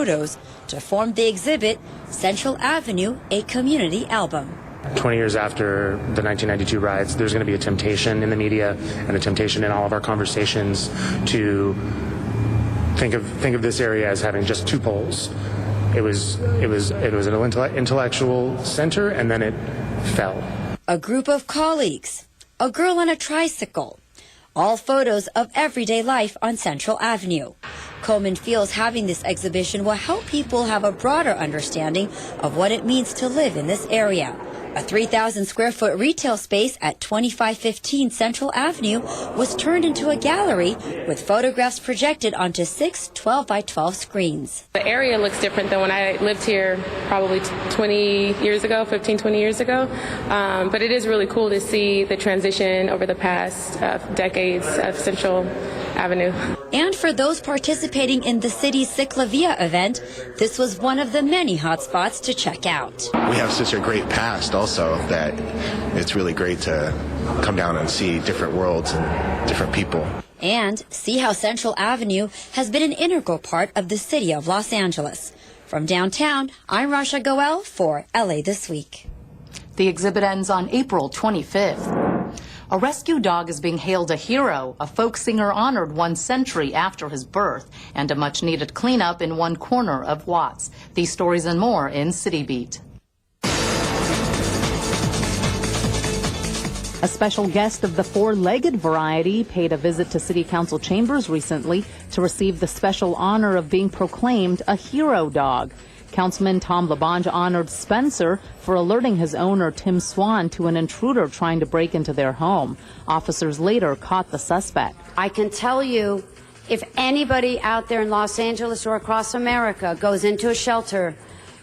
photos to form the exhibit Central Avenue, a Community Album. 20 years after the 1992 riots, there's going to be a temptation in the media and a temptation in all of our conversations to think of this area as having just two poles. It was an intellectual center, and then it fell. A group of colleagues, a girl on a tricycle, all photos of everyday life on Central Avenue. Coleman feels having this exhibition will help people have a broader understanding of what it means to live in this area. A 3,000 square foot retail space at 2515 Central Avenue was turned into a gallery with photographs projected onto 6 12 by 12 screens. The area looks different than when I lived here probably 20 years ago, 15, 20 years ago. But it is really cool to see the transition over the past decades of Central Avenue. And for those participating in the city's Ciclavia event, this was one of the many hot spots to check out. We have such a great past also that it's really great to come down and see different worlds and different people. And see how Central Avenue has been an integral part of the city of Los Angeles. From downtown, I'm Rasha Goel for LA This Week. The exhibit ends on April 25th. A rescue dog is being hailed a hero, a folk singer honored 1 century after his birth, and a much-needed cleanup in one corner of Watts. These stories and more in City Beat. A special guest of the four-legged variety paid a visit to City Council chambers recently to receive the special honor of being proclaimed a hero dog. Councilman Tom LaBonge honored Spencer for alerting his owner, Tim Swan, to an intruder trying to break into their home. Officers later caught the suspect. I can tell you, if anybody out there in Los Angeles or across America goes into a shelter,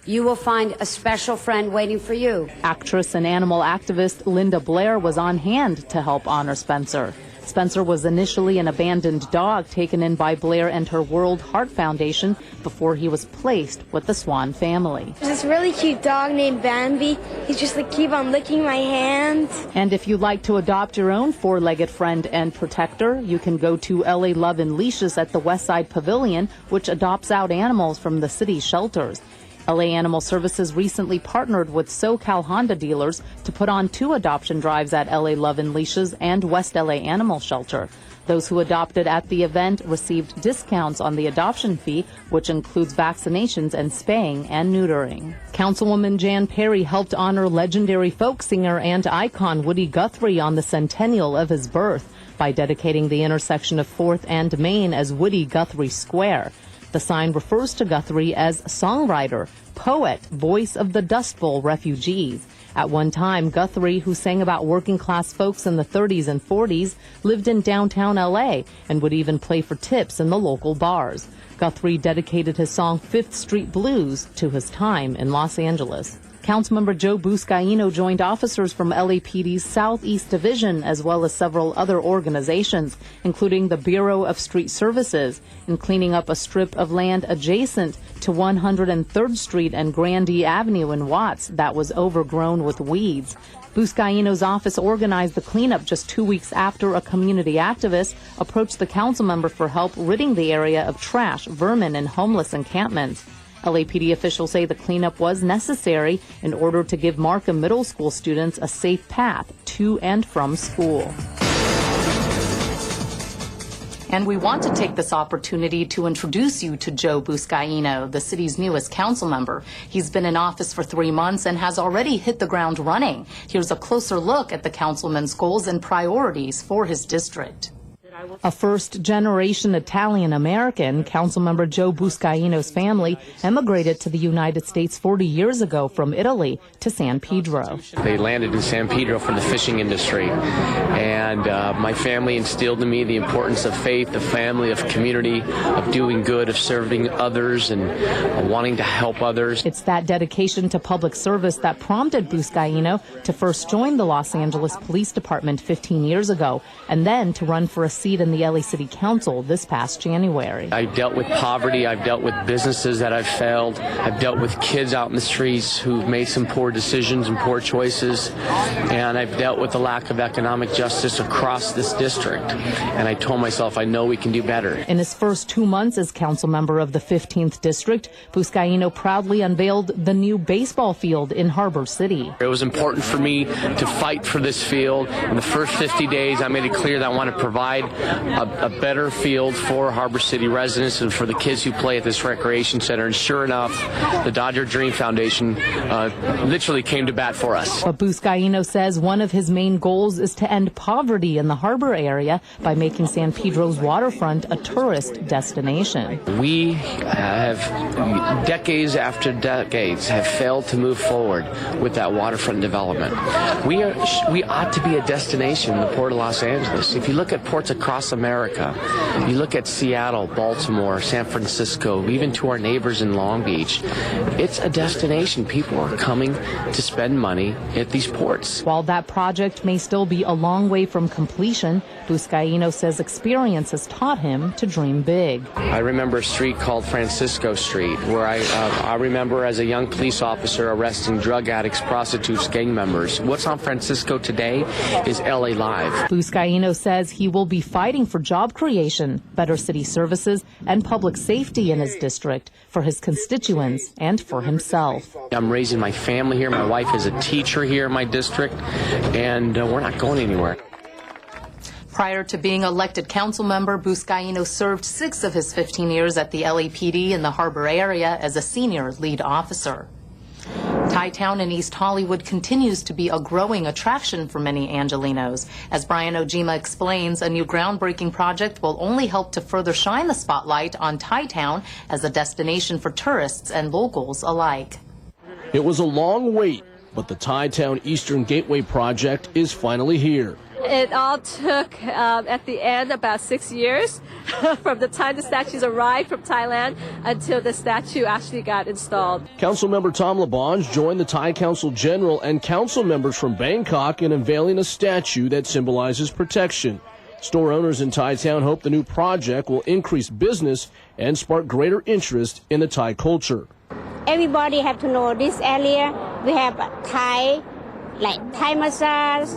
you will find a special friend waiting for you. Actress and animal activist Linda Blair was on hand to help honor Spencer. Spencer was initially an abandoned dog taken in by Blair and her World Heart Foundation before he was placed with the Swan family. There's this really cute dog named Bambi. He's just like keep on licking my hands. And if you'd like to adopt your own four-legged friend and protector, you can go to LA Love and Leashes at the Westside Pavilion, which adopts out animals from the city's shelters. LA Animal Services recently partnered with SoCal Honda dealers to put on 2 adoption drives at LA Love and Leashes and West LA Animal Shelter. Those who adopted at the event received discounts on the adoption fee, which includes vaccinations and spaying and neutering. Councilwoman Jan Perry helped honor legendary folk singer and icon Woody Guthrie on the centennial of his birth by dedicating the intersection of 4th and Main as Woody Guthrie Square. The sign refers to Guthrie as songwriter, poet, voice of the Dust Bowl refugees. At one time, Guthrie, who sang about working-class folks in the 30s and 40s, lived in downtown L.A. and would even play for tips in the local bars. Guthrie dedicated his song 5th Street Blues to his time in Los Angeles. Councilmember Joe Buscaino joined officers from LAPD's Southeast Division as well as several other organizations, including the Bureau of Street Services, in cleaning up a strip of land adjacent to 103rd Street and Grandee Avenue in Watts that was overgrown with weeds. Buscaino's office organized the cleanup just 2 weeks after a community activist approached the council member for help ridding the area of trash, vermin, and homeless encampments. LAPD officials say the cleanup was necessary in order to give Markham Middle School students a safe path to and from school. And we want to take this opportunity to introduce you to Joe Buscaino, the city's newest council member. He's been in office for 3 months and has already hit the ground running. Here's a closer look at the councilman's goals and priorities for his district. A first-generation Italian-American, Councilmember Joe Buscaino's family emigrated to the United States 40 years ago from Italy to San Pedro. They landed in San Pedro from the fishing industry, and my family instilled in me the importance of faith, of family, of community, of doing good, of serving others, and wanting to help others. It's that dedication to public service that prompted Buscaino to first join the Los Angeles Police Department 15 years ago, and then to run for a seat seat in the LA City Council this past January. I've dealt with poverty. I've dealt with businesses that have failed. I've dealt with kids out in the streets who've made some poor decisions and poor choices. And I've dealt with the lack of economic justice across this district. And I told myself, I know we can do better. In his first 2 months as council member of the 15th District, Buscaino proudly unveiled the new baseball field in Harbor City. It was important for me to fight for this field. In the first 50 days, I made it clear that I want to provide a better field for Harbor City residents and for the kids who play at this recreation center. And sure enough, the Dodger Dream Foundation literally came to bat for us. But Buscaino says one of his main goals is to end poverty in the harbor area by making San Pedro's waterfront a tourist destination. We have, decades after decades, have failed to move forward with that waterfront development. We ought to be a destination in the Port of Los Angeles. If you look at ports across America, you look at Seattle, Baltimore, San Francisco, even to our neighbors in Long Beach, it's a destination. People are coming to spend money at these ports. While that project may still be a long way from completion, Buscaino says experience has taught him to dream big. I remember a street called Francisco Street, where I remember as a young police officer arresting drug addicts, prostitutes, gang members. What's on Francisco today is LA Live. Buscaino says he will be fighting for job creation, better city services, and public safety in his district for his constituents and for himself. I'm raising my family here. My wife is a teacher here in my district, and we're not going anywhere. Prior to being elected council member, Buscaino served 6 of his 15 years at the LAPD in the harbor area as a senior lead officer. Thai-town in East Hollywood continues to be a growing attraction for many Angelenos. As Brian Ojima explains, a new groundbreaking project will only help to further shine the spotlight on Thai-town as a destination for tourists and locals alike. It was a long wait, but the Thai-town Eastern Gateway project is finally here. It all took, at the end, about 6 years from the time the statues arrived from Thailand until the statue actually got installed. Councilmember Tom Labange joined the Thai Council General and council members from Bangkok in unveiling a statue that symbolizes protection. Store owners in Thai town hope the new project will increase business and spark greater interest in the Thai culture. Everybody have to know this area. We have Thai, like Thai massage,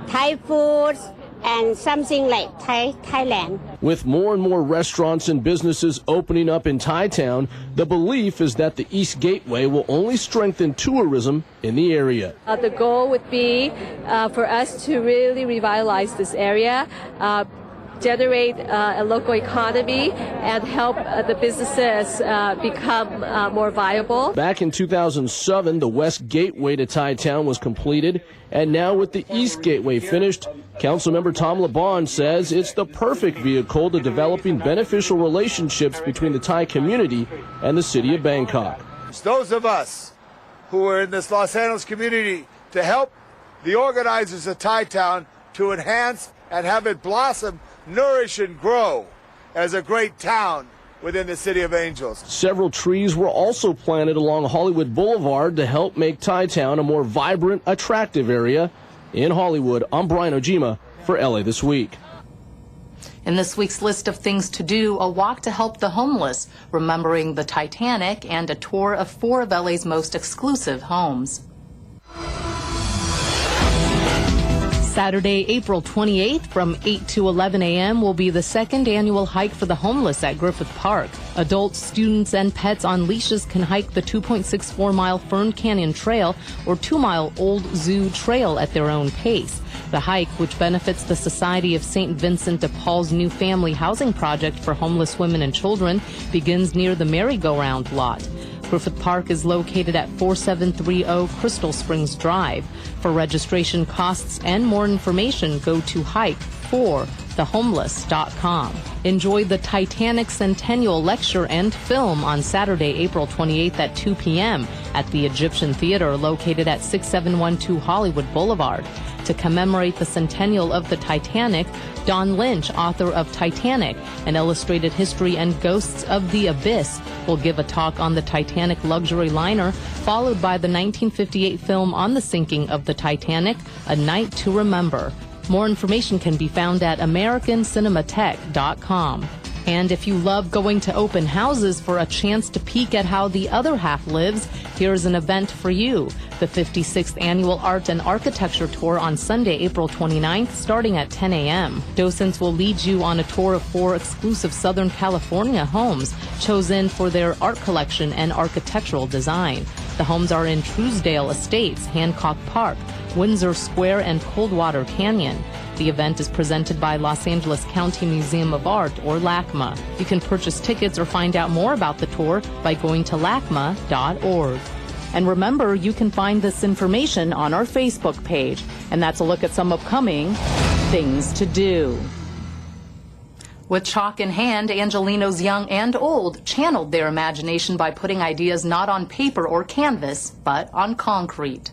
Thai foods, and something like Thailand. With more and more restaurants and businesses opening up in Thai town, the belief is that the East Gateway will only strengthen tourism in the area. The goal would be for us to really revitalize this area, generate a local economy, and help the businesses become more viable. Back in 2007, the West Gateway to Thai town was completed, and now with the East Gateway finished, Councilmember Tom Labange says it's the perfect vehicle to developing beneficial relationships between the Thai community and the city of Bangkok. It's those of us who are in this Los Angeles community to help the organizers of Thai town to enhance and have it blossom, nourish, and grow as a great town within the City of Angels. Several trees were also planted along Hollywood Boulevard to help make Thai town a more vibrant, attractive area. In Hollywood, I'm Brian Ojima for LA This Week. In this week's list of things to do, a walk to help the homeless, remembering the Titanic, and a tour of 4 of LA's most exclusive homes. Saturday, April 28th from 8 to 11 a.m. will be the 2nd annual Hike for the Homeless at Griffith Park. Adults, students, and pets on leashes can hike the 2.64-mile Fern Canyon Trail or 2-mile Old Zoo Trail at their own pace. The hike, which benefits the Society of St. Vincent de Paul's new family housing project for homeless women and children, begins near the merry-go-round lot. Griffith Park is located at 4730 Crystal Springs Drive. For registration costs and more information, go to hikeforthehomeless.com. Enjoy the Titanic Centennial Lecture and Film on Saturday, April 28th at 2 p.m. at the Egyptian Theater located at 6712 Hollywood Boulevard. To commemorate the centennial of the Titanic, Don Lynch, author of Titanic, An Illustrated History and Ghosts of the Abyss, will give a talk on the Titanic luxury liner, followed by the 1958 film on the sinking of the Titanic, A Night to Remember. More information can be found at AmericanCinemaTech.com. And if you love going to open houses for a chance to peek at how the other half lives, here's an event for you. The 56th Annual Art and Architecture Tour on Sunday, April 29th, starting at 10 a.m. Docents will lead you on a tour of 4 exclusive Southern California homes chosen for their art collection and architectural design. The homes are in Truesdale Estates, Hancock Park, Windsor Square, and Coldwater Canyon. The event is presented by Los Angeles County Museum of Art, or LACMA. You can purchase tickets or find out more about the tour by going to lacma.org. And remember, you can find this information on our Facebook page. And that's a look at some upcoming things to do. With chalk in hand, Angelenos young and old channeled their imagination by putting ideas not on paper or canvas, but on concrete.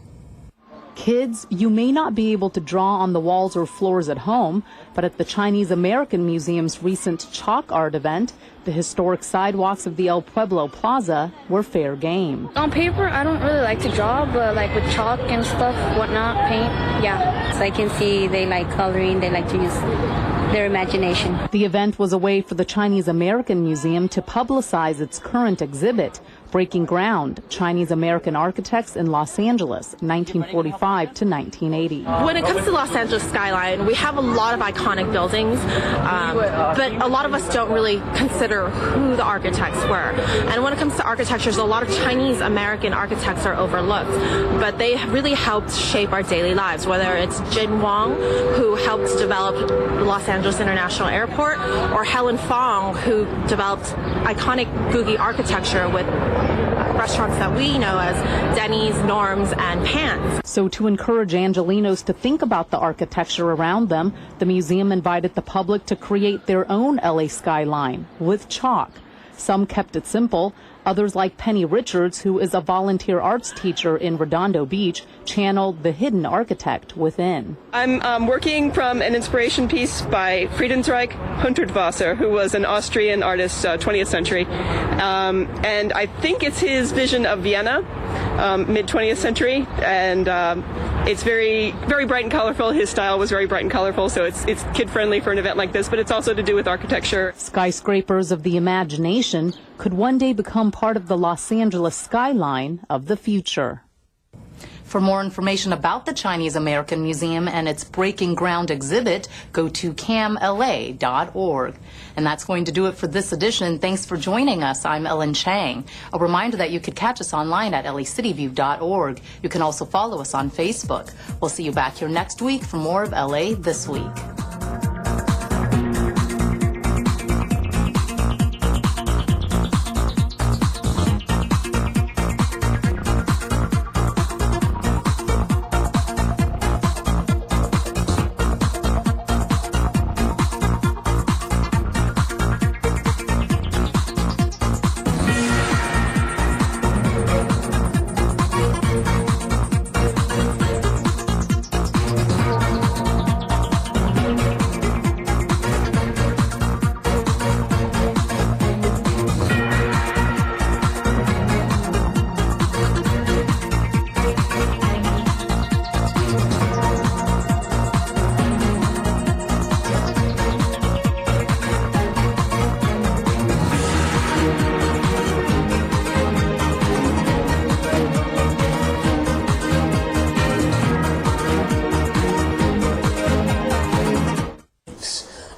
Kids, you may not be able to draw on the walls or floors at home, but at the Chinese American Museum's recent chalk art event, the historic sidewalks of the El Pueblo Plaza were fair game. On paper, I don't really like to draw, but like with chalk and stuff, whatnot, paint, yeah. So I can see they like coloring, they like to use their imagination. The event was a way for the Chinese American Museum to publicize its current exhibit, Breaking Ground, Chinese American Architects in Los Angeles, 1945 to 1980. When it comes to Los Angeles skyline, we have a lot of iconic buildings, but a lot of us don't really consider who the architects were. And when it comes to architectures, a lot of Chinese American architects are overlooked, but they really helped shape our daily lives, whether it's Jin Wang, who helped develop Los Angeles International Airport, or Helen Fong, who developed iconic Googie architecture with restaurants that we know as Denny's, Norm's, and Pan's. So to encourage Angelenos to think about the architecture around them, the museum invited the public to create their own LA skyline with chalk. Some kept it simple. Others, like Penny Richards, who is a volunteer arts teacher in Redondo Beach, channeled the hidden architect within. I'm working from an inspiration piece by Friedensreich Hundertwasser, who was an Austrian artist, 20th century. And I think it's his vision of Vienna, mid-20th century. And it's very, very bright and colorful. His style was very bright and colorful, so it's kid-friendly for an event like this, but it's also to do with architecture. Skyscrapers of the imagination could one day become part of the Los Angeles skyline of the future. For more information about the Chinese American Museum and its Breaking Ground exhibit, go to camla.org. And that's going to do it for this edition. Thanks for joining us. I'm Ellen Chang. A reminder that you could catch us online at lacityview.org. You can also follow us on Facebook. We'll see you back here next week for more of LA This Week.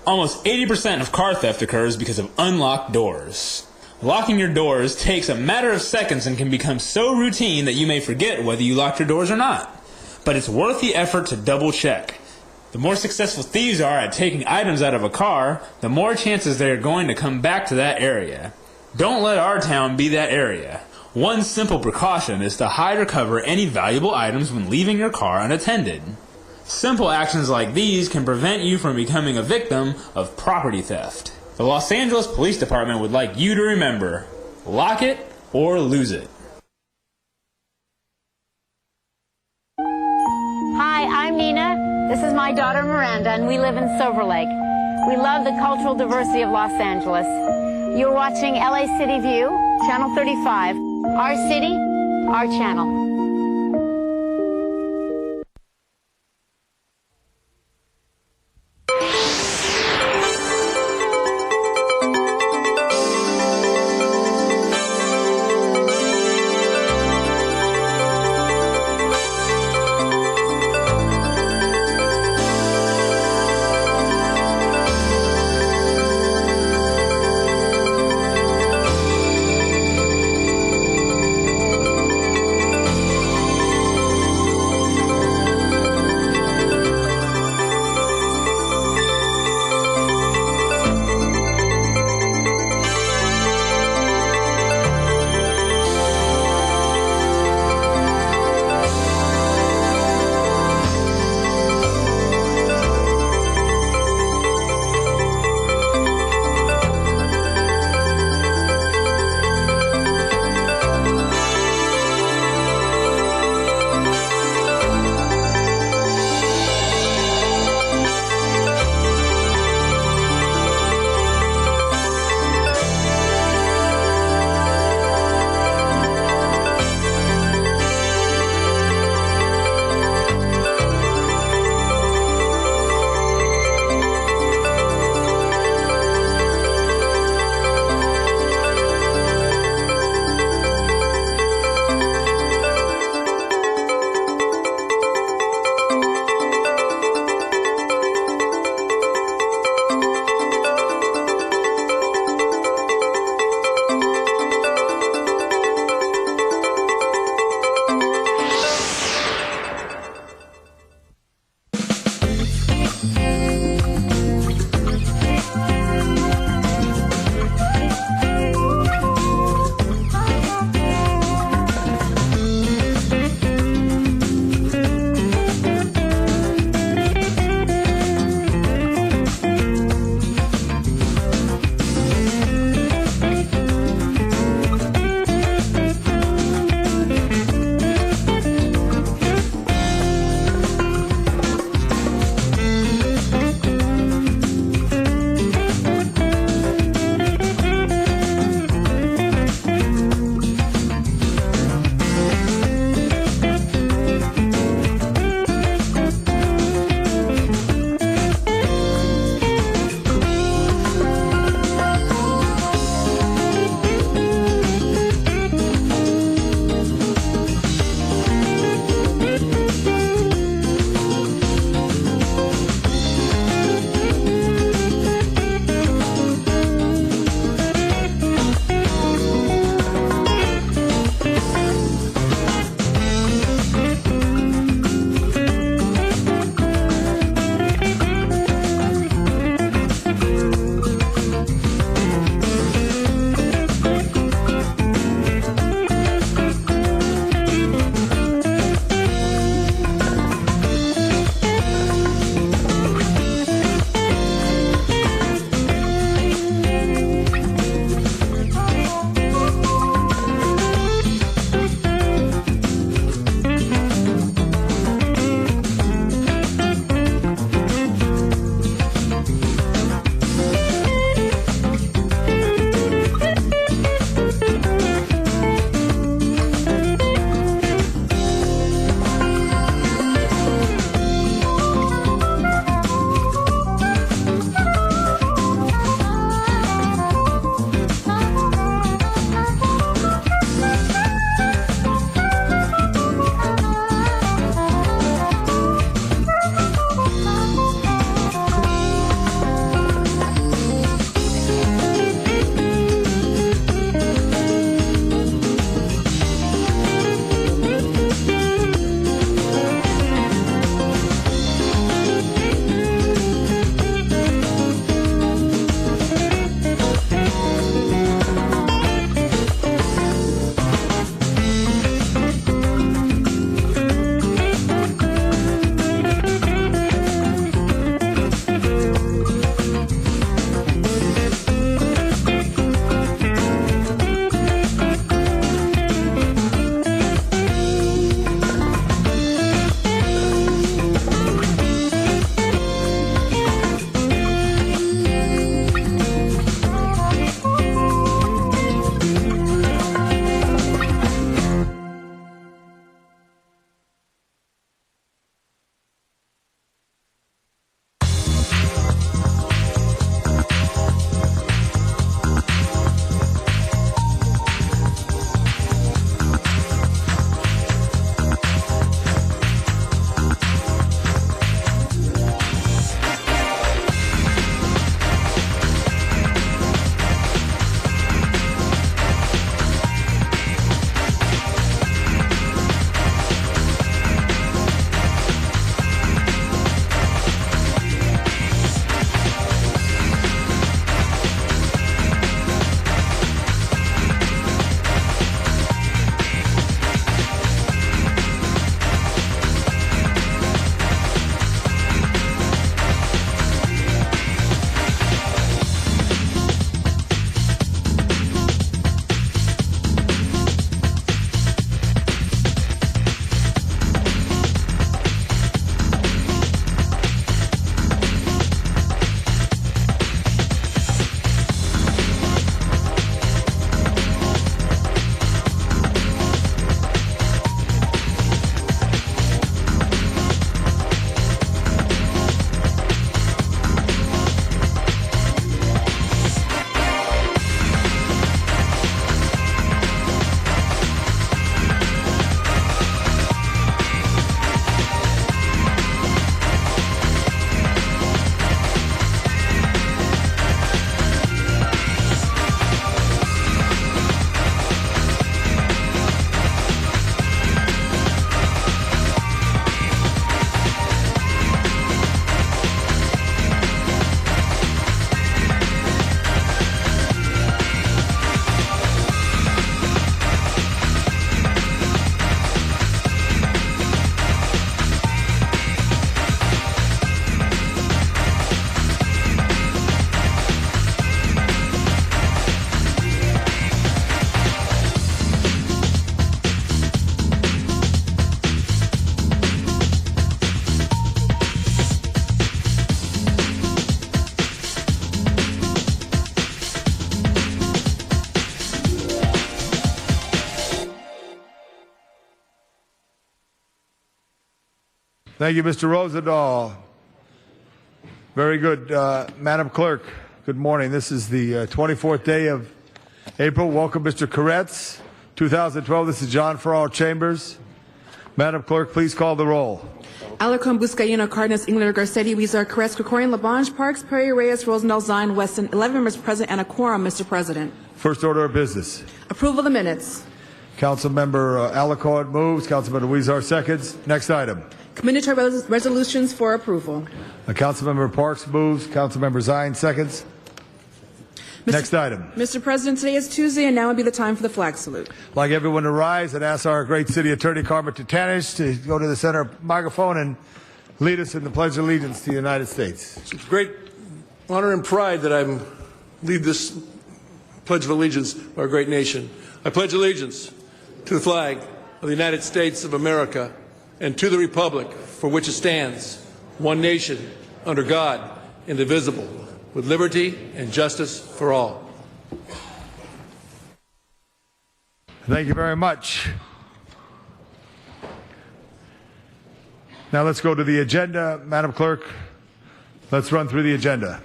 Almost 80% of car theft occurs because of unlocked doors. Locking your doors takes a matter of seconds and can become so routine that you may forget whether you locked your doors or not. But it's worth the effort to double check. The more successful thieves are at taking items out of a car, the more chances they are going to come back to that area. Don't let our town be that area. One simple precaution is to hide or cover any valuable items when leaving your car unattended. Simple actions like these can prevent you from becoming a victim of property theft. The Los Angeles Police Department would like you to remember, lock it or lose it. Hi, I'm Nina. This is my daughter Miranda, and we live in Silver Lake. We love the cultural diversity of Los Angeles. You're watching LA City View, Channel 35. Our city, our channel. Thank you, Mr. Rosendahl. Very good. Madam Clerk, good morning. This is the 24th day of April. Welcome, Mr. Koretz. 2012, this is John Farrar Chambers. Madam Clerk, please call the roll. Alarcon, Buscaino, Cardenas, Engler, Garcetti, Weezer, Koretz, Krikorian, Labange, Parks, Perry, Reyes, Rosendahl, Zine, Weston. 11 members present and a quorum, Mr. President. First order of business. Approval of the minutes. Councilmember Alarcon moves. Councilmember Weezer seconds. Next item. Committee resolutions for approval. Councilmember Parks moves. Councilmember Zine seconds. Next item. Mr. President, today is Tuesday, and now would be the time for the flag salute. I'd like everyone to rise and ask our great city attorney, Carmen Tutanich, to go to the center microphone and lead us in the Pledge of Allegiance to the United States. It's a great honor and pride that I lead this Pledge of Allegiance to our great nation. I pledge allegiance to the flag of the United States of America and to the republic for which it stands, one nation, under God, indivisible, with liberty and justice for all. Thank you very much. Now let's go to the agenda. Madam Clerk, let's run through the agenda.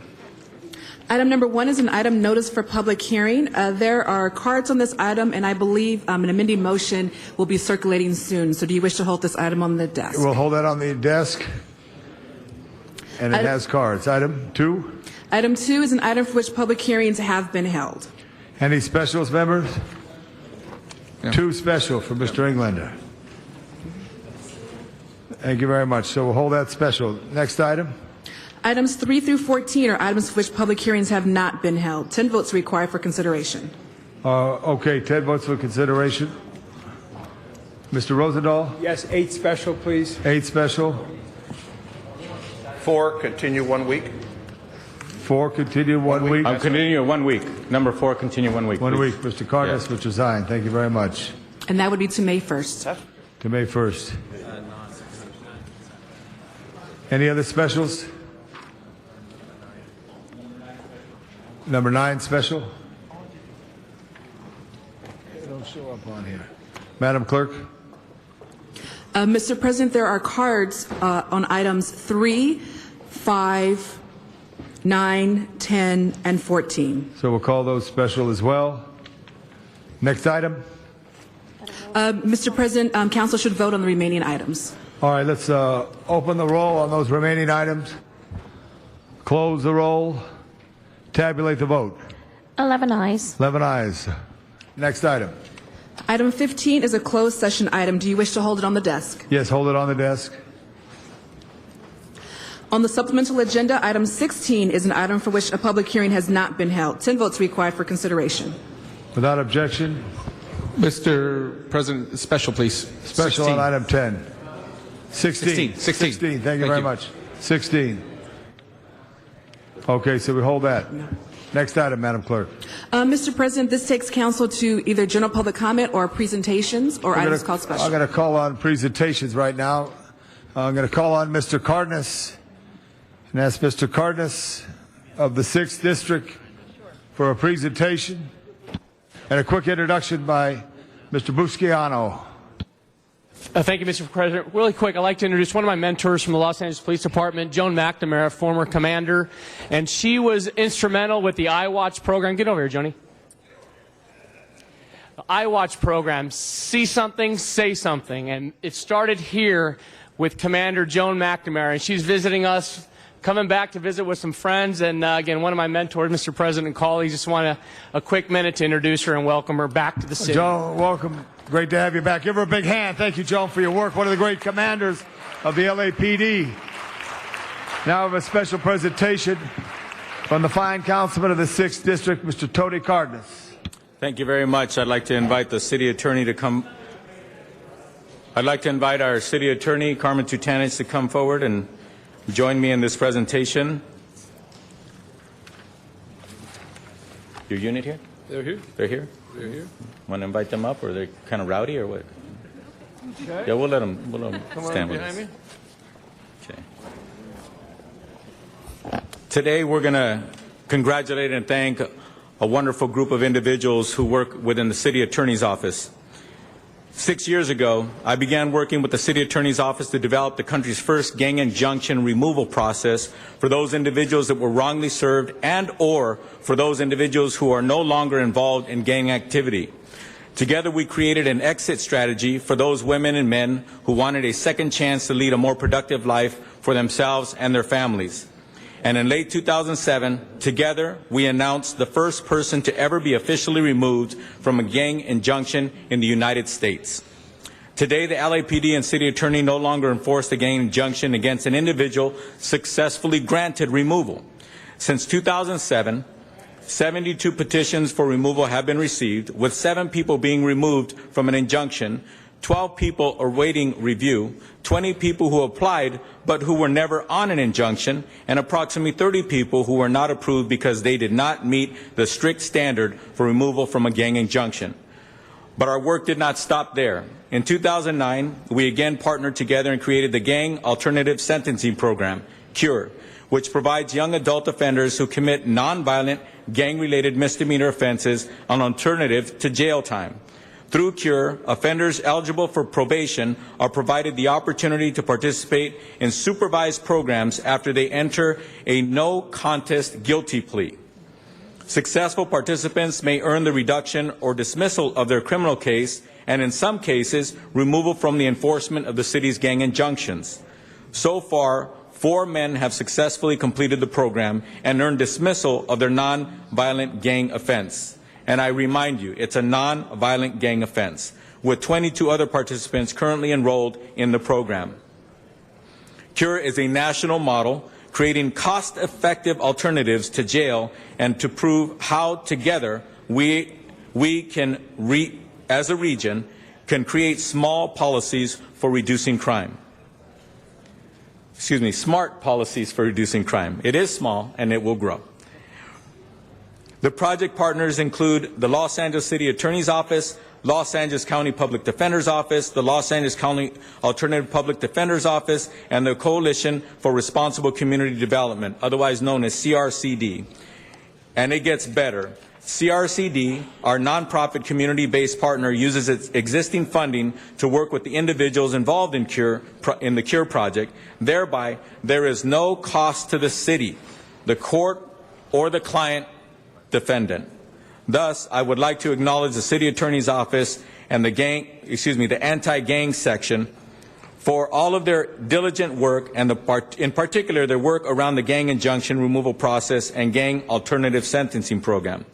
Item number 1 is an item notice for public hearing. There are cards on this item, and I believe an amending motion will be circulating soon. So do you wish to hold this item on the desk? We'll hold that on the desk, and it has cards. Item 2? Item 2 is an item for which public hearings have been held. Any specials, members? Yeah. 2 special for Mr. Englander. Thank you very much. So we'll hold that special. Next item. Items 3 through 14 are items for which public hearings have not been held. 10 votes required for consideration. Okay, 10 votes for consideration. Mr. Rosendahl? Yes, 8 special, please. 8 special. 4, continue 1 week. 4, continue 1 week. Continue 1 week. Number 4, continue 1 week. 1 please. week. Mr. Cardenas, Yeah. Mr. Zine, thank you very much. And that would be to May 1st. To May 1st. Any other specials? Number 9 special? They don't show up on here. Madam Clerk? Mr. President, there are cards on items 3, 5, 9, 10, and 14. So we'll call those special as well. Next item? Mr. President, Council should vote on the remaining items. All right, let's open the roll on those remaining items. Close the roll. Tabulate the vote. 11 ayes. 11 ayes. Next item. Item 15 is a closed session item. Do you wish to hold it on the desk? Yes, hold it on the desk. On the supplemental agenda, item 16 is an item for which a public hearing has not been held. 10 votes required for consideration. Without objection. Mr. President, special, please. Special 16. on item 10. 16. 16. Thank you very much. 16. Okay, so we hold that. Next item, Madam Clerk. Mr. President, this takes council to either general public comment or presentations or items called special. I'm going to call on presentations right now. I'm going to call on Mr. Cardenas and ask Mr. Cardenas of the 6th District for a presentation and a quick introduction by Mr. Buscaino. Thank you, Mr. President. Really quick, I'd like to introduce one of my mentors from the Los Angeles Police Department, Joan McNamara, former commander, and she was instrumental with the iWatch program. Get over here, Joni. The iWatch program, see something, say something, and it started here with Commander Joan McNamara, and she's visiting us, coming back to visit with some friends, and again, one of my mentors, Mr. President and colleagues, just want a quick minute to introduce her and welcome her back to the city. Joan, welcome. Great to have you back. Give her a big hand. Thank you, Joan, for your work. One of the great commanders of the LAPD. Now we have a special presentation from the fine councilman of the 6th District, Mr. Tony Cardenas. Thank you very much. I'd like to invite the city attorney to come. I'd like to invite our city attorney, Carmen Tutanich, to come forward and join me in this presentation. Your unit here? They're here. They're here? They're here. Want to invite them up, or they're kind of rowdy, or what? Okay. Yeah, we'll let them Come stand on with us. behind me. Okay. Today we're going to congratulate and thank a wonderful group of individuals who work within the city attorney's office. 6 years ago, I began working with the City Attorney's Office to develop the country's first gang injunction removal process for those individuals that were wrongly served and or for those individuals who are no longer involved in gang activity. Together, we created an exit strategy for those women and men who wanted a second chance to lead a more productive life for themselves and their families. And in late 2007, together, we announced the first person to ever be officially removed from a gang injunction in the United States. Today, the LAPD and City Attorney no longer enforce the gang injunction against an individual successfully granted removal. Since 2007, 72 petitions for removal have been received, with 7 people being removed from an injunction, 12 people awaiting review, 20 people who applied but who were never on an injunction, and approximately 30 people who were not approved because they did not meet the strict standard for removal from a gang injunction. But our work did not stop there. In 2009, we again partnered together and created the Gang Alternative Sentencing Program, CURE, which provides young adult offenders who commit nonviolent gang-related misdemeanor offenses an alternative to jail time. Through CURE, offenders eligible for probation are provided the opportunity to participate in supervised programs after they enter a no-contest guilty plea. Successful participants may earn the reduction or dismissal of their criminal case and, in some cases, removal from the enforcement of the city's gang injunctions. So far, 4 men have successfully completed the program and earned dismissal of their non-violent gang offense. And I remind you, it's a non-violent gang offense, with 22 other participants currently enrolled in the program. CURE is a national model, creating cost-effective alternatives to jail and to prove how together we can, as a region, can create small policies for reducing crime. Smart policies for reducing crime. It is small and it will grow. The project partners include the Los Angeles City Attorney's Office, Los Angeles County Public Defender's Office, the Los Angeles County Alternative Public Defender's Office, and the Coalition for Responsible Community Development, otherwise known as CRCD. And it gets better. CRCD, our nonprofit community-based partner, uses its existing funding to work with the individuals involved in the CURE project. Thereby, there is no cost to the city, the court, or the client defendant. Thus, I would like to acknowledge the City Attorney's Office and the anti-gang section for all of their diligent work and in particular their work around the gang injunction removal process and gang alternative sentencing program.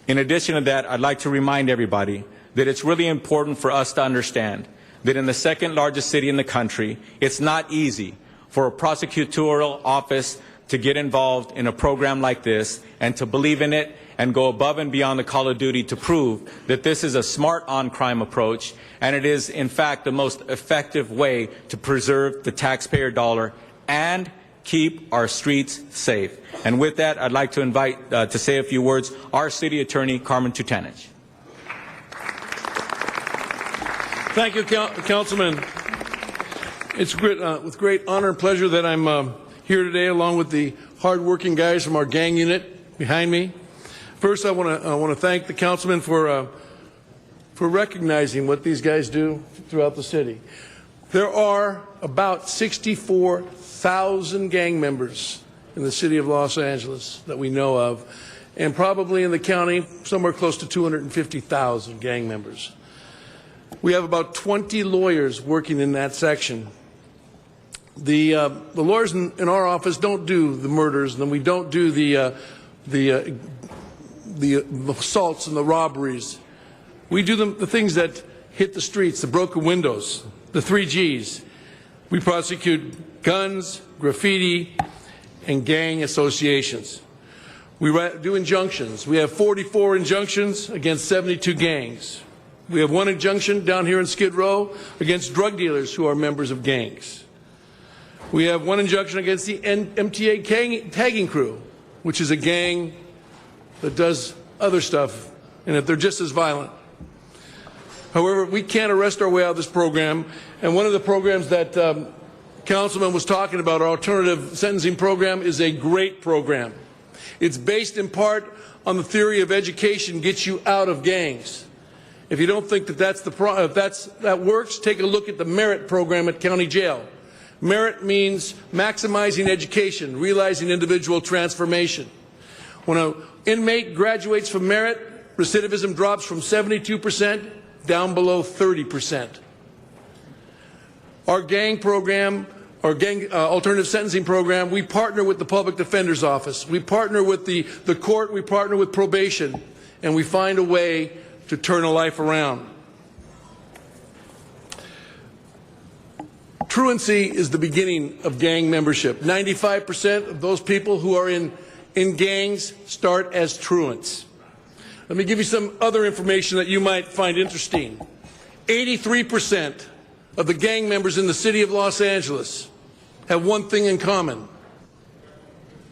In addition to that, I'd like to remind everybody that it's really important for us to understand that in the second largest city in the country, it's not easy for a prosecutorial office to get involved in a program like this and to believe in it and go above and beyond the call of duty to prove that this is a smart on-crime approach and it is, in fact, the most effective way to preserve the taxpayer dollar and keep our streets safe. And with that, I'd like to invite to say a few words our City Attorney, Carmen Tutanich. Thank you, Councilman. It's with great honor and pleasure that I'm here today along with the hard-working guys from our gang unit behind me. First, I want to thank the councilman for recognizing what these guys do throughout the city. There are about 64,000 gang members in the city of Los Angeles that we know of, and probably in the county somewhere close to 250,000 gang members. We have about 20 lawyers working in that section. The lawyers in our office don't do the murders, and we don't do the assaults and the robberies. We do the things that hit the streets, the broken windows, the 3 Gs. We prosecute guns, graffiti, and gang associations. We do injunctions. We have 44 injunctions against 72 gangs. We have 1 injunction down here in Skid Row against drug dealers who are members of gangs. We have 1 injunction against the MTA tagging crew, which is a gang that does other stuff, and that they're just as violent. However, we can't arrest our way out of this program, and one of the programs that Councilman was talking about, our alternative sentencing program, is a great program. It's based in part on the theory of education gets you out of gangs. If you don't think that that works, take a look at the Merit program at County Jail. Merit means maximizing education, realizing individual transformation. When an inmate graduates from Merit, recidivism drops from 72% down below 30%. Our gang program, our gang alternative sentencing program, we partner with the Public Defender's Office. We partner with the court, we partner with probation, and we find a way to turn a life around. Truancy is the beginning of gang membership. 95% of those people who are in gangs start as truants. Let me give you some other information that you might find interesting. 83% of the gang members in the city of Los Angeles have one thing in common.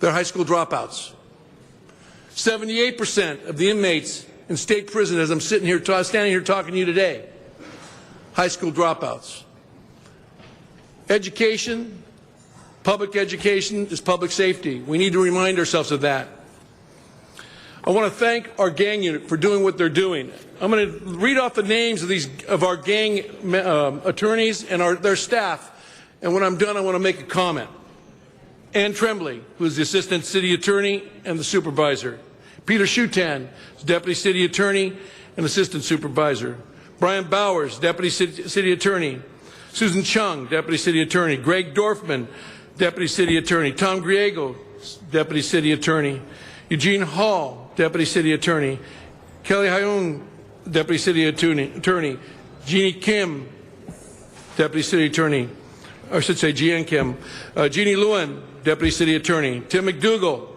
They're high school dropouts. 78% of the inmates in state prison, as I'm standing here talking to you today, high school dropouts. Education, public education is public safety. We need to remind ourselves of that. I want to thank our gang unit for doing what they're doing. I'm going to read off the names of our gang attorneys and their staff, and when I'm done, I want to make a comment. Ann Tremblay, who is the assistant city attorney and the supervisor. Peter Shutan, deputy city attorney and assistant supervisor. Brian Bowers, deputy city attorney. Susan Chung, deputy city attorney. Greg Dorfman, deputy city attorney. Tom Griego, deputy city attorney. Eugene Hall, deputy city attorney. Kelly Hyung, deputy city attorney. Jeannie Kim, deputy city attorney. Or I should say Jeanne Kim. Jeannie Lewin, deputy city attorney. Jim McDougall,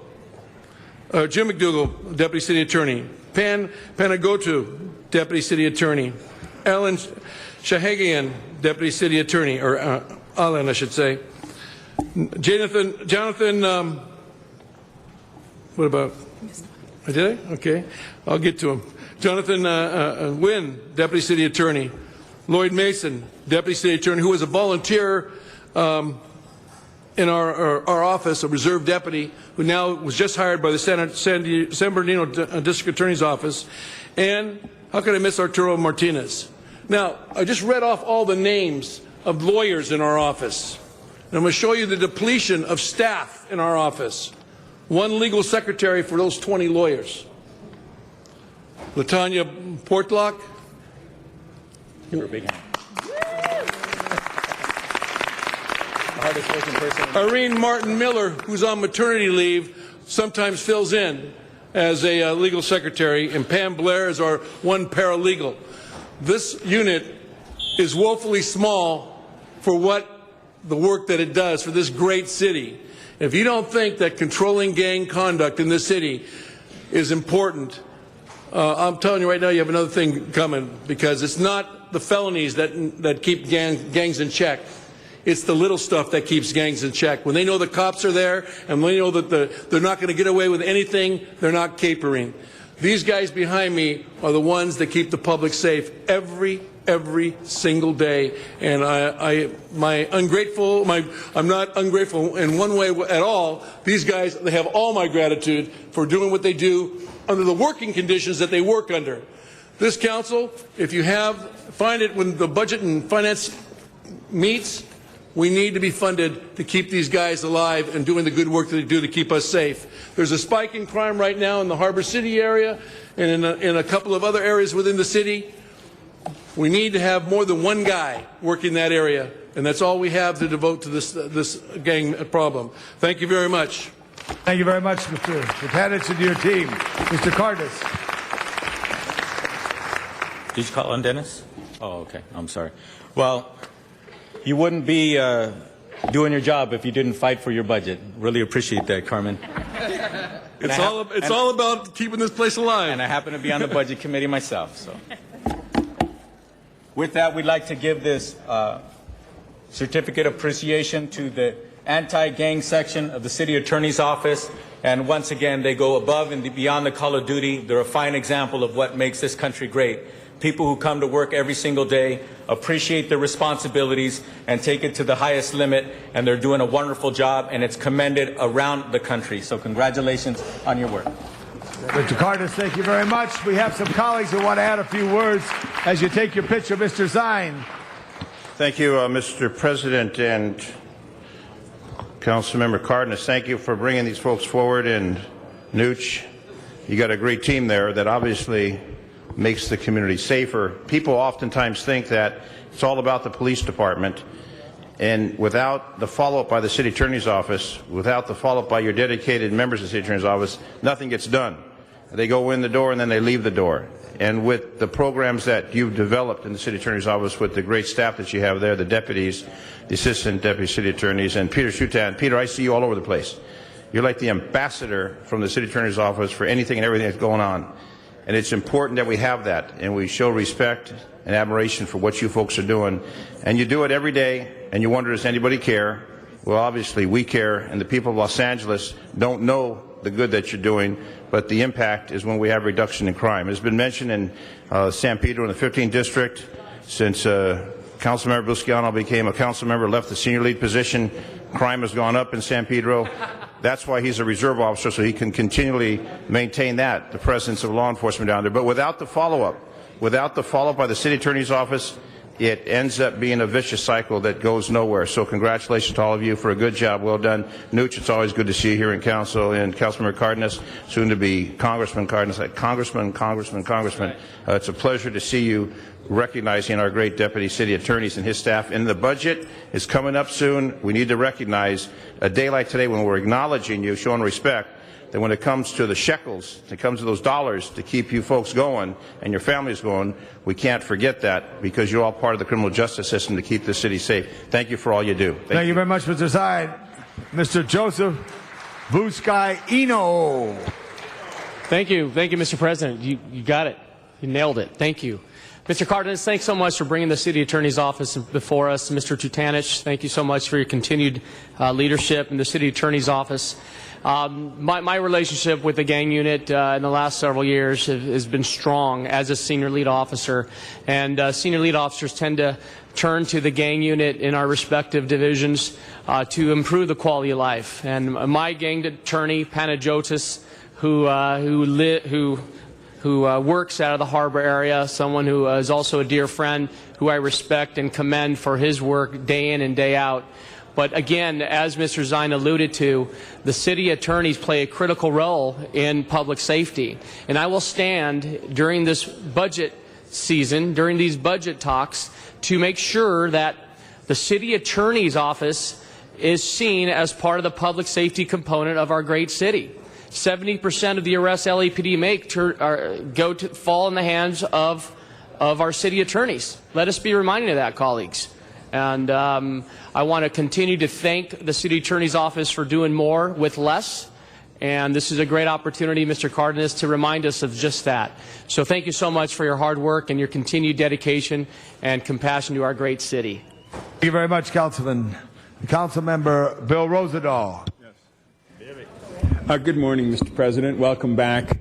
deputy city attorney. Pan Panagotu, deputy city attorney. Alan Shahagian, deputy city attorney, or Alan, I should say. Jonathan, what about? Did I? Okay, I'll get to him. Jonathan Wynn, deputy city attorney. Lloyd Mason, deputy city attorney, who was a volunteer in our office, a reserve deputy, who now was just hired by the San Bernardino District Attorney's Office. And how could I miss Arturo Martinez? Now, I just read off all the names of lawyers in our office. And I'm going to show you the depletion of staff in our office. One legal secretary for those 20 lawyers. Latanya Portlock. Give her a big hand. The hardest working person. Irene Martin Miller, who's on maternity leave, sometimes fills in as a legal secretary, and Pam Blair is our one paralegal. This unit is woefully small for the work that it does for this great city. If you don't think that controlling gang conduct in this city is important, I'm telling you right now, you have another thing coming, because it's not the felonies that keep gangs in check. It's the little stuff that keeps gangs in check. When they know the cops are there and they know that they're not going to get away with anything, they're not capering. These guys behind me are the ones that keep the public safe every single day. And I'm not ungrateful in one way at all. These guys, they have all my gratitude for doing what they do under the working conditions that they work under. This council, if you find it when the budget and finance meets, we need to be funded to keep these guys alive and doing the good work that they do to keep us safe. There's a spike in crime right now in the Harbor City area and in a couple of other areas within the city. We need to have more than one guy working that area, and that's all we have to devote to this gang problem. Thank you very much. Thank you very much, Mr. Katanich, and your team. Mr. Cardis. Did you call on Dennis? Oh, okay. I'm sorry. Well, you wouldn't be doing your job if you didn't fight for your budget. Really appreciate that, Carmen. It's all about keeping this place alive. And I happen to be on the budget committee myself. So, with that, we'd like to give this certificate of appreciation to the anti-gang section of the City Attorney's Office. And once again, they go above and beyond the call of duty. They're a fine example of what makes this country great. People who come to work every single day, appreciate their responsibilities, and take it to the highest limit, and they're doing a wonderful job, and it's commended around the country. So congratulations on your work. Mr. Cardenas, thank you very much. We have some colleagues who want to add a few words as you take your picture. Mr. Zine. Thank you, Mr. President, and Councilmember Cardenas. Thank you for bringing these folks forward. And Nooch, you got a great team there that obviously makes the community safer. People oftentimes think that it's all about the police department, and without the follow-up by the City Attorney's Office, without the follow-up by your dedicated members of the City Attorney's Office, nothing gets done. They go in the door and then they leave the door. And with the programs that you've developed in the City Attorney's Office, with the great staff that you have there, the deputies, the assistant deputy city attorneys, and Peter Shutan. Peter, I see you all over the place. You're like the ambassador from the City Attorney's Office for anything and everything that's going on. And it's important that we have that, and we show respect and admiration for what you folks are doing. And you do it every day, and you wonder, does anybody care? Well, obviously we care, and the people of Los Angeles don't know the good that you're doing, but the impact is when we have reduction in crime. It's been mentioned in San Pedro in the 15th District, since Councilmember Buscaino became a council member, left the senior lead position, crime has gone up in San Pedro. That's why he's a reserve officer, so he can continually maintain that, the presence of law enforcement down there. But without the follow-up by the City Attorney's Office, it ends up being a vicious cycle that goes nowhere. So congratulations to all of you for a good job. Well done. Nooch, it's always good to see you here in Council, and Councilmember Cardenas, soon to be Congressman Cardenas. Congressman. It's a pleasure to see you recognizing our great deputy city attorneys and his staff. And the budget is coming up soon. We need to recognize a day like today when we're acknowledging you, showing respect, that when it comes to the shekels, when it comes to those dollars to keep you folks going and your families going, we can't forget that, because you're all part of the criminal justice system to keep the city safe. Thank you for all you do. Thank you very much, Mr. Zine. Mr. Joseph Buscaino. Thank you, Mr. President. You got it. You nailed it. Thank you. Mr. Cardenas, thanks so much for bringing the City Attorney's Office before us. Mr. Tutanich, thank you so much for your continued leadership in the City Attorney's Office. My relationship with the gang unit in the last several years has been strong as a senior lead officer, and senior lead officers tend to turn to the gang unit in our respective divisions to improve the quality of life. And my gang attorney, Panagiotis, who works out of the harbor area, someone who is also a dear friend, who I respect and commend for his work day in and day out. But again, as Mr. Zine alluded to, the city attorneys play a critical role in public safety. And I will stand during this budget season, during these budget talks, to make sure that the city attorney's office is seen as part of the public safety component of our great city. 70% of the arrests LAPD make fall in the hands of our city attorneys. Let us be reminded of that, colleagues. And I want to continue to thank the City Attorney's Office for doing more with less. And this is a great opportunity, Mr. Cardenas, to remind us of just that. So thank you so much for your hard work and your continued dedication and compassion to our great city. Thank you very much, Councilman. Councilmember Bill Rosendahl. Good morning, Mr. President. Welcome back.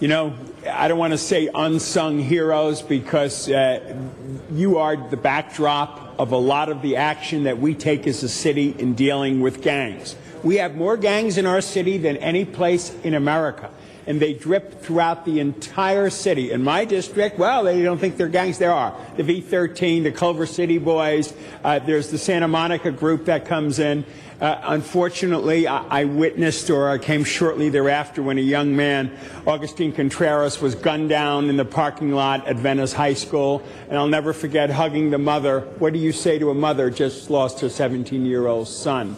You know, I don't want to say unsung heroes, because you are the backdrop of a lot of the action that we take as a city in dealing with gangs. We have more gangs in our city than any place in America, and they drip throughout the entire city. In my district, well, they don't think they're gangs. There are. The V13, the Culver City Boys, there's the Santa Monica group that comes in. Unfortunately, I witnessed, or I came shortly thereafter, when a young man, Augustine Contreras, was gunned down in the parking lot at Venice High School. And I'll never forget hugging the mother. What do you say to a mother just lost her 17-year-old son?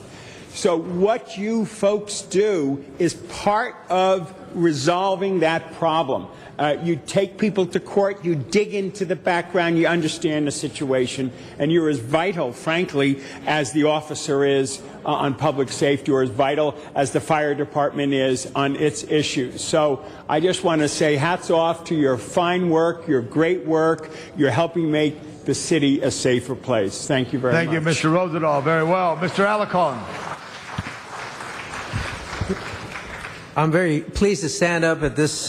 So what you folks do is part of resolving that problem. You take people to court, you dig into the background, you understand the situation, and you're as vital, frankly, as the officer is on public safety, or as vital as the fire department is on its issues. So I just want to say hats off to your fine work, your great work. You're helping make the city a safer place. Thank you very much. Thank you, Mr. Rosendahl. Very well. Mr. Alarcon. I'm very pleased to stand up at this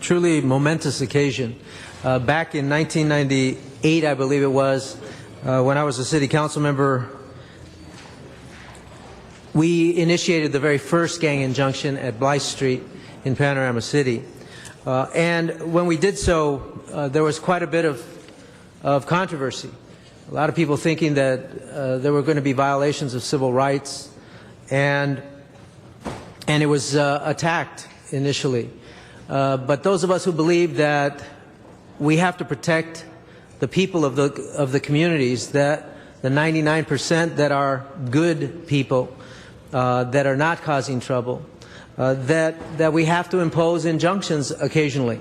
truly momentous occasion. Back in 1998, I believe it was, when I was a city council member, we initiated the very first gang injunction at Blythe Street in Panorama City. And when we did so, there was quite a bit of controversy. A lot of people thinking that there were going to be violations of civil rights, and it was attacked initially. But those of us who believe that we have to protect the people of the communities, that the 99% that are good people, that are not causing trouble, that we have to impose injunctions occasionally.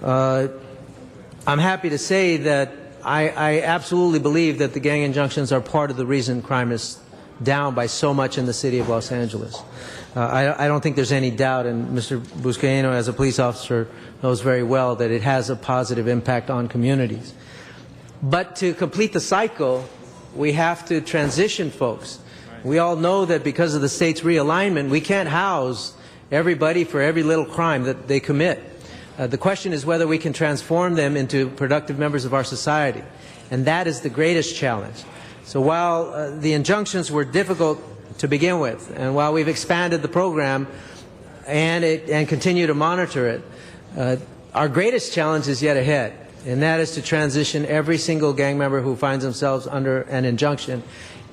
I'm happy to say that I absolutely believe that the gang injunctions are part of the reason crime is down by so much in the city of Los Angeles. I don't think there's any doubt, and Mr. Buscaino, as a police officer, knows very well that it has a positive impact on communities. But to complete the cycle, we have to transition folks. We all know that because of the state's realignment, we can't house everybody for every little crime that they commit. The question is whether we can transform them into productive members of our society, and that is the greatest challenge. So while the injunctions were difficult to begin with, and while we've expanded the program and continue to monitor it, our greatest challenge is yet ahead, and that is to transition every single gang member who finds themselves under an injunction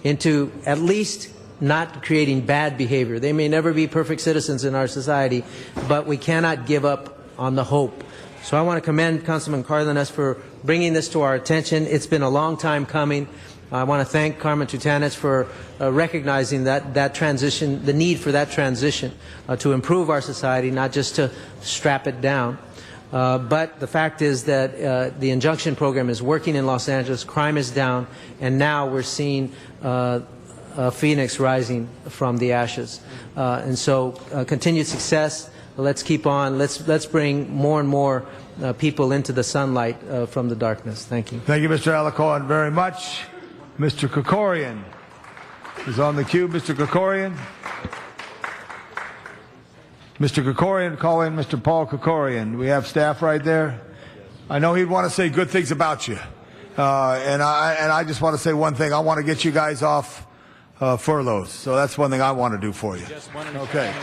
into at least not creating bad behavior. They may never be perfect citizens in our society, but we cannot give up on the hope. So I want to commend Councilman Cardenas for bringing this to our attention. It's been a long time coming. I want to thank Carmen Tutanich for recognizing that transition, the need for that transition to improve our society, not just to strap it down. But the fact is that the injunction program is working in Los Angeles, crime is down, and now we're seeing Phoenix rising from the ashes. And so continued success. Let's keep on. Let's bring more and more people into the sunlight from the darkness. Thank you. Thank you, Mr. Alarcon, very much. Mr. Krikorian is on the queue. Mr. Krikorian. Mr. Krikorian, call in Mr. Paul Krikorian. We have staff right there. I know he'd want to say good things about you. And I just want to say one thing. I want to get you guys off furloughs. So that's one thing I want to do for you. Okay.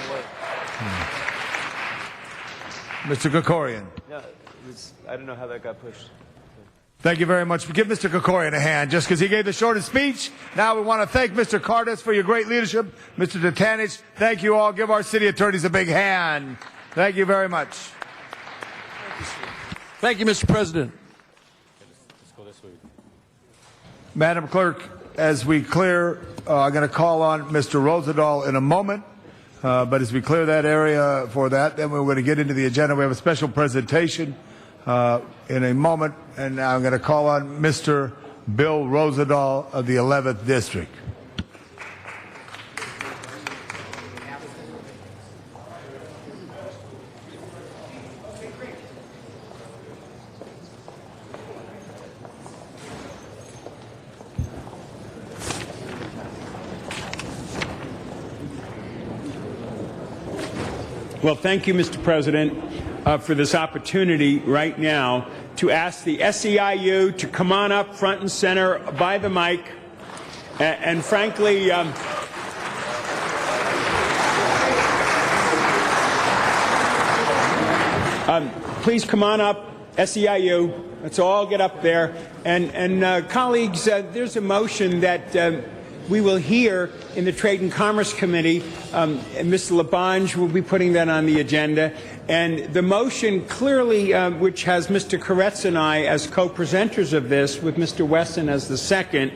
Mr. Krikorian. Yeah, I don't know how that got pushed. Thank you very much. Give Mr. Krikorian a hand just because he gave the shortest speech. Now we want to thank Mr. Cardenas for your great leadership. Mr. Tutanich, thank you all. Give our city attorneys a big hand. Thank you very much. Thank you, Mr. President. Madam Clerk, as we clear, I'm going to call on Mr. Rosendahl in a moment. But as we clear that area for that, then we're going to get into the agenda. We have a special presentation in a moment, and now I'm going to call on Mr. Bill Rosendahl of the 11th District. Well, thank you, Mr. President, for this opportunity right now to ask the SEIU to come on up front and center by the mic. And frankly, please come on up, SEIU. Let's all get up there. And colleagues, there's a motion that we will hear in the Trade and Commerce Committee. Mr. Labange will be putting that on the agenda. And the motion clearly, which has Mr. Koretz and I as co-presenters of this, with Mr. Wesson as the second,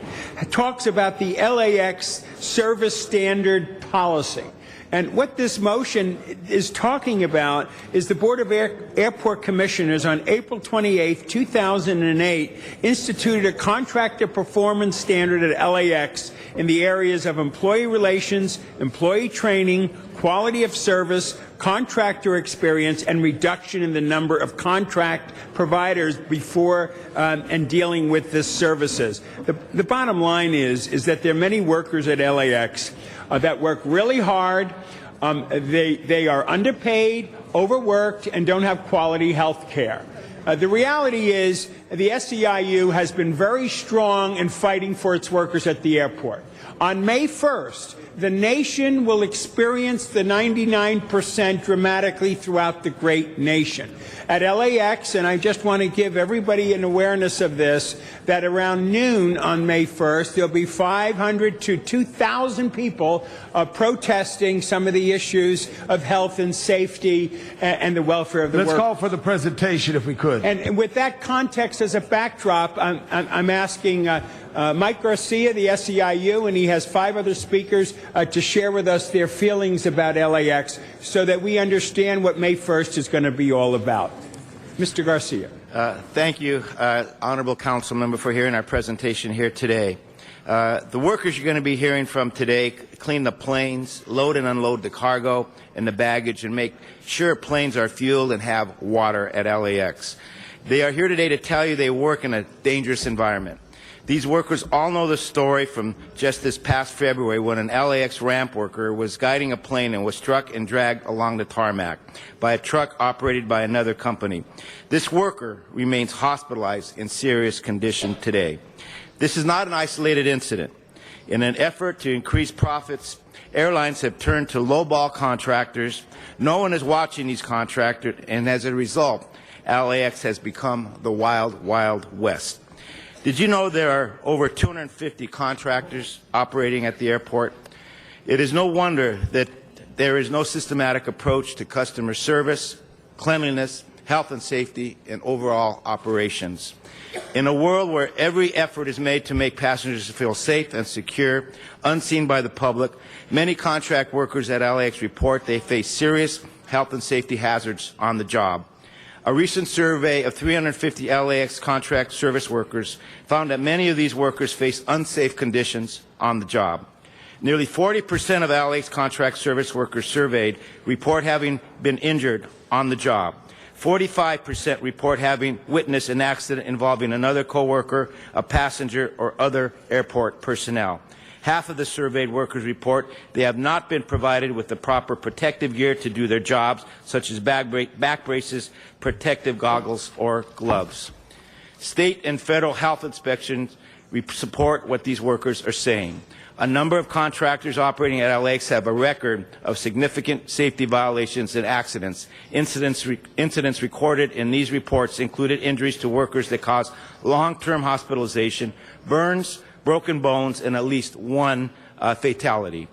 talks about the LAX service standard policy. And what this motion is talking about is the Board of Airport Commissioners on April 28, 2008, instituted a contractor performance standard at LAX in the areas of employee relations, employee training, quality of service, contractor experience, and reduction in the number of contract providers before and dealing with this services. The bottom line is that there are many workers at LAX that work really hard. They are underpaid, overworked, and don't have quality health care. The reality is the SEIU has been very strong in fighting for its workers at the airport. On May 1st, the nation will experience the 99% dramatically throughout the great nation. At LAX, and I just want to give everybody an awareness of this, that around noon on May 1st, there'll be 500 to 2,000 people protesting some of the issues of health and safety and the welfare of the workers. Let's call for the presentation if we could. And with that context as a backdrop, I'm asking Mike Garcia, the SEIU, and he has 5 other speakers to share with us their feelings about LAX so that we understand what May 1st is going to be all about. Mr. Garcia. Thank you, Honorable Council Member, for hearing our presentation here today. The workers you're going to be hearing from today clean the planes, load and unload the cargo and the baggage, and make sure planes are fueled and have water at LAX. They are here today to tell you they work in a dangerous environment. These workers all know the story from just this past February when an LAX ramp worker was guiding a plane and was struck and dragged along the tarmac by a truck operated by another company. This worker remains hospitalized in serious condition today. This is not an isolated incident. In an effort to increase profits, airlines have turned to lowball contractors. No one is watching these contractors, and as a result, LAX has become the wild, wild west. Did you know there are over 250 contractors operating at the airport? It is no wonder that there is no systematic approach to customer service, cleanliness, health and safety, and overall operations. In a world where every effort is made to make passengers feel safe and secure, unseen by the public, many contract workers at LAX report they face serious health and safety hazards on the job. A recent survey of 350 LAX contract service workers found that many of these workers face unsafe conditions on the job. Nearly 40% of LAX contract service workers surveyed report having been injured on the job. 45% report having witnessed an accident involving another coworker, a passenger, or other airport personnel. Half of the surveyed workers report they have not been provided with the proper protective gear to do their jobs, such as back braces, protective goggles, or gloves. State and federal health inspections support what these workers are saying. A number of contractors operating at LAX have a record of significant safety violations and accidents. Incidents recorded in these reports included injuries to workers that caused long-term hospitalization, burns, broken bones, and at least one fatality.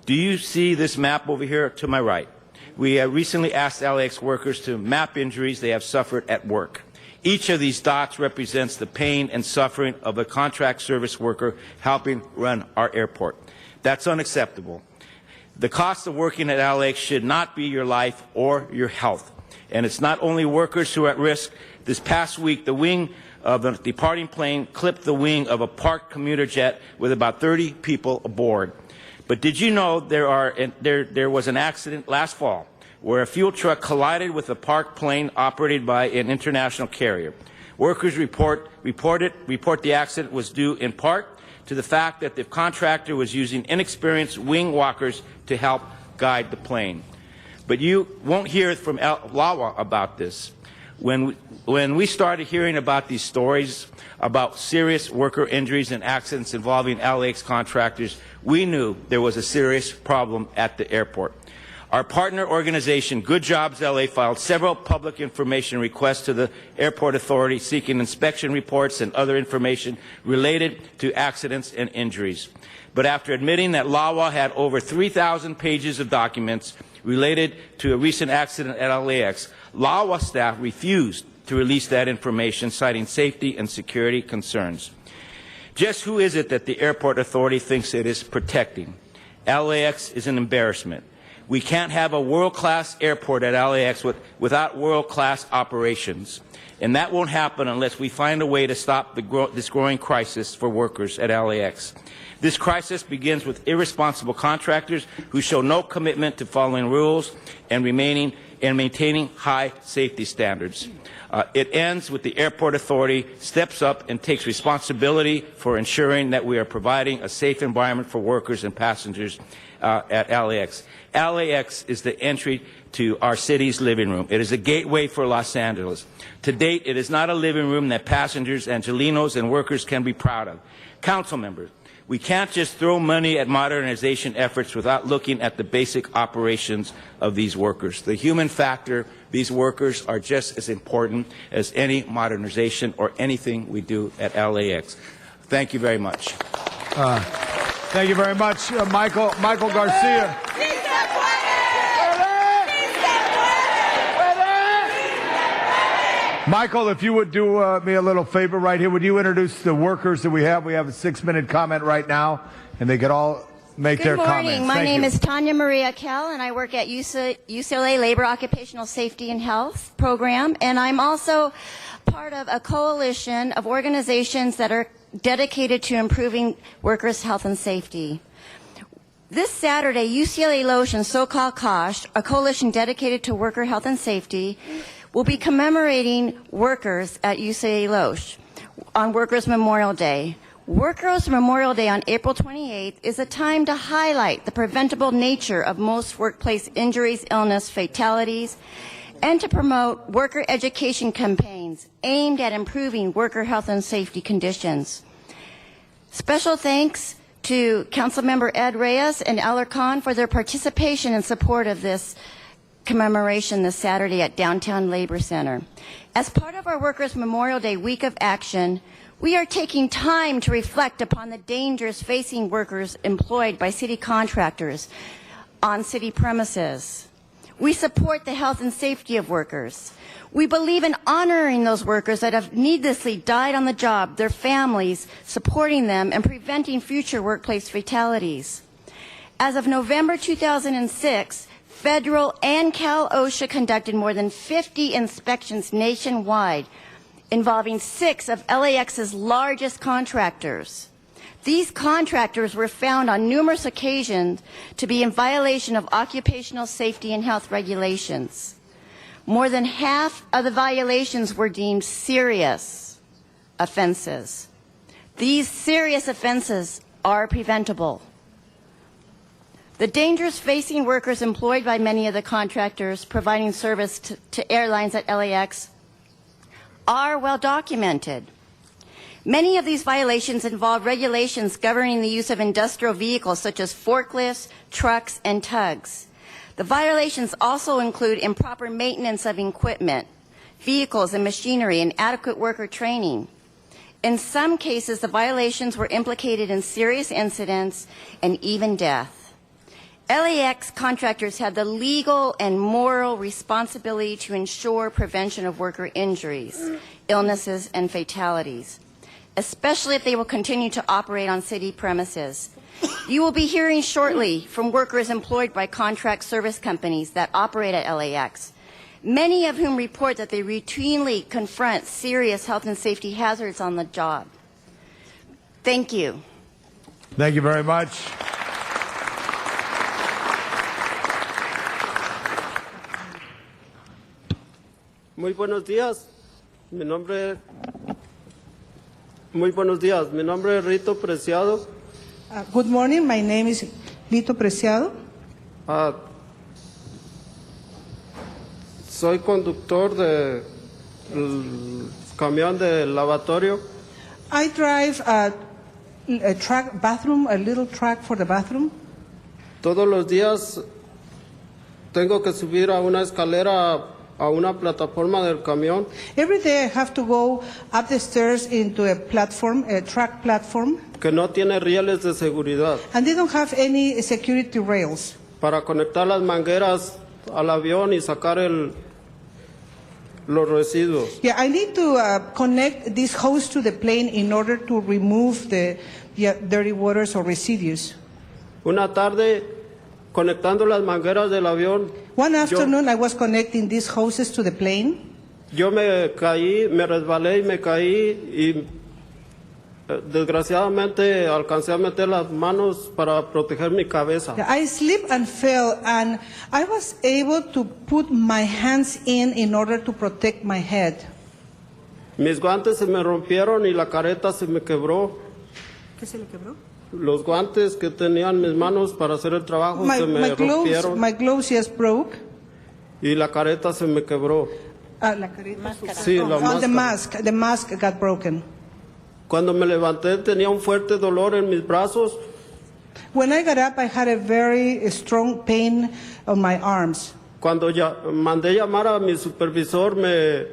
Do you see this map over here to my right? We recently asked LAX workers to map injuries they have suffered at work. Each of these dots represents the pain and suffering of a contract service worker helping run our airport. That's unacceptable. The cost of working at LAX should not be your life or your health. And it's not only workers who are at risk. This past week, the wing of a departing plane clipped the wing of a parked commuter jet with about 30 people aboard. But did you know there was an accident last fall where a fuel truck collided with a parked plane operated by an international carrier? Workers report the accident was due in part to the fact that the contractor was using inexperienced wing walkers to help guide the plane. But you won't hear from LAWA about this. When we started hearing about these stories about serious worker injuries and accidents involving LAX contractors, we knew there was a serious problem at the airport. Our partner organization, Good Jobs LA, filed several public information requests to the airport authority seeking inspection reports and other information related to accidents and injuries. But after admitting that LAWA had over 3,000 pages of documents related to a recent accident at LAX, LAWA staff refused to release that information, citing safety and security concerns. Just who is it that the airport authority thinks it is protecting? LAX is an embarrassment. We can't have a world-class airport at LAX without world-class operations. And that won't happen unless we find a way to stop this growing crisis for workers at LAX. This crisis begins with irresponsible contractors who show no commitment to following rules and maintaining high safety standards. It ends with the airport authority steps up and takes responsibility for ensuring that we are providing a safe environment for workers and passengers at LAX. LAX is the entry to our city's living room. It is a gateway for Los Angeles. To date, it is not a living room that passengers, Angelenos, and workers can be proud of. Council members, we can't just throw money at modernization efforts without looking at the basic operations of these workers. The human factor, these workers are just as important as any modernization or anything we do at LAX. Thank you very much. Thank you very much, Michael Garcia. Michael, if you would do me a little favor right here, would you introduce the workers that we have? We have a 6-minute comment right now, and they could all make their comments. Good morning. My name is Tanya Maria Kell, and I work at UCLA Labor Occupational Safety and Health program, and I'm also part of a coalition of organizations that are dedicated to improving workers' health and safety. This Saturday, UCLA Loesch and SoCal COSH, a coalition dedicated to worker health and safety, will be commemorating workers at UCLA Loesch on Workers' Memorial Day. Workers' Memorial Day on April 28th is a time to highlight the preventable nature of most workplace injuries, illness, fatalities, and to promote worker education campaigns aimed at improving worker health and safety conditions. Special thanks to Councilmember Ed Reyes and Eller Khan for their participation and support of this commemoration this Saturday at Downtown Labor Center. As part of our Workers' Memorial Day Week of Action, we are taking time to reflect upon the dangers facing workers employed by city contractors on city premises. We support the health and safety of workers. We believe in honoring those workers that have needlessly died on the job, their families, supporting them, and preventing future workplace fatalities. As of November 2006, Federal and Cal OSHA conducted more than 50 inspections nationwide involving 6 of LAX's largest contractors. These contractors were found on numerous occasions to be in violation of occupational safety and health regulations. More than half of the violations were deemed serious offenses. These serious offenses are preventable. The dangers facing workers employed by many of the contractors providing service to airlines at LAX are well documented. Many of these violations involve regulations governing the use of industrial vehicles such as forklifts, trucks, and tugs. The violations also include improper maintenance of equipment, vehicles, and machinery, and adequate worker training. In some cases, the violations were implicated in serious incidents and even death. LAX contractors have the legal and moral responsibility to ensure prevention of worker injuries, illnesses, and fatalities, especially if they will continue to operate on city premises. You will be hearing shortly from workers employed by contract service companies that operate at LAX, many of whom report that they routinely confront serious health and safety hazards on the job. Thank you. Thank you very much. Muy buenos días. Mi nombre es Rito Preciado. Good morning. My name is Rito Preciado. Soy conductor de camión de lavatorio. I drive a truck bathroom, a little truck for the bathroom. Todos los días tengo que subir a una escalera a una plataforma del camión. Every day I have to go up the stairs into a platform, a truck platform. Que no tiene rieles de seguridad. And they don't have any security rails. Para conectar las mangueras al avión y sacar los residuos. Yeah, I need to connect this hose to the plane in order to remove the dirty waters or residues. Una tarde conectando las mangueras del avión. One afternoon, I was connecting these hoses to the plane. Yo me caí, me resbalé y me caí y desgraciadamente alcancé a meter las manos para proteger mi cabeza. I slipped and fell, and I was able to put my hands in order to protect my head. Mis guantes se me rompieron y la careta se me quebró. ¿Qué se le quebró? Los guantes que tenían mis manos para hacer el trabajo se me rompieron. My gloves just broke. Y la careta se me quebró. La careta. Sí, la máscara. The mask got broken. Cuando me levanté tenía un fuerte dolor en mis brazos. When I got up, I had a very strong pain on my arms. Cuando ya mandé llamar a mi supervisor, me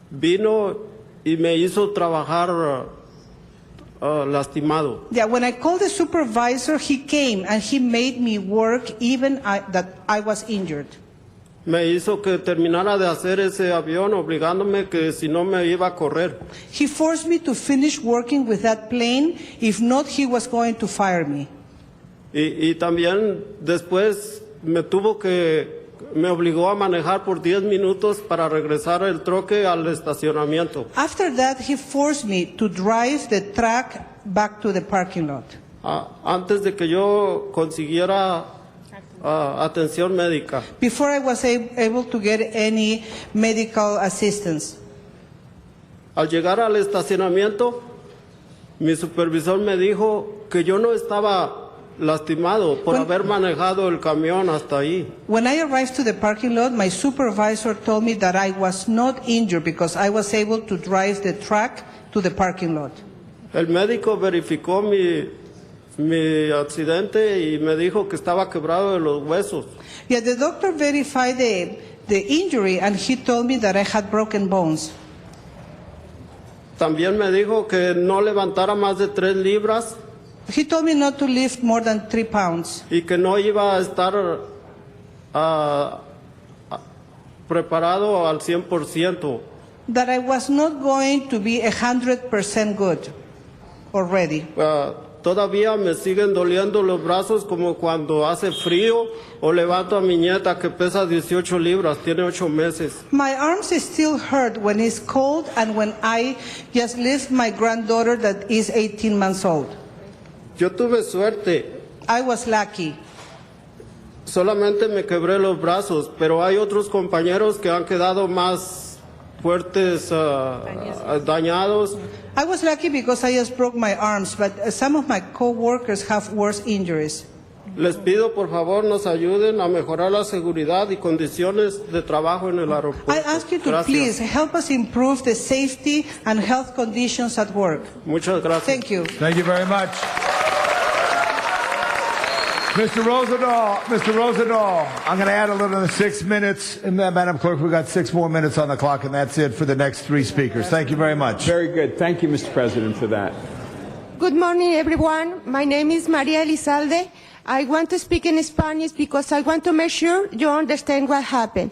vino y me hizo trabajar lastimado. Yeah, when I called the supervisor, he came and he made me work even that I was injured. Me hizo que terminara de hacer ese avión, obligándome que si no me iba a correr. He forced me to finish working with that plane. If not, he was going to fire me. Y también después me obligó a manejar por 10 minutos para regresar el troque al estacionamiento. After that, he forced me to drive the truck back to the parking lot. Antes de que yo consiguiera atención médica. Before I was able to get any medical assistance. Al llegar al estacionamiento, mi supervisor me dijo que yo no estaba lastimado por haber manejado el camión hasta ahí. When I arrived to the parking lot, my supervisor told me that I was not injured because I was able to drive the truck to the parking lot. El médico verificó mi accidente y me dijo que estaba quebrado de los huesos. Yeah, the doctor verified the injury and he told me that I had broken bones. También me dijo que no levantara más de 3 libras. He told me not to lift more than 3 pounds. Y que no iba a estar preparado al 100%. That I was not going to be 100% good already. Todavía me siguen doliendo los brazos como cuando hace frío o levanto a mi nieta que pesa 18 libras, tiene 8 meses. My arms still hurt when it's cold and when I just lift my granddaughter that is 18 months old. Yo tuve suerte. I was lucky. Solamente me quebré los brazos, pero hay otros compañeros que han quedado más fuertes, dañados. I was lucky because I just broke my arms, but some of my co-workers have worse injuries. Les pido por favor nos ayuden a mejorar la seguridad y condiciones de trabajo en el aeropuerto. I ask you to please help us improve the safety and health conditions at work. Muchas gracias. Thank you. Thank you very much. Mr. Rosendahl, I'm going to add a little to the 6 minutes. And Madam Clerk, we've got 6 more minutes on the clock, and that's it for the next 3 speakers. Thank you very much. Very good. Thank you, Mr. President, for that. Good morning, everyone. My name is Maria Elizalde. I want to speak in Spanish because I want to make sure you understand what happened.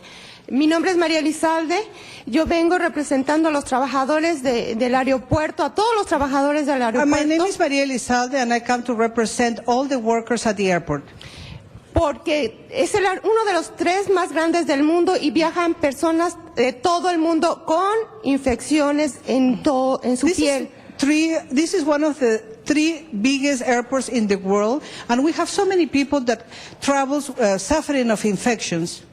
Mi nombre es María Elizalde. Yo vengo representando a los trabajadores del aeropuerto, a todos los trabajadores del aeropuerto. My name is María Elizalde, and I come to represent all the workers at the airport. Porque es uno de los 3 más grandes del mundo y viajan personas de todo el mundo con infecciones en su piel. This is one of the 3 biggest airports in the world, and we have so many people that travel suffering of infections.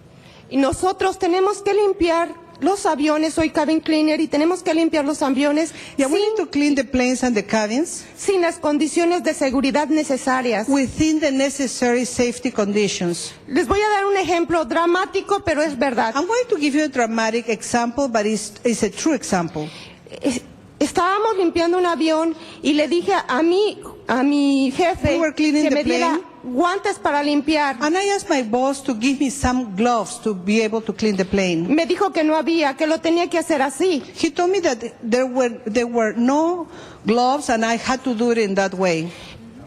Y nosotros tenemos que limpiar los aviones, soy cabin cleaner, y tenemos que limpiar los aviones. Yeah, we need to clean the planes and the cabins. Sin las condiciones de seguridad necesarias. Within the necessary safety conditions. Les voy a dar un ejemplo dramático, pero es verdad. I'm going to give you a dramatic example, but it's a true example. Estábamos limpiando un avión y le dije a mi jefe que me diera guantes para limpiar. And I asked my boss to give me some gloves to be able to clean the plane. Me dijo que no había, que lo tenía que hacer así. He told me that there were no gloves and I had to do it in that way.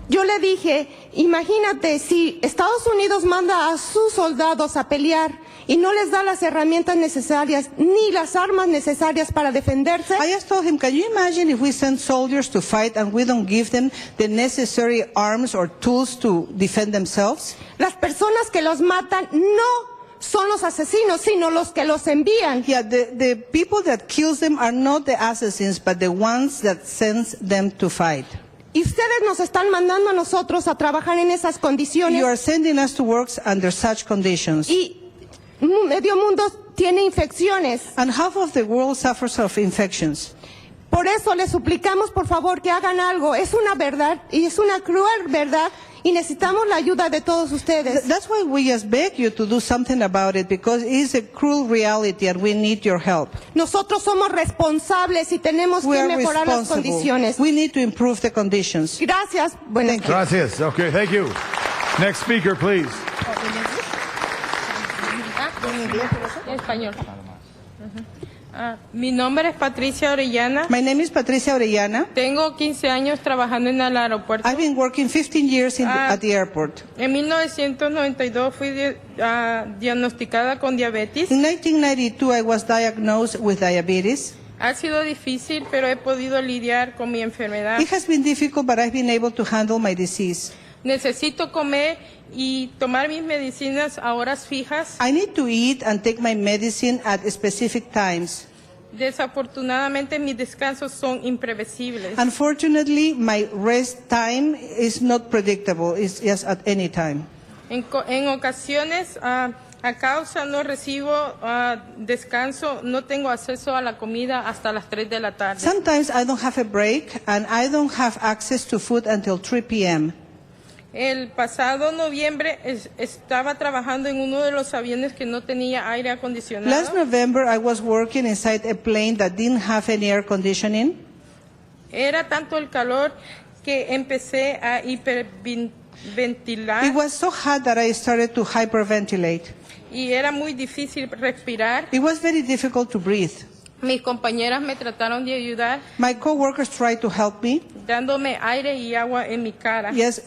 yo le dije, imagínate si Estados Unidos manda a sus soldados a pelear y no les da las herramientas necesarias ni las armas necesarias para defenderse. I just told him, can you imagine if we send soldiers to fight and we don't give them the necessary arms or tools to defend themselves? Las personas que los matan no son los asesinos, sino los que los envían. Yeah, the people that kills them are not the assassins, but the ones that sends them to fight. Y ustedes nos están mandando a nosotros a trabajar en esas condiciones. You are sending us to work under such conditions. Y medio mundo tiene infecciones. And half of the world suffers of infections. Por eso les suplicamos, por favor, que hagan algo. Es una verdad y es una cruel verdad y necesitamos la ayuda de todos ustedes. That's why we just beg you to do something about it, because it is a cruel reality and we need your help. Nosotros somos responsables y tenemos We que are mejorar las responsible. condiciones. We need to improve the conditions. Gracias. Buenas noches. Gracias. Okay, thank you. Next speaker, please. Español. Mi nombre es Patricia Orellana. My name is Patricia Orellana. Tengo 15 años trabajando en el aeropuerto. I've been working 15 years at the airport. En 1992 fui diagnosticada con diabetes. In 1992, I was diagnosed with diabetes. Ha sido difícil, pero he podido lidiar con mi enfermedad. It has been difficult, but I've been able to handle my disease. Necesito comer y tomar mis medicinas a horas fijas. I need to eat and take my medicine at specific times. Desafortunadamente, mis descansos son imprevisibles. Unfortunately, my rest time is not predictable. It's just at any time. En ocasiones, a causa no recibo descanso, no tengo acceso a la comida hasta las 3 de la tarde. Sometimes I don't have a break and I don't have access to food until 3 p.m. El pasado noviembre estaba trabajando en uno de los aviones que no tenía aire acondicionado. Last November, I was working inside a plane that didn't have any air conditioning. Era tanto el calor que empecé a hiperventilar. It was so hot that I started to hyperventilate. Y era muy difícil respirar. It was very difficult to breathe. Mis compañeras me trataron de ayudar. My coworkers tried to help me. Dándome aire y agua en mi cara. Yes,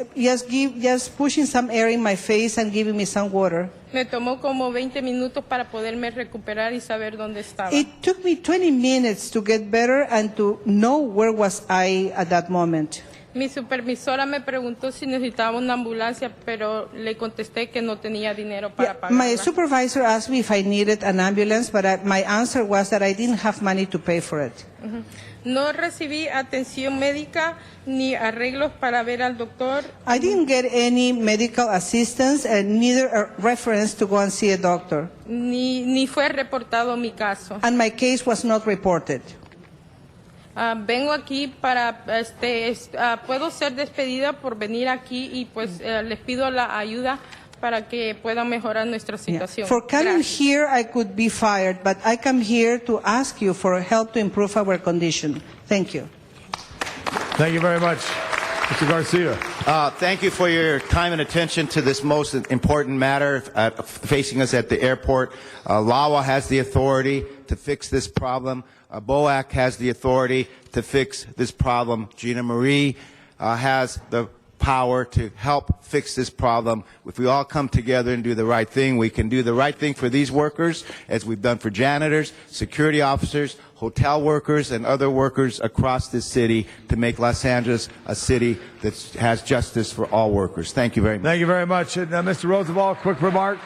pushing some air in my face and giving me some water. Me tomó como 20 minutos para poderme recuperar y saber dónde estaba. It took me 20 minutes to get better and to know where was I at that moment. Mi supervisora me preguntó si necesitaba una ambulancia, pero le contesté que no tenía dinero para pagarla. My supervisor asked me if I needed an ambulance, but my answer was that I didn't have money to pay for it. No recibí atención médica ni arreglos para ver al doctor. I didn't get any medical assistance and neither a reference to go and see a doctor. Ni fue reportado mi caso. And my case was not reported. Vengo aquí para, puedo ser despedida por venir aquí y pues les pido la ayuda para que puedan mejorar nuestra situación. For coming here, I could be fired, but I come here to ask you for help to improve our condition. Thank you. Thank you very much. Mr. Garcia. Thank you for your time and attention to this most important matter facing us at the airport. LAWA has the authority to fix this problem. BOAC has the authority to fix this problem. Gina Marie has the power to help fix this problem. If we all come together and do the right thing, we can do the right thing for these workers, as we've done for janitors, security officers, hotel workers, and other workers across this city to make Los Angeles a city that has justice for all workers. Thank you very much. Thank you very much. And, Mr. Rosenthal, quick remark.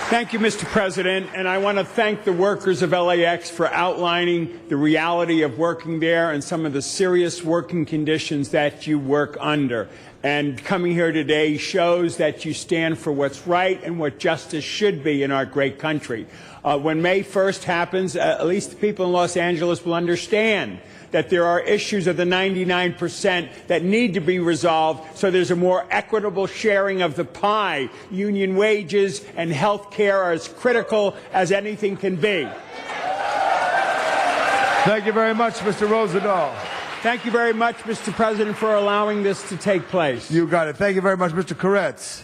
Thank you, Mr. President, and I want to thank the workers of LAX for outlining the reality of working there and some of the serious working conditions that you work under. And coming here today shows that you stand for what's right and what justice should be in our great country. When May 1st happens, at least the people in Los Angeles will understand that there are issues of the 99% that need to be resolved so there's a more equitable sharing of the pie. Union wages and health care are as critical as anything can be. Thank you very much, Mr. Rosenthal. Thank you very much, Mr. President, for allowing this to take place. You got it. Thank you very much, Mr. Koretz.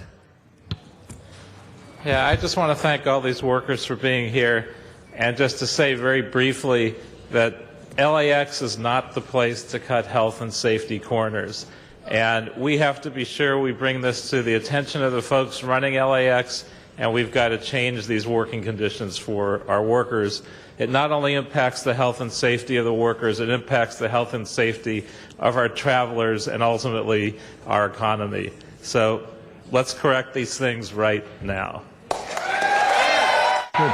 Yeah, I just want to thank all these workers for being here, and just to say very briefly that LAX is not the place to cut health and safety corners. And we have to be sure we bring this to the attention of the folks running LAX, and we've got to change these working conditions for our workers. It not only impacts the health and safety of the workers, it impacts the health and safety of our travelers and ultimately our economy. So let's correct these things right now. Good.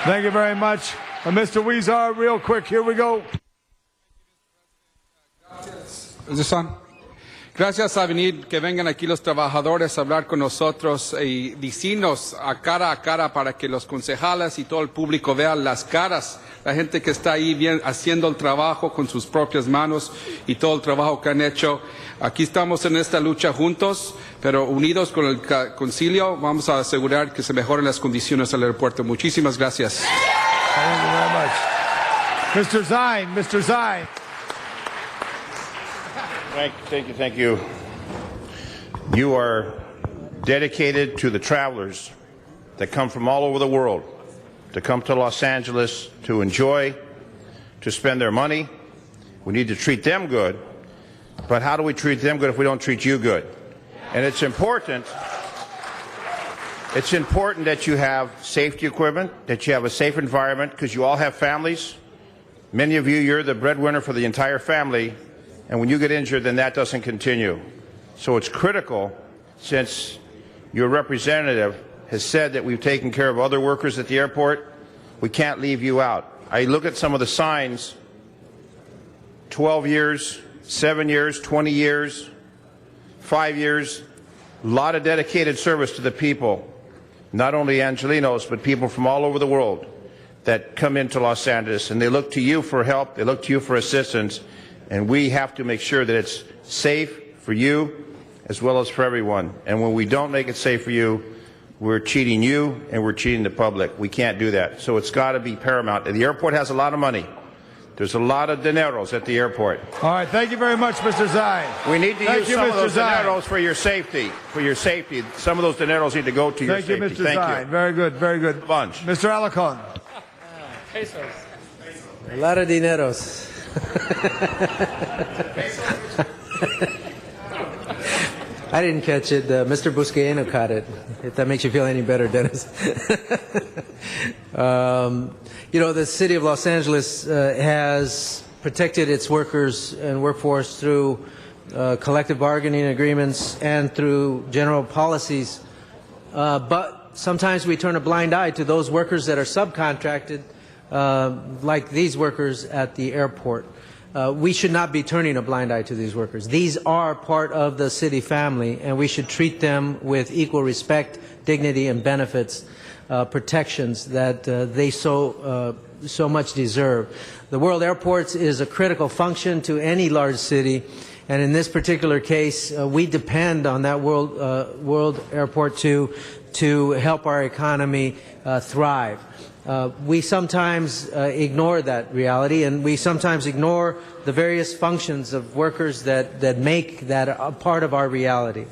Thank you very much. Mr. Weezar, real quick, here we go. Is this on? Gracias a venir, que vengan aquí los trabajadores a hablar con nosotros y decirnos a cara para que los concejales y todo el público vean las caras, la gente que está ahí bien, haciendo el trabajo con sus propias manos y todo el trabajo que han hecho. Aquí estamos en esta lucha juntos, pero unidos con el concilio vamos a asegurar que se mejoren las condiciones del aeropuerto. Muchísimas gracias. Thank you very much. Mr. Zine, Mr. Zine. Thank you. You are dedicated to the travelers that come from all over the world to come to Los Angeles to enjoy, to spend their money. We need to treat them good, but how do we treat them good if we don't treat you good? And it's important that you have safety equipment, that you have a safe environment, because you all have families. Many of you, you're the breadwinner for the entire family, and when you get injured, then that doesn't continue. So it's critical, since your representative has said that we've taken care of other workers at the airport, we can't leave you out. I look at some of the signs, 12 years, 7 years, 20 years, 5 years, a lot of dedicated service to the people, not only Angelenos, but people from all over the world that come into Los Angeles, and they look to you for help, they look to you for assistance, and we have to make sure that it's safe for you as well as for everyone. And when we don't make it safe for you, we're cheating you and we're cheating the public. We can't do that. So it's got to be paramount. The airport has a lot of money. There's a lot of dineros at the airport. All right, thank you very much, Mr. Zine. We need to use some of those dineros for your safety. For your safety. Some of those dineros need to go to your safety. Thank you, Mr. Zine. Very good, very good. Bunch. Mr. Alarcon. Pesos. A lot of dineros. I didn't catch it. Mr. Buscaino caught it. If that makes you feel any better, Dennis. You know, the city of Los Angeles has protected its workers and workforce through collective bargaining agreements and through general policies. But sometimes we turn a blind eye to those workers that are subcontracted, like these workers at the airport. We should not be turning a blind eye to these workers. These are part of the city family, and we should treat them with equal respect, dignity, and benefits, protections that they so much deserve. The World Airports is a critical function to any large city, and in this particular case, we depend on that World Airport to help our economy thrive. We sometimes ignore that reality, and we sometimes ignore the various functions of workers that make that a part of our reality.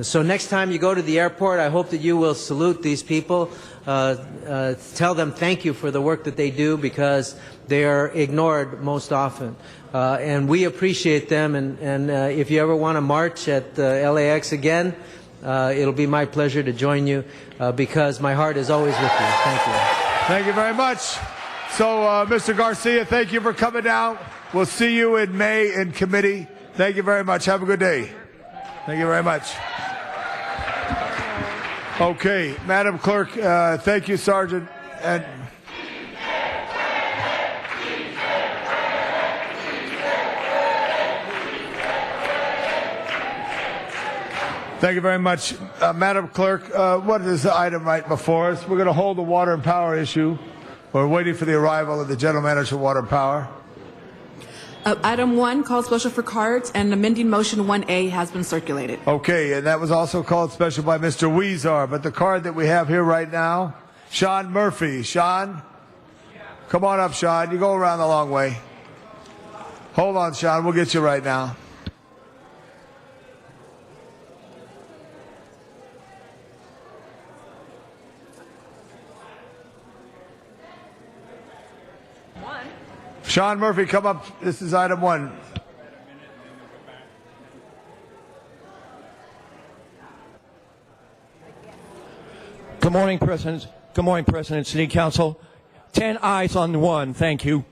So next time you go to the airport, I hope that you will salute these people, tell them thank you for the work that they do, because they are ignored most often. And we appreciate them, and if you ever want to march at LAX again, it'll be my pleasure to join you, because my heart is always with you. Thank you. Thank you very much. So, Mr. Garcia, thank you for coming down. We'll see you in May in committee. Thank you very much. Have a good day. Thank you very much. Okay, Madam Clerk, thank you, Sergeant. And thank you very much. Madam Clerk, what is the item right before us? We're going to hold the water and power issue. We're waiting for the arrival of the General Manager of Water and Power. Item 1, called special for cards, and amending motion 1A has been circulated. Okay, and that was also called special by Mr. Weezar. But the card that we have here right now, Sean Murphy. Sean? Come on up, Sean. You go around the long way. Hold on, Sean. We'll get you right now. Sean Murphy, come up. This is item 1. Good morning, President. Good morning, President, City Council. 10 ayes on 1. Thank you.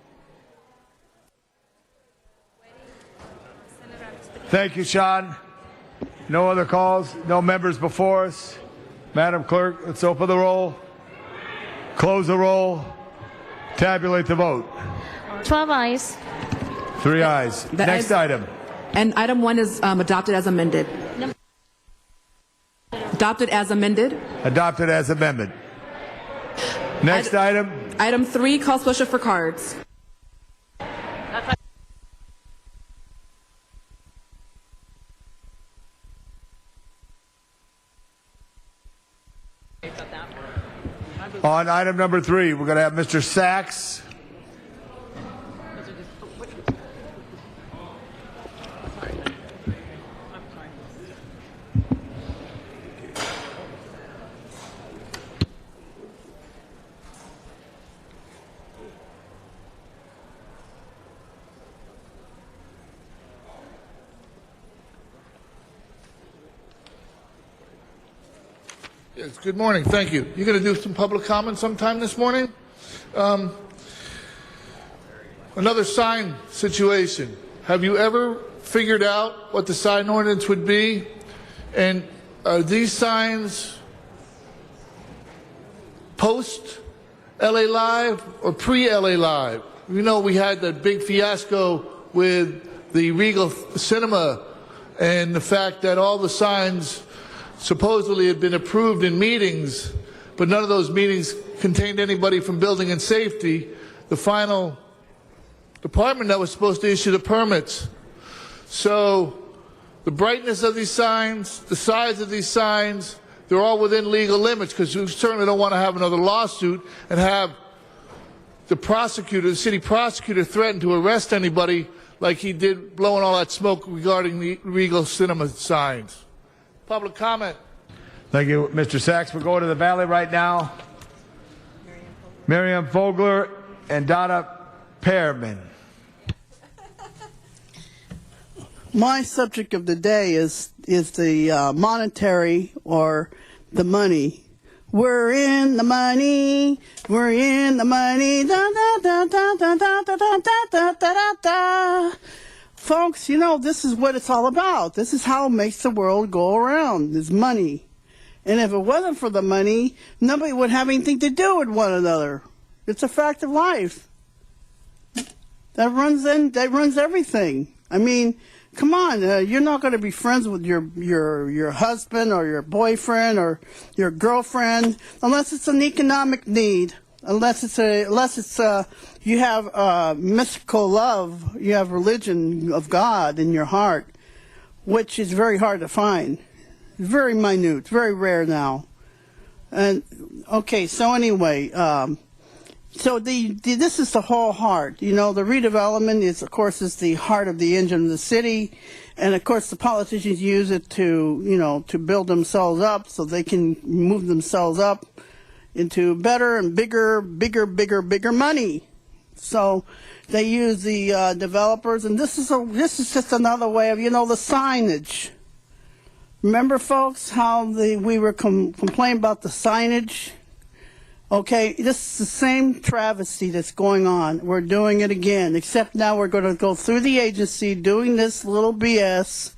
Thank you, Sean. No other calls, no members before us. Madam Clerk, let's open the roll, close the roll, tabulate the vote. 12 ayes. 3 ayes. Next item. And item 1 is adopted as amended. Adopted as amended. Adopted as amendment. Next item. Item 3 calls special for cards. On item number 3, we're going to have Mr. Sachs. Yes, good morning. Thank you. You're going to do some public comment sometime this morning? Another sign situation. Have you ever figured out what the sign ordinance would be? And are these signs post LA Live or pre-LA Live? You know, we had that big fiasco with the Regal Cinema and the fact that all the signs supposedly had been approved in meetings, but none of those meetings contained anybody from building and safety, the final department that was supposed to issue the permits. So the brightness of these signs, the size of these signs, they're all within legal limits, because we certainly don't want to have another lawsuit and have the prosecutor, the city prosecutor, threaten to arrest anybody like he did blowing all that smoke regarding the Regal Cinema signs. Public comment. Thank you, Mr. Sachs. We're going to the Valley right now. Miriam Fogler and Donna Pearman. My subject of the day is the monetary or the money. We're in the money. We're in the money. Da da da da da da da da da da da. Folks, you know, this is what it's all about. This is how it makes the world go around, is money. And if it wasn't for the money, nobody would have anything to do with one another. It's a fact of life. That runs everything. I mean, come on, you're not going to be friends with your husband or your boyfriend or your girlfriend unless it's an economic need. Unless it's you have mystical love, you have religion of God in your heart, which is very hard to find. It's very minute, very rare now. And okay, so anyway, so this is the whole heart. You know, the redevelopment is, of course, the heart of the engine of the city, and of course the politicians use it to to build themselves up so they can move themselves up into better and bigger money. So they use the developers, and this is just another way of, the signage. Remember, folks, how we were complaining about the signage? Okay, this is the same travesty that's going on. We're doing it again, except now we're going to go through the agency doing this little BS.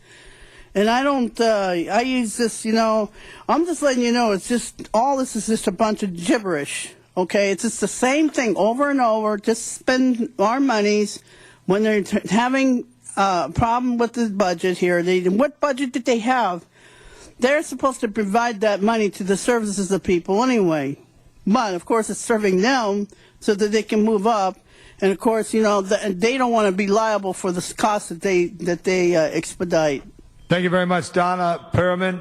And I use this, I'm just letting you know, it's just, all this is just a bunch of gibberish, okay? It's just the same thing over and over, just spend our monies when they're having a problem with the budget here. What budget did they have? They're supposed to provide that money to the services of people anyway. But, of course, it's serving them so that they can move up. And, of course, they don't want to be liable for the costs that they expedite. Thank you very much, Donna Perriman.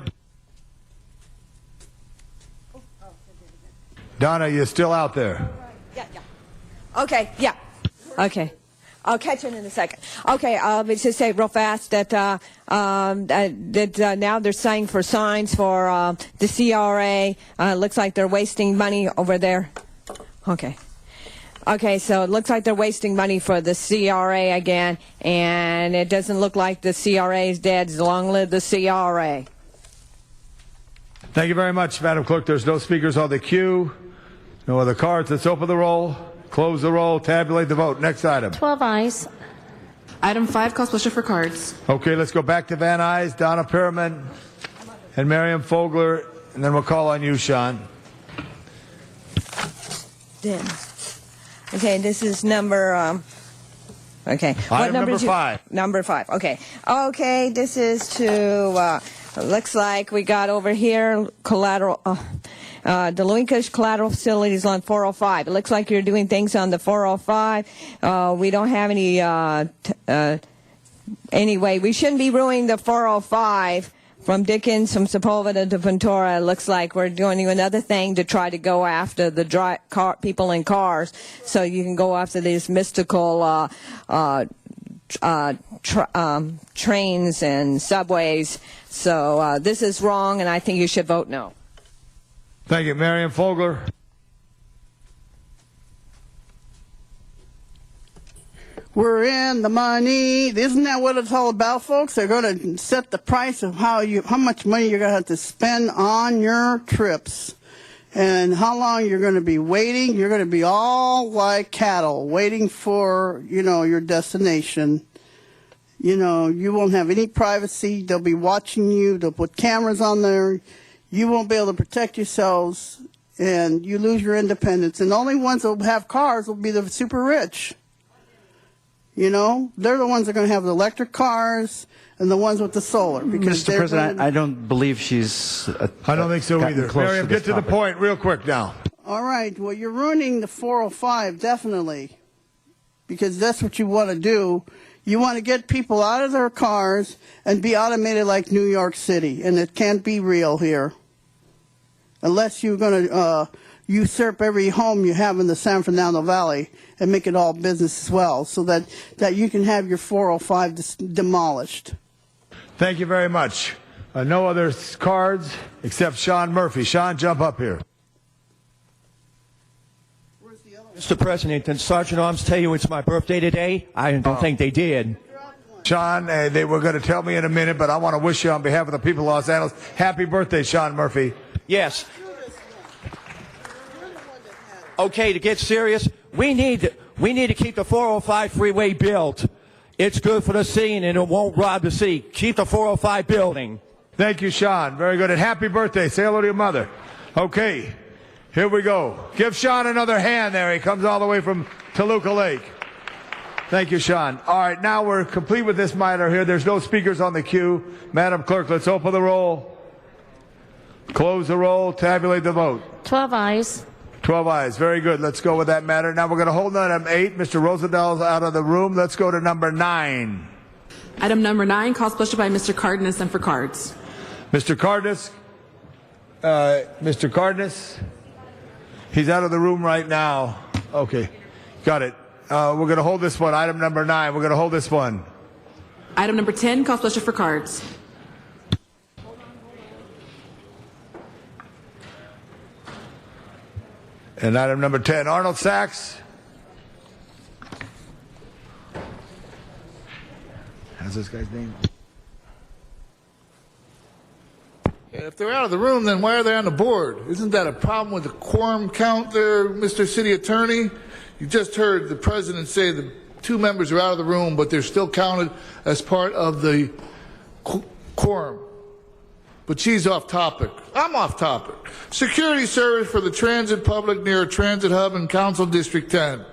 Donna, you're still out there. Yeah. Okay, yeah. Okay. I'll catch it in a second. Okay, let's just say real fast that now they're saying for signs for the CRA. Looks like they're wasting money over there. Okay. Okay, so it looks like they're wasting money for the CRA again, and it doesn't look like the CRA is dead. Long live the CRA. Thank you very much, Madam Clerk. There's no speakers on the queue. No other cards. Let's open the roll, close the roll, tabulate the vote. Next item. 12 eyes. Item 5 calls pleasure for cards. Okay, let's go back to Van Nuys, Donna Perriman, and Miriam Fogler, and then we'll call on you, Sean. Then. Okay, this is number. Okay. Item number 5. Number 5. Okay. Okay, this is to. Looks like we got over here collateral. Delinquent collateral facilities on 405. It looks like you're doing things on the 405. We don't have any. Anyway, we shouldn't be ruining the 405. From Dickens, from Sepulveda to Ventura, it looks like we're doing another thing to try to go after the people in cars, so you can go after these mystical trains and subways. So this is wrong, and I think you should vote no. Thank you, Miriam Fogler. We're in the money. Isn't that what it's all about, folks? They're going to set the price of how much money you're going to have to spend on your trips and how long you're going to be waiting. You're going to be all like cattle waiting for, your destination. You won't have any privacy. They'll be watching you. They'll put cameras on there. You won't be able to protect yourselves, and you lose your independence. And the only ones that will have cars will be the super rich. They're the ones that are going to have the electric cars and the ones with the solar. Because Mr. President, I don't believe she's. I don't think so either. Miriam, get to the point real quick now. All right. Well, you're ruining the 405, definitely, because that's what you want to do. You want to get people out of their cars and be automated like New York City, and it can't be real here. Unless you're going to usurp every home you have in the San Fernando Valley and make it all business as well, so that you can have your 405 demolished. Thank you very much. No other cards except Sean Murphy. Sean, jump up here. Mr. President, did Sergeant Arms tell you it's my birthday today? I don't think they did. Sean, they were going to tell me in a minute, but I want to wish you on behalf of the people of Los Angeles, happy birthday, Sean Murphy. Yes. Okay, to get serious, we need to keep the 405 freeway built. It's good for the city and it won't rob the city. Keep the 405 building. Thank you, Sean. Very good. And happy birthday. Say hello to your mother. Okay, here we go. Give Sean another hand there. He comes all the way from Toluca Lake. Thank you, Sean. All right, now we're complete with this matter here. There's no speakers on the queue. Madam Clerk, let's open the roll, close the roll, tabulate the vote. 12 eyes. 12 ayes. Very good. Let's go with that matter. Now we're going to hold on item 8. Mr. Rosendahl's out of the room. Let's go to number 9. Item number 9 calls pleasure by Mr. Cardenas and for cards. Mr. Cardenas. Mr. Cardenas. He's out of the room right now. Okay. Got it. We're going to hold this one. Item number 9. We're going to hold this one. Item number 10 calls pleasure for cards. And item number 10, Arnold Sachs. How's this guy's name? If they're out of the room, then why are they on the board? Isn't that a problem with the quorum count there, Mr. City Attorney? You just heard the president say the 2 members are out of the room, but they're still counted as part of the quorum. But she's off topic. I'm off topic. Security service for the transit public near a transit hub in Council District 10.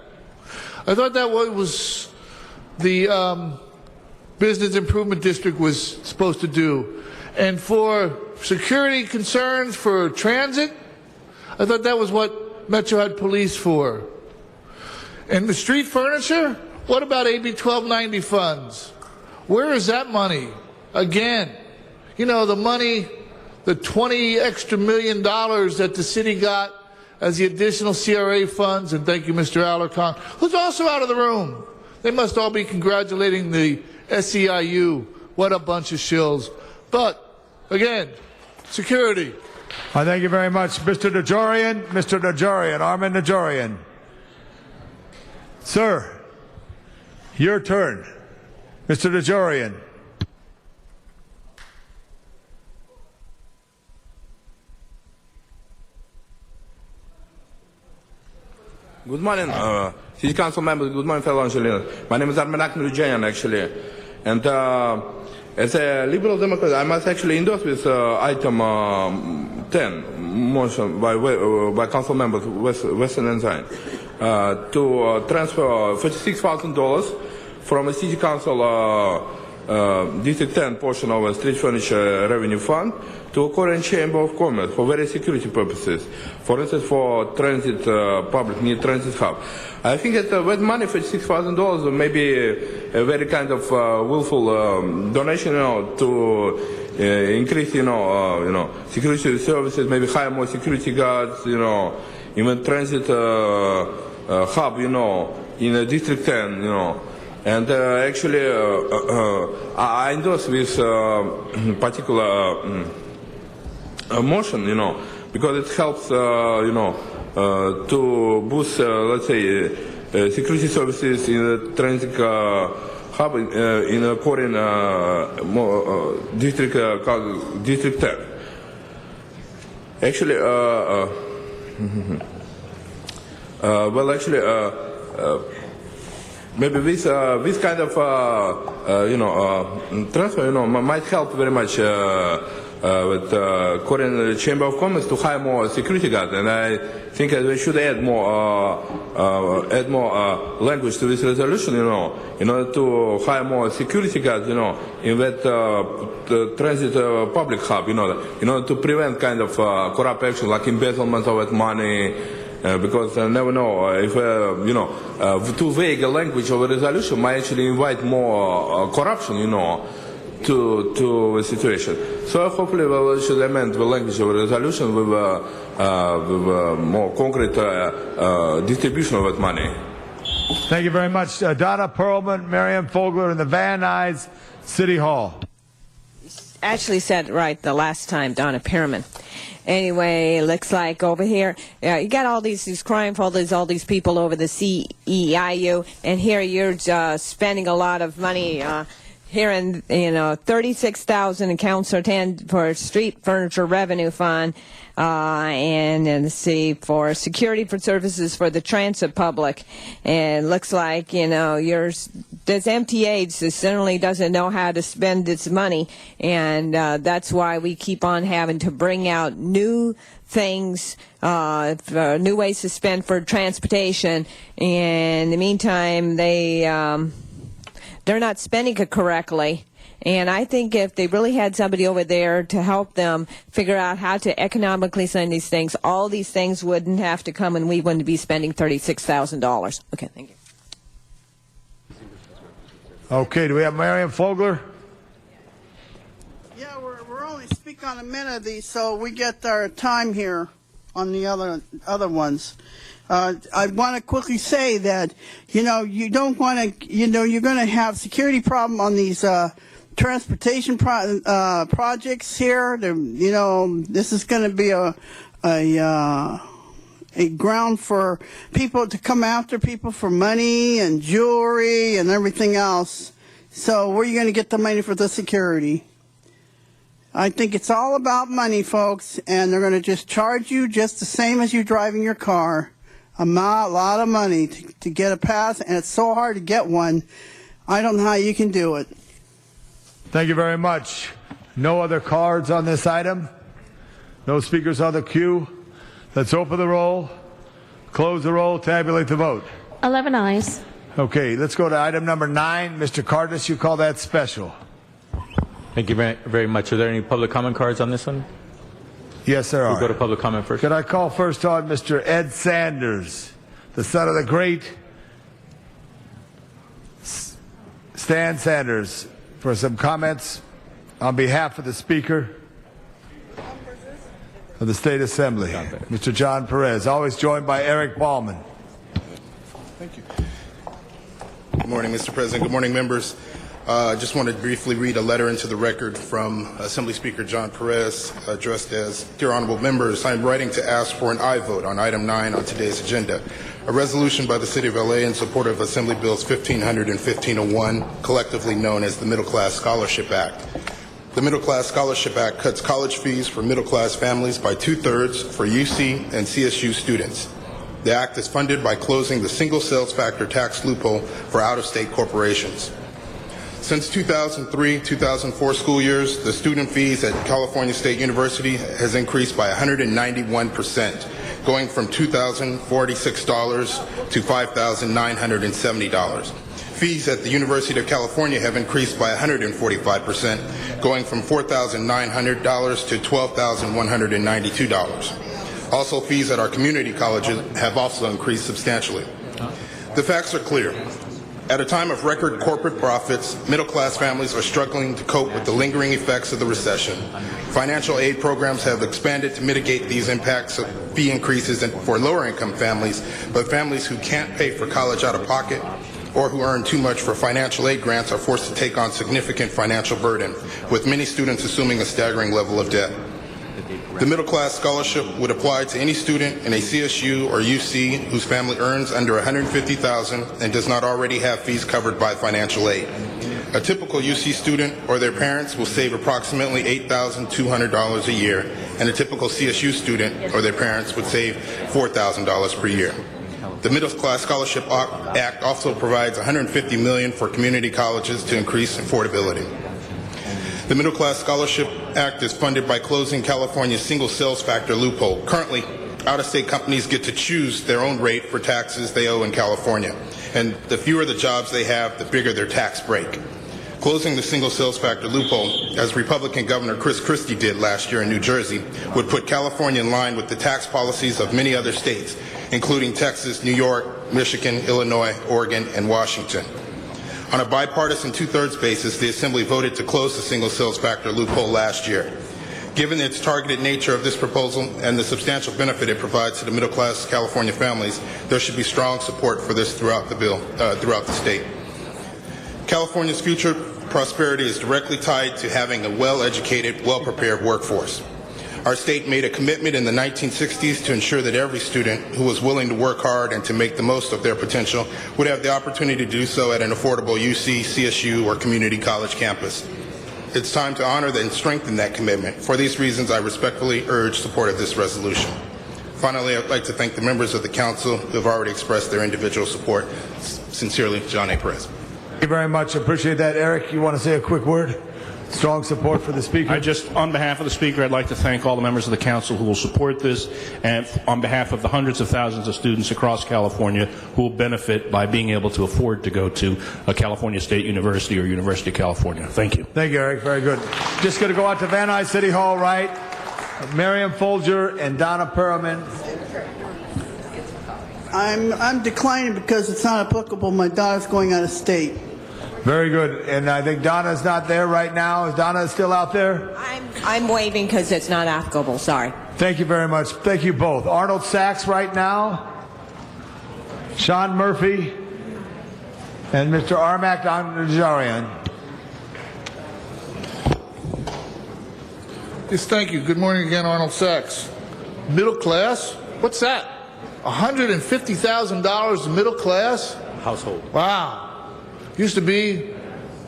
I thought that was the Business Improvement District was supposed to do. And for security concerns for transit, I thought that was what Metro had police for. And the street furniture? What about AB 1290 funds? Where is that money? Again. The money, the $20 extra million that the city got as the additional CRA funds, and thank you, Mr. Alarcon, who's also out of the room. They must all be congratulating the SEIU. What a bunch of shills. But, again, security. Thank you very much. Mr. Najarian, Armin Najarian. Sir, your turn. Mr. Najarian. Good morning, City Council members. Good morning, fellow Angelinos. My name is Armenak Nurujayan, actually. And as a Liberal Democrat, I must actually endorse with item 10, motion by Council members Western and Zion, to transfer $46,000 from a City Council District 10 portion of a street furniture revenue fund to a Korean Chamber of Commerce for various security purposes. For instance, for transit, public need transit hub. I think that that money, $56,000, may be a very kind of willful donation, to increase, security services, maybe hire more security guards, even transit hub, in a District 10, And actually, I endorse this particular motion, because it helps, to boost, let's say, security services in the transit hub in a Korean District 10. Actually, maybe this kind of transfer, might help very much with Korean Chamber of Commerce to hire more security guards, and I think we should add more language to this resolution, in order to hire more security guards, in that transit public hub, in order to prevent kind of corrupt action like embezzlement of that money. Because I never know if too vague a language of a resolution might actually invite more corruption, to the situation. So hopefully we should amend the language of a resolution with more concrete distribution of that money. Thank you very much, Donna Perlman, Marianne Fogler in the Van Nuys City Hall. Actually said it right the last time, Donna Perlman. Anyway, it looks like over here, you got all these crime folders, all these people over the CEIU, and here you're spending a lot of money here in, $36,000 in Council 10 for Street Furniture Revenue Fund, and let's see, for security for services for the transit public. And it looks like, this MTA certainly doesn't know how to spend its money, and that's why we keep on having to bring out new things, new ways to spend for transportation. In the meantime, they're not spending it correctly. And I think if they really had somebody over there to help them figure out how to economically send these things, all these things wouldn't have to come and we wouldn't be spending $36,000. Okay, thank you. Okay, do we have Marianne Fogler? Yeah, we're only speaking on a minute of these, so we get our time here on the other ones. I want to quickly say that, you don't want to, you're going to have security problem on these transportation projects here. This is going to be a ground for people to come after people for money and jewelry and everything else. So where are you going to get the money for the security? I think it's all about money, folks, and they're going to just charge you just the same as you driving your car. A lot of money to get a pass, and it's so hard to get one. I don't know how you can do it. Thank you very much. No other cards on this item? No speakers on the queue? Let's open the roll, close the roll, tabulate the vote. 11 ayes. Okay, let's go to item number 9. Mr. Cardenas, you call that special. Thank you very much. Are there any public comment cards on this one? Yes, there are. We'll go to public comment first. Could I call first on Mr. Ed Sanders, the son of the great Stan Sanders, for some comments on behalf of the Speaker of the State Assembly, Mr. John Perez, always joined by Eric Ballman. Thank you. Good morning, Mr. President. Good morning, members. I just want to briefly read a letter into the record from Assembly Speaker John Perez, addressed as, Dear Honorable Members, I am writing to ask for an aye vote on item 9 on today's agenda. a resolution by the City of LA in support of Assembly Bills 1500 and 1501, collectively known as the Middle Class Scholarship Act. The Middle Class Scholarship Act cuts college fees for middle-class families by 2/3 for UC and CSU students. The act is funded by closing the single sales factor tax loophole for out-of-state corporations. Since 2003-2004 school years, the student fees at California State University has increased by 191%, going from $2,046 to $5,970. Fees at the University of California have increased by 145%, going from $4,900 to $12,192. Also, fees at our community colleges have also increased substantially. The facts are clear. At a time of record corporate profits, middle-class families are struggling to cope with the lingering effects of the recession. Financial aid programs have expanded to mitigate these impacts of fee increases for lower-income families, but families who can't pay for college out of pocket or who earn too much for financial aid grants are forced to take on significant financial burden, with many students assuming a staggering level of debt. The middle class scholarship would apply to any student in a CSU or UC whose family earns under $150,000 and does not already have fees covered by financial aid. A typical UC student or their parents will save approximately $8,200 a year, and a typical CSU student or their parents would save $4,000 per year. The Middle Class Scholarship Act also provides $150 million for community colleges to increase affordability. The Middle Class Scholarship Act is funded by closing California's single sales factor loophole. Currently, out-of-state companies get to choose their own rate for taxes they owe in California, and the fewer the jobs they have, the bigger their tax break. Closing the single sales factor loophole, as Republican Governor Chris Christie did last year in New Jersey, would put California in line with the tax policies of many other states, including Texas, New York, Michigan, Illinois, Oregon, and Washington. On a bipartisan 2/3 basis, the Assembly voted to close the single sales factor loophole last year. Given its targeted nature of this proposal and the substantial benefit it provides to the middle-class California families, there should be strong support for this throughout the state. California's future prosperity is directly tied to having a well-educated, well-prepared workforce. Our state made a commitment in the 1960s to ensure that every student who was willing to work hard and to make the most of their potential would have the opportunity to do so at an affordable UC, CSU, or community college campus. It's time to honor and strengthen that commitment. For these reasons, I respectfully urge support of this resolution. Finally, I'd like to thank the members of the council who have already expressed their individual support. Sincerely, John A. Perez. Thank you very much. Appreciate that. Eric, you want to say a quick word? Strong support for the Speaker. On behalf of the Speaker, I'd like to thank all the members of the Council who will support this, and on behalf of the hundreds of thousands of students across California who will benefit by being able to afford to go to a California State University or University of California. Thank you. Thank you, Eric. Very good. Just going to go out to Van Nuys City Hall, right? Miriam Folger and Donna Perriman. I'm declining because it's not applicable. My daughter's going out of state. Very good. And I think Donna's not there right now. Is Donna still out there? I'm waving because it's not applicable. Sorry. Thank you very much. Thank you both. Arnold Sachs right now, Sean Murphy, and Mr. Armak Najarian. Yes, thank you. Good morning again, Arnold Sachs. Middle class? What's that? $150,000 middle class? Household. Wow. Used to be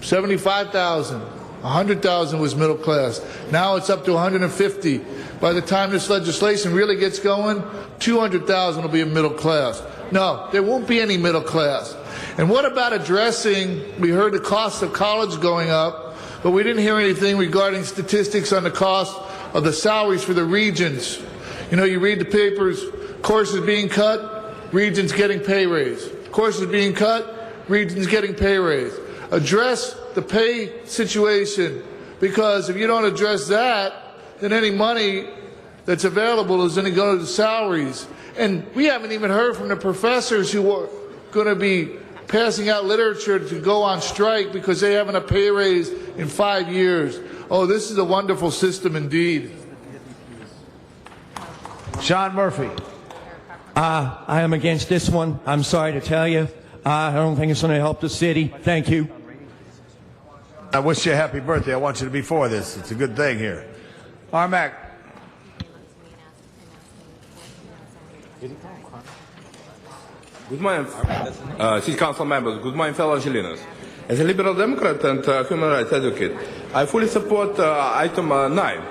75,000. 100,000 was middle class. Now it's up to 150. By the time this legislation really gets going, 200,000 will be a middle class. No, there won't be any middle class. And what about addressing, we heard the cost of college going up, but we didn't hear anything regarding statistics on the cost of the salaries for the regions. You know, you read the papers, courses being cut, regions getting pay raise. Courses being cut, regions getting pay raise. Address the pay situation, because if you don't address that, then any money that's available is going to go to the salaries. And we haven't even heard from the professors who are going to be passing out literature to go on strike because they haven't a pay raise in 5 years. Oh, this is a wonderful system indeed. Sean Murphy. I am against this one. I'm sorry to tell you. I don't think it's going to help the city. Thank you. I wish you a happy birthday. I want you to be for this. It's a good thing here. Armak. Good morning, City Council members. Good morning, fellow Angelinos. As a Liberal Democrat and human rights advocate, I fully support item 9.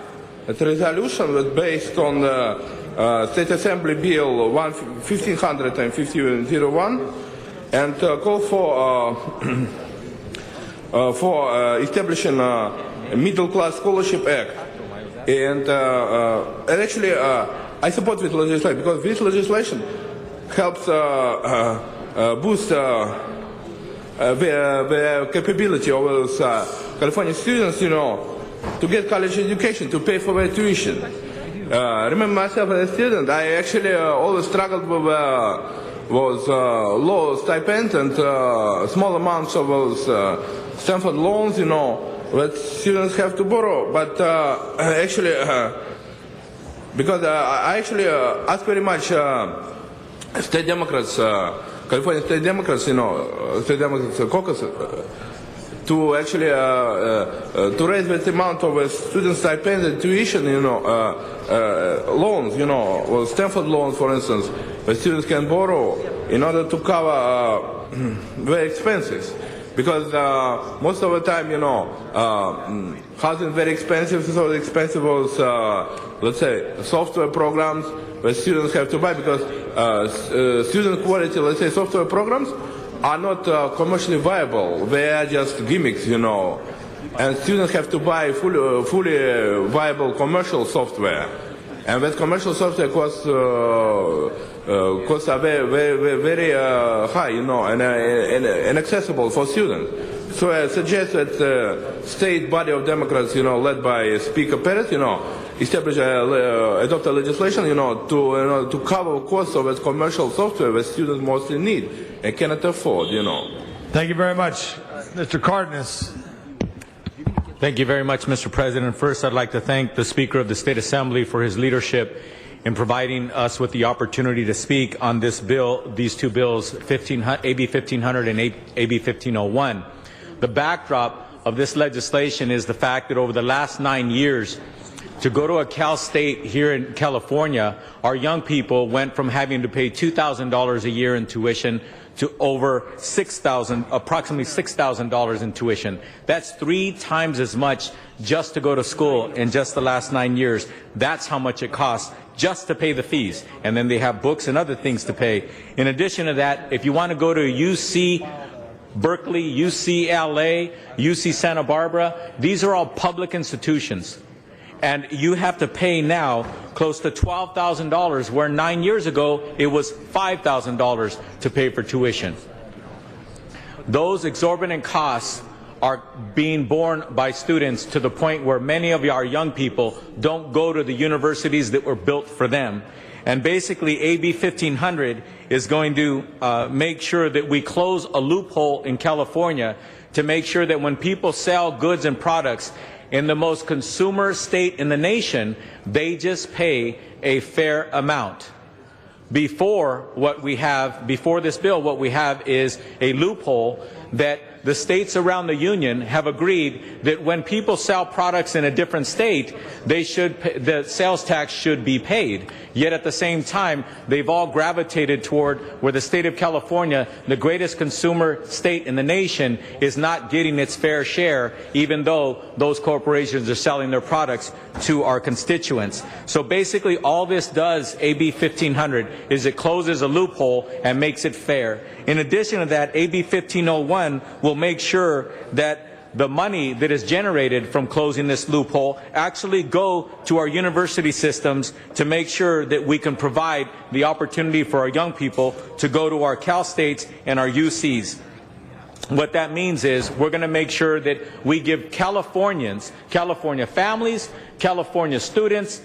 The resolution was based on State Assembly Bill 1501 and call for establishing a Middle Class Scholarship Act. And actually, I support this legislation because this legislation helps boost the capability of those California students, to get college education, to pay for their tuition. Remember myself as a student, I actually always struggled with low stipend and small amounts of those Stanford loans, that students have to borrow. But actually, because I actually ask very much state Democrats, California state Democrats, state Democrats caucus, to actually to raise that amount of student stipend and tuition, loans, or Stanford loans, for instance, where students can borrow in order to cover their expenses. Because most of the time, housing is very expensive, so expensive was, let's say, software programs that students have to buy because student quality, let's say, software programs are not commercially viable. They are just gimmicks, and students have to buy fully viable commercial software. And that commercial software costs are very high, and accessible for students. So I suggest that state body of Democrats, led by Speaker Perez, adopt a legislation, to cover costs of that commercial software that students mostly need and cannot afford, Thank you very much, Mr. Cardenas. Thank you very much, Mr. President. First, I'd like to thank the Speaker of the State Assembly for his leadership in providing us with the opportunity to speak on this bill, these two bills, AB 1500 and AB 1501. The backdrop of this legislation is the fact that over the last 9 years, to go to a Cal State here in California, our young people went from having to pay $2,000 a year in tuition to over approximately $6,000 in tuition. That's 3 times as much just to go to school in just the last 9 years. That's how much it costs just to pay the fees. And then they have books and other things to pay. In addition to that, if you want to go to UC Berkeley, UCLA, UC Santa Barbara, these are all public institutions. And you have to pay now close to $12,000, where 9 years ago it was $5,000 to pay for tuition. Those exorbitant costs are being borne by students to the point where many of our young people don't go to the universities that were built for them. And basically, AB 1500 is going to make sure that we close a loophole in California to make sure that when people sell goods and products in the most consumer state in the nation, they just pay a fair amount. Before this bill, what we have is a loophole that the states around the union have agreed that when people sell products in a different state, the sales tax should be paid. Yet at the same time, they've all gravitated toward where the state of California, the greatest consumer state in the nation, is not getting its fair share, even though those corporations are selling their products to our constituents. So basically all this does, AB 1500, is it closes a loophole and makes it fair. In addition to that, AB 1501 will make sure that the money that is generated from closing this loophole actually go to our university systems to make sure that we can provide the opportunity for our young people to go to our Cal States and our UCs. What that means is we're going to make sure that we give Californians, California families, California students.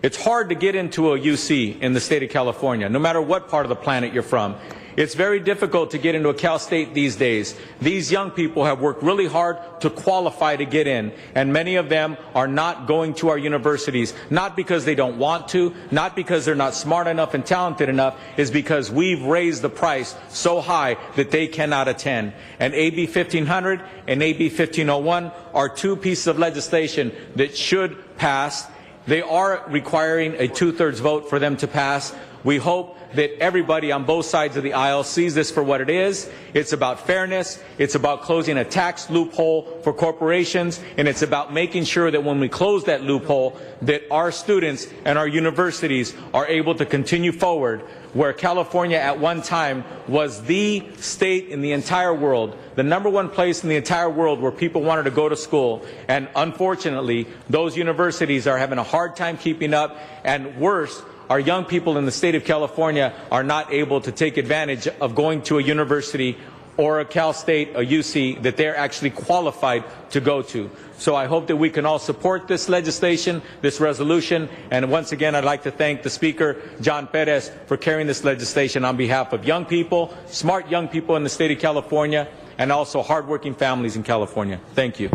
It's hard to get into a UC in the state of California, no matter what part of the planet you're from. It's very difficult to get into a Cal State these days. These young people have worked really hard to qualify to get in, and many of them are not going to our universities, not because they don't want to, not because they're not smart enough and talented enough, is because we've raised the price so high that they cannot attend. And AB 1500 and AB 1501 are two pieces of legislation that should pass. They are requiring a 2/3 vote for them to pass. We hope that everybody on both sides of the aisle sees this for what it is. It's about fairness, it's about closing a tax loophole for corporations, and it's about making sure that when we close that loophole, that our students and our universities are able to continue forward, where California at one time was the state in the entire world, the #1 place in the entire world where people wanted to go to school. And unfortunately, those universities are having a hard time keeping up, and worse, our young people in the state of California are not able to take advantage of going to a university or a Cal State, a UC, that they're actually qualified to go to. So I hope that we can all support this legislation, this resolution, and once again I'd like to thank the Speaker, John Perez, for carrying this legislation on behalf of young people, smart young people in the state of California, and also hardworking families in California. Thank you.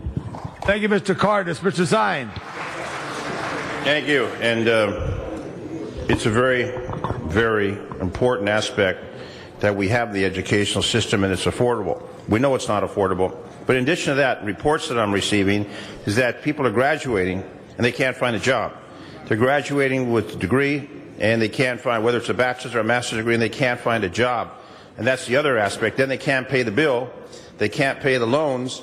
Thank you, Mr. Cardenas. Mr. Zine. Thank you. And it's a very, very important aspect that we have the educational system and it's affordable. We know it's not affordable. But in addition to that, reports that I'm receiving is that people are graduating and they can't find a job. They're graduating with a degree and they can't find, whether it's a bachelor's or a master's degree, and they can't find a job. And that's the other aspect. Then they can't pay the bill, they can't pay the loans,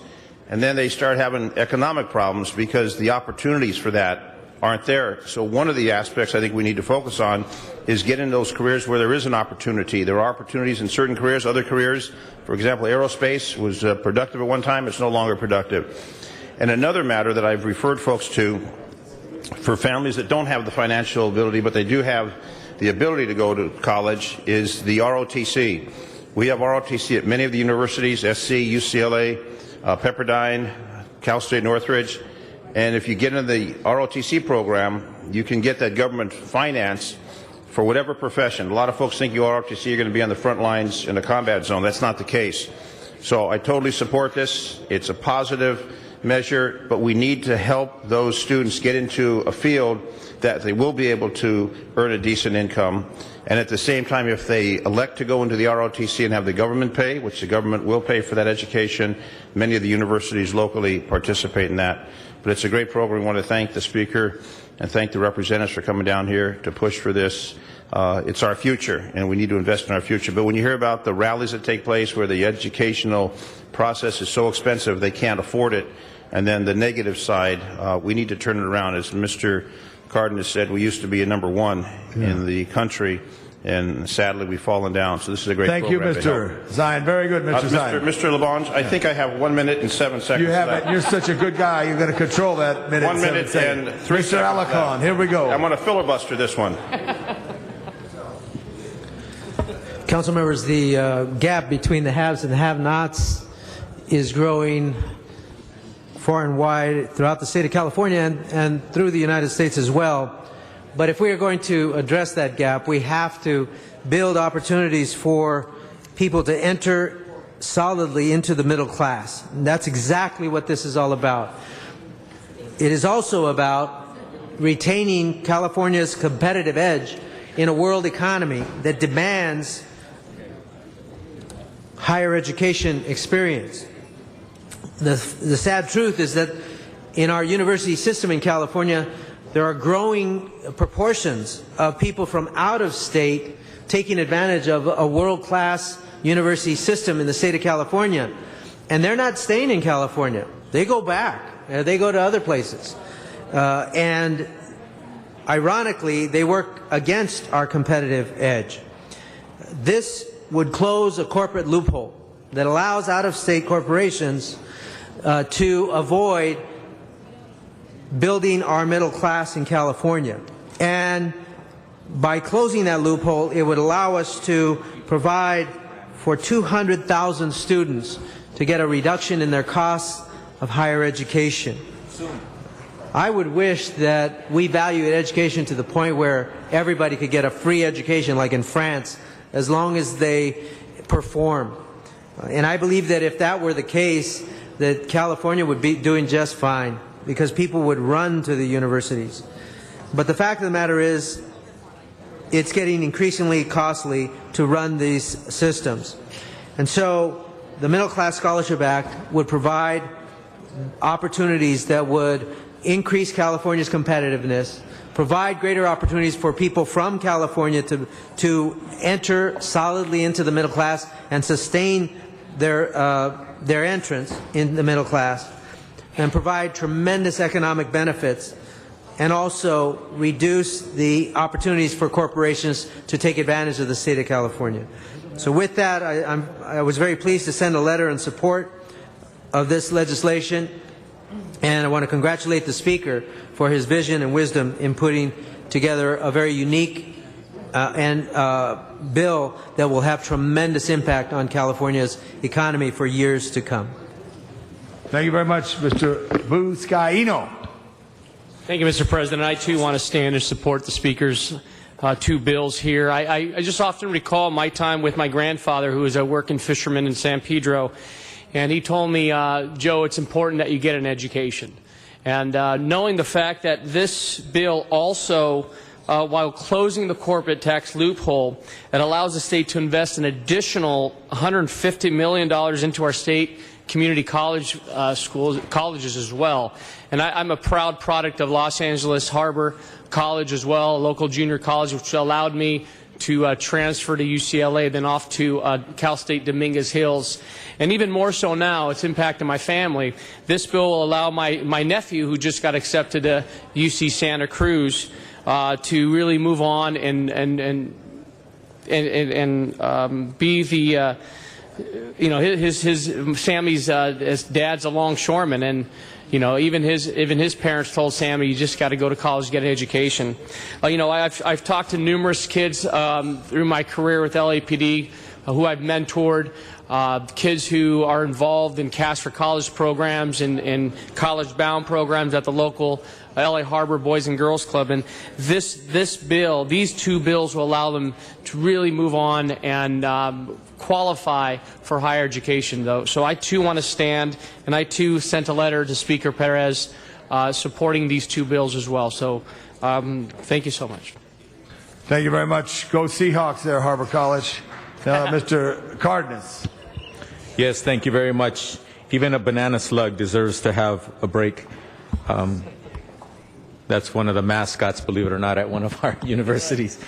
and then they start having economic problems because the opportunities for that aren't there. So one of the aspects I think we need to focus on is getting those careers where there is an opportunity. There are opportunities in certain careers, other careers, for example, aerospace was productive at one time, it's no longer productive. And another matter that I've referred folks to for families that don't have the financial ability but they do have the ability to go to college is the ROTC. We have ROTC at many of the universities, SC, UCLA, Pepperdine, Cal State Northridge. And if you get into the ROTC program, you can get that government finance for whatever profession. A lot of folks think you ROTC, you're going to be on the front lines in a combat zone. That's not the case. So I totally support this. It's a positive measure, but we need to help those students get into a field that they will be able to earn a decent income. And at the same time, if they elect to go into the ROTC and have the government pay, which the government will pay for that education, many of the universities locally participate in that. But it's a great program. I want to thank the Speaker and thank the representatives for coming down here to push for this. It's our future, and we need to invest in our future. But when you hear about the rallies that take place where the educational process is so expensive they can't afford it, and then the negative side, we need to turn it around. As Mr. Cardenas said, we used to be a #1 in the country, and sadly we've fallen down. So this is a great program. Thank you, Mr. Zion. Very good, Mr. Zion. Mr. LaBonge, I think I have 1 minute and 7 seconds. You have it. You're such a good guy. You're going to control that minute. 1 minute and 3 Mr. seconds. Alarcon, here we go. I'm going to filibuster this one. Council members, the gap between the haves and the have-nots is growing far and wide throughout the state of California and through the United States as well. But if we are going to address that gap, we have to build opportunities for people to enter solidly into the middle class. And that's exactly what this is all about. It is also about retaining California's competitive edge in a world economy that demands higher education experience. The sad truth is that in our university system in California, there are growing proportions of people from out of state taking advantage of a world-class university system in the state of California. And they're not staying in California. They go back. They go to other places. And ironically, they work against our competitive edge. This would close a corporate loophole that allows out-of-state corporations to avoid building our middle class in California. And by closing that loophole, it would allow us to provide for 200,000 students to get a reduction in their costs of higher education. I would wish that we valued education to the point where everybody could get a free education like in France as long as they perform. And I believe that if that were the case, that California would be doing just fine because people would run to the universities. But the fact of the matter is, it's getting increasingly costly to run these systems. And so the Middle Class Scholarship Act would provide opportunities that would increase California's competitiveness provide greater opportunities for people from California to enter solidly into the middle class and sustain their entrance in the middle class, and provide tremendous economic benefits, and also reduce the opportunities for corporations to take advantage of the state of California. So with that, I was very pleased to send a letter in support of this legislation, and I want to congratulate the Speaker for his vision and wisdom in putting together a very unique bill that will have tremendous impact on California's economy for years to come. Thank you very much, Mr. Vizcaino. Thank you, Mr. President. I, too, want to stand and support the Speaker's two bills here. I just often recall my time with my grandfather, who was a working fisherman in San Pedro, and he told me, Joe, it's important that you get an education. And knowing the fact that this bill also, while closing the corporate tax loophole, it allows the state to invest an additional $150 million into our state community college colleges as well. And I'm a proud product of Los Angeles Harbor College as well, a local junior college, which allowed me to transfer to UCLA, then off to Cal State Dominguez Hills. And even more so now, it's impacting my family. This bill will allow my nephew, who just got accepted to UC Santa Cruz, to really move on and be the his Sammy's his dad's a longshoreman, and even his parents told Sammy, you just got to go to college, get an education. I've talked to numerous kids through my career with LAPD who I've mentored, kids who are involved in Cash for College programs and college-bound programs at the local LA Harbor Boys and Girls Club, and these two bills will allow them to really move on and qualify for higher education, though. So I too want to stand, and I too sent a letter to Speaker Perez supporting these two bills as well. So thank you so much. Thank you very much. Go Seahawks there, Harbor College. Mr. Cardenas. Yes, thank you very much. Even a banana slug deserves to have a break. That's one of the mascots, believe it or not, at one of our universities.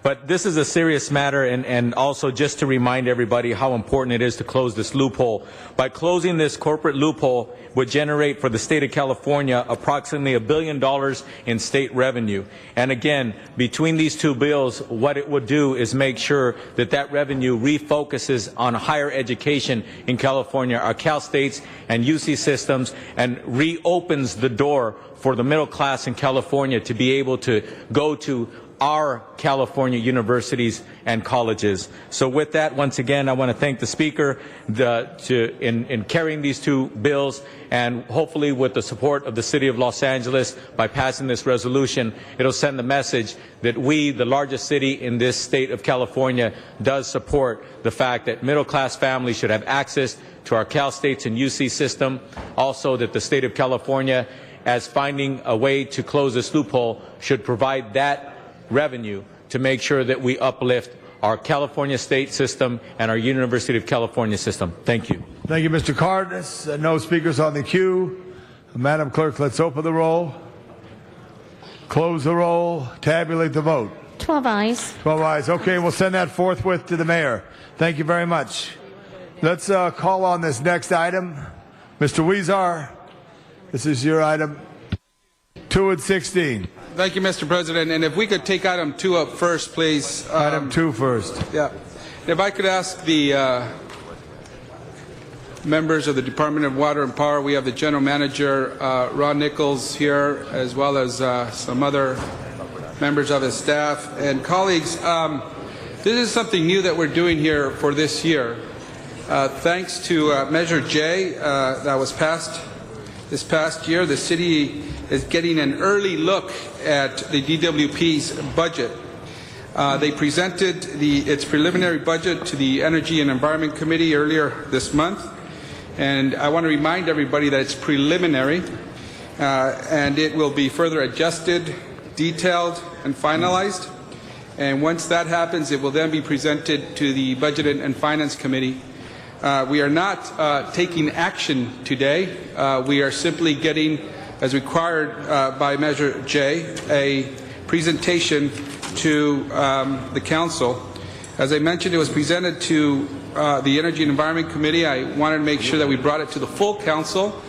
But this is a serious matter, and also just to remind everybody how important it is to close this loophole. By closing this corporate loophole would generate for the state of California approximately $1 billion in state revenue. And again, between these two bills, what it would do is make sure that that revenue refocuses on higher education in California, our Cal States and UC systems, and reopens the door for the middle class in California to be able to go to our California universities and colleges. So with that, once again, I want to thank the Speaker in carrying these two bills, and hopefully with the support of the City of Los Angeles, by passing this resolution, it'll send the message that we, the largest city in this state of California, does support the fact that middle-class families should have access to our Cal States and UC system. Also, that the state of California, as finding a way to close this loophole, should provide that revenue to make sure that we uplift our California state system and our University of California system. Thank you. Thank you, Mr. Cardenas. No speakers on the queue. Madam Clerk, let's open the roll, close the roll, tabulate the vote. 12 ayes. 12 ayes. Okay, we'll send that forthwith to the mayor. Thank you very much. Let's call on this next item. Mr. Huizar, this is your item 2 and 16. Thank you, Mr. President. And if we could take item 2 up first, please. Item 2 first. Yeah. If I could ask the members of the Department of Water and Power, we have the General Manager, Ron Nichols, here, as well as some other members of his staff and colleagues. This is something new that we're doing here for this year. Thanks to Measure J that was passed this past year, the city is getting an early look at the DWP's budget. They presented its preliminary budget to the Energy and Environment Committee earlier this month, and I want to remind everybody that it's preliminary, and it will be further adjusted, detailed, and finalized. And once that happens, it will then be presented to the Budget and Finance Committee. We are not taking action today. We are simply getting as required by Measure J, a presentation to the Council. As I mentioned, it was presented to the Energy and Environment Committee. I wanted to make sure that we brought it to the full Council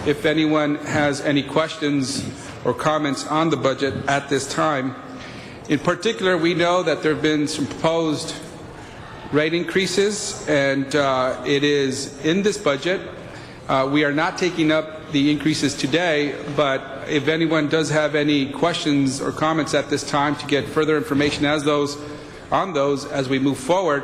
if anyone has any questions or comments on the budget at this time. In particular, we know that there have been some proposed rate increases, and it is in this budget. We are not taking up the increases today, but if anyone does have any questions or comments at this time to get further information on those as we move forward,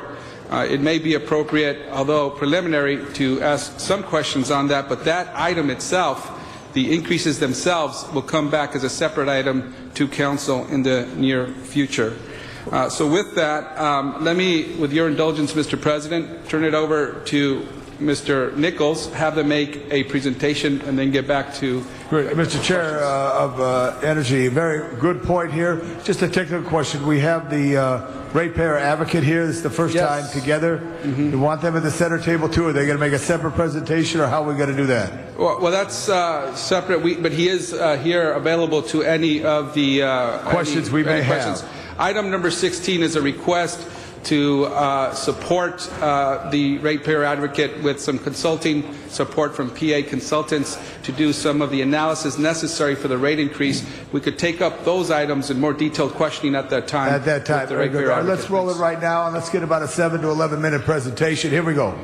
it may be appropriate, although preliminary, to ask some questions on that, but that item itself, the increases themselves, will come back as a separate item to Council in the near future. So with that, let me, with your indulgence, Mr. President, turn it over to Mr. Nichols, have them make a presentation, and then get back to... Great. Mr. Chair of Energy, very good point here. Just a technical question. We have the ratepayer advocate here. This is the first time together. You want them at the center table too? Are they going to make a separate presentation, or how are we going to do that? Well, that's separate, but he is here available to any of the questions we may have. Item number 16 is a request to support the ratepayer advocate with some consulting support from PA Consultants to do some of the analysis necessary for the rate increase. We could take up those items in more detailed questioning at that time. At that time. Very good. Right, let's roll it right now, and let's get about a 7 to 11-minute presentation. Here we go.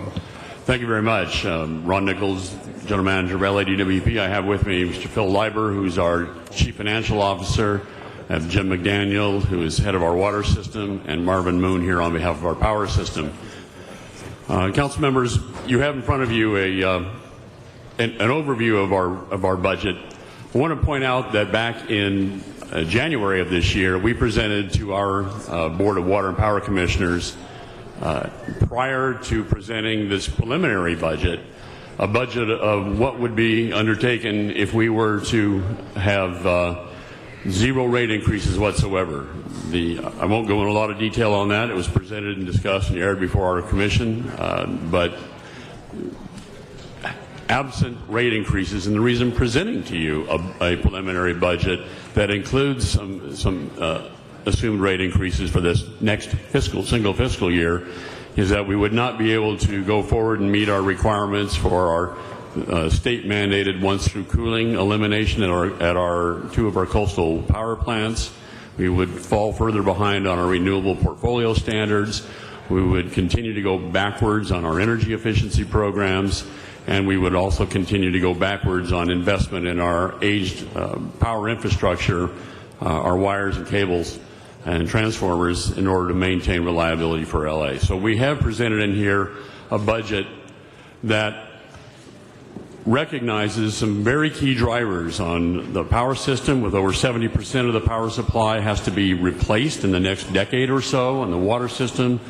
Thank you very much. Ron Nichols, General Manager of LADWP. I have with me Mr. Phil Leiber, who's our Chief Financial Officer. I have Jim McDaniel, who is head of our water system, and Marvin Moon here on behalf of our power system. Council members, you have in front of you an overview of our budget. I want to point out that back in January of this year, we presented to our Board of Water and Power Commissioners, prior to presenting this preliminary budget, a budget of what would be undertaken if we were to have zero rate increases whatsoever. I won't go into a lot of detail on that. It was presented and discussed and aired before our commission, but absent rate increases, and the reason presenting to you a preliminary budget that includes some assumed rate increases for this next single fiscal year is that we would not be able to go forward and meet our requirements for our state-mandated once-through cooling elimination at our two of our coastal power plants. We would fall further behind on our renewable portfolio standards. We would continue to go backwards on our energy efficiency programs, and we would also continue to go backwards on investment in our aged power infrastructure, our wires and cables and transformers, in order to maintain reliability for LA. So we have presented in here a budget that recognizes some very key drivers on the power system, with over 70% of the power supply has to be replaced in the next decade or so. On the water system,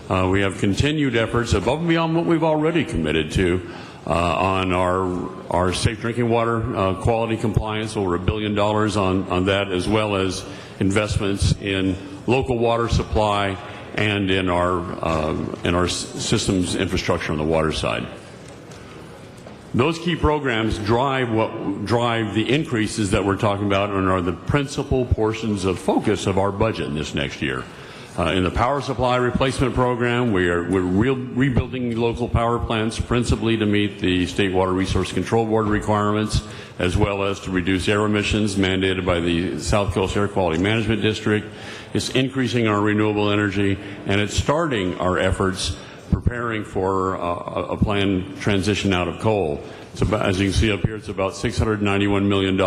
we have continued efforts above and beyond what we've already committed to on our safe drinking water quality compliance, over $1 billion on that, as well as investments in local water supply and in our systems infrastructure on the water side. Those key programs drive the increases that we're talking about and are the principal portions of focus of our budget in this next year. In the power supply replacement program, we're rebuilding local power plants principally to meet the State Water Resource Control Board requirements, as well as to reduce air emissions mandated by the South Coast Air Quality Management District. It's increasing our renewable energy, and it's starting our efforts preparing for a planned transition out of coal. It's about, as you can see up here, it's about $691 million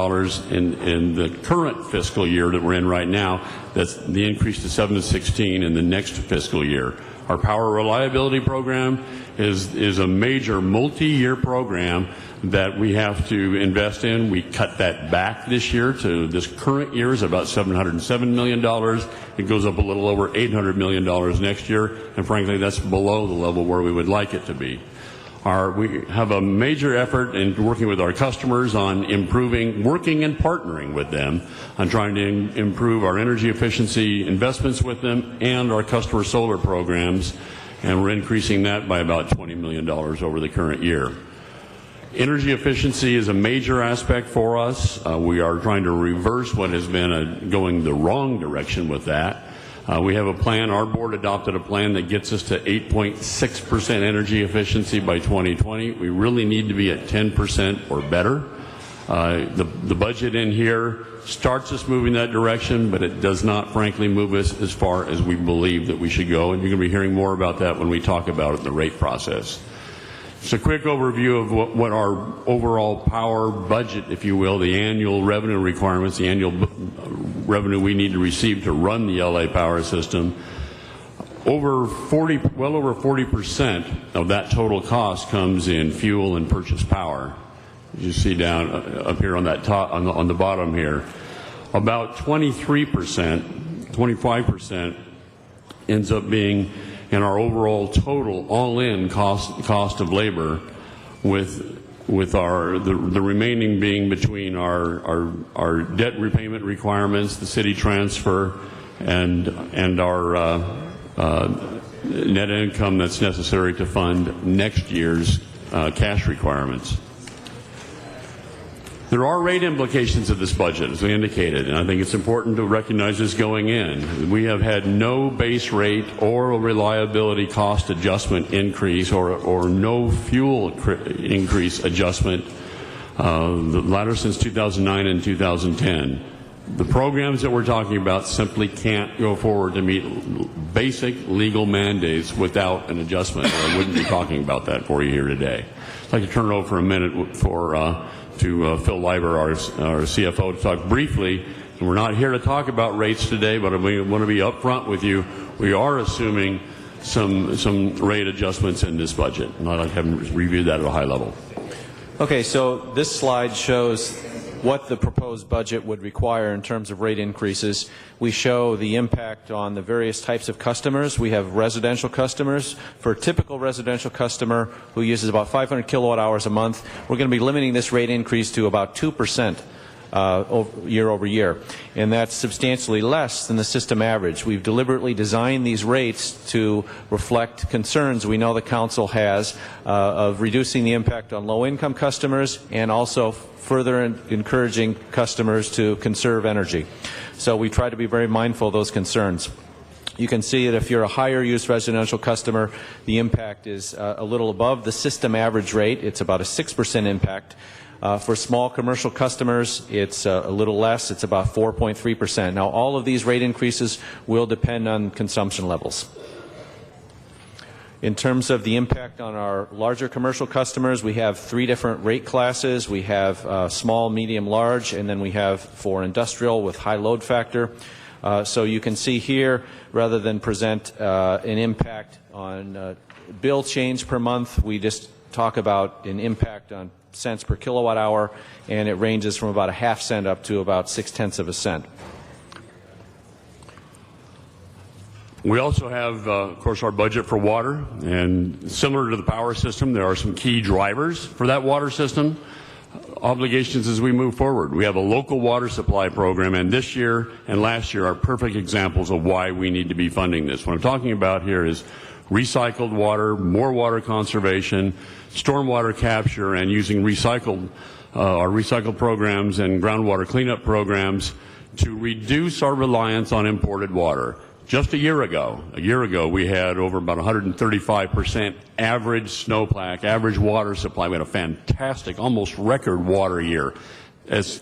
in the current fiscal year that we're in right now. That's the increase to 7-16 in the next fiscal year. Our power reliability program is a major multi-year program that we have to invest in. We cut that back this year to this current year is about $707 million. It goes up a little over $800 million next year, and frankly, that's below the level where we would like it to be. We have a major effort in working with our customers on working and partnering with them on trying to improve our energy efficiency investments with them and our customer solar programs, and we're increasing that by about $20 million over the current year. Energy efficiency is a major aspect for us. We are trying to reverse what has been going the wrong direction with that. We have a plan, our board adopted a plan that gets us to 8.6% energy efficiency by 2020. We really need to be at 10% or better. The budget in here starts us moving that direction, but it does not, frankly, move us as far as we believe that we should go, and you're going to be hearing more about that when we talk about it in the rate process. Just a quick overview of what our overall power budget, if you will, the annual revenue requirements, the annual revenue we need to receive to run the LA power system. Well over 40% of that total cost comes in fuel and purchase power. You see down up here on that top, on the bottom here, about 25% ends up being in our overall total all-in cost of labor, with the remaining being between our debt repayment requirements, the city transfer, and our net income that's necessary to fund next year's cash requirements. There are rate implications of this budget, as we indicated, and I think it's important to recognize this going in. We have had no base rate or reliability cost adjustment increase or no fuel increase adjustment, the latter since 2009 and 2010. The programs that we're talking about simply can't go forward to meet basic legal mandates without an adjustment, or I wouldn't be talking about that for you here today. I'd like to turn it over for a minute to Phil Leiber, our CFO, to talk briefly. And we're not here to talk about rates today, but we want to be upfront with you. We are assuming some rate adjustments in this budget, and I'd like to have him review that at a high level. Okay, so this slide shows what the proposed budget would require in terms of rate increases. We show the impact on the various types of customers. We have residential customers. For a typical residential customer who uses about 500 kilowatt hours a month, we're going to be limiting this rate increase to about 2% year over year, and that's substantially less than the system average. We've deliberately designed these rates to reflect concerns we know the Council has of reducing the impact on low-income customers and also further encouraging customers to conserve energy. So we try to be very mindful of those concerns. You can see that if you're a higher use residential customer, the impact is a little above the system average rate. It's about a 6% impact. For small commercial customers, it's a little less. It's about 4.3%. Now, all of these rate increases will depend on consumption levels. In terms of the impact on our larger commercial customers, we have 3 different rate classes. We have small, medium, large, and then we have for industrial with high load factor. So you can see here, rather than present an impact on bill change per month, we just talk about an impact on cents per kilowatt hour, and it ranges from about a half cent up to about 0.6 of a cent. We also have, of course, our budget for water, and similar to the power system, there are some key drivers for that water system obligations as we move forward. We have a local water supply program, and this year and last year are perfect examples of why we need to be funding this. What I'm talking about here is recycled water, more water conservation, stormwater capture, and using our recycled programs and groundwater cleanup programs to reduce our reliance on imported water. Just a year ago, we had over about 135% average snowpack, average water supply. We had a fantastic, almost record water year. As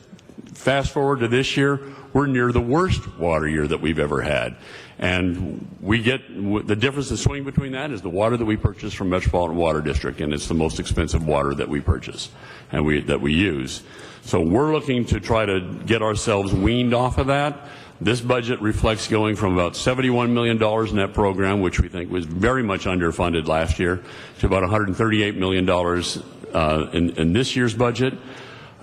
fast forward to this year, we're near the worst water year that we've ever had. And we get the difference, the swing between that is the water that we purchase from Metropolitan Water District, and it's the most expensive water that we purchase and that we use. So we're looking to try to get ourselves weaned off of that. This budget reflects going from about $71 million in that program, which we think was very much underfunded last year, to about $138 million in this year's budget.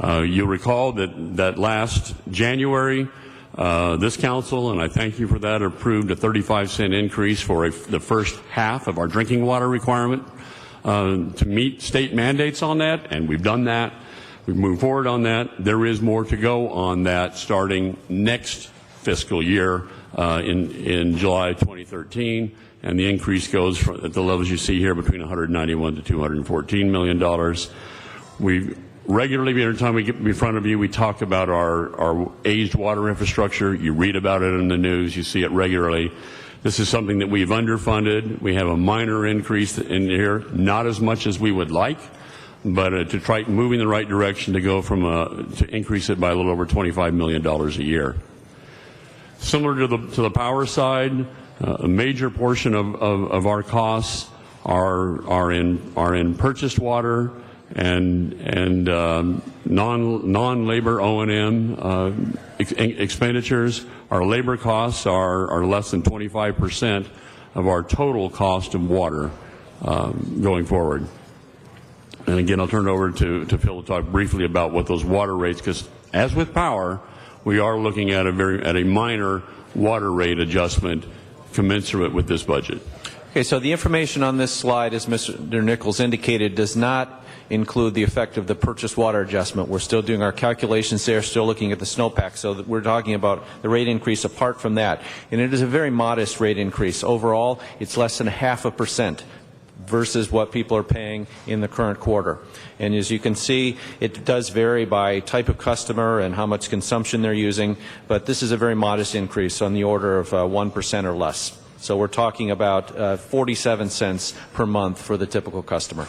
You'll recall that last January, this council, and I thank you for that, approved a 35-cent increase for the first half of our drinking water requirement to meet state mandates on that, and we've done that. We've moved forward on that. There is more to go on that starting next fiscal year in July 2013, and the increase goes at the levels you see here between $191 to $214 million. We regularly, every time we get in front of you, we talk about our aged water infrastructure. You read about it in the news. You see it regularly. This is something that we've underfunded. We have a minor increase in here, not as much as we would like, but to try moving in the right direction to go from to increase it by a little over $25 million a year. Similar to the power side, a major portion of our costs are in purchased water and non-labor O&M expenditures. Our labor costs are less than 25% of our total cost of water going forward. And again, I'll turn it over to Phil to talk briefly about what those water rates, because as with power, we are looking at a minor water rate adjustment commensurate with this budget. Okay, so the information on this slide, as Mr. Nichols indicated, does not include the effect of the purchased water adjustment. We're still doing our calculations there, still looking at the snowpack, so that we're talking about the rate increase apart from that. And it is a very modest rate increase. Overall, it's less than 0.5% versus what people are paying in the current quarter. And as you can see, it does vary by type of customer and how much consumption they're using, but this is a very modest increase on the order of 1% or less. So we're talking about 47 cents per month for the typical customer.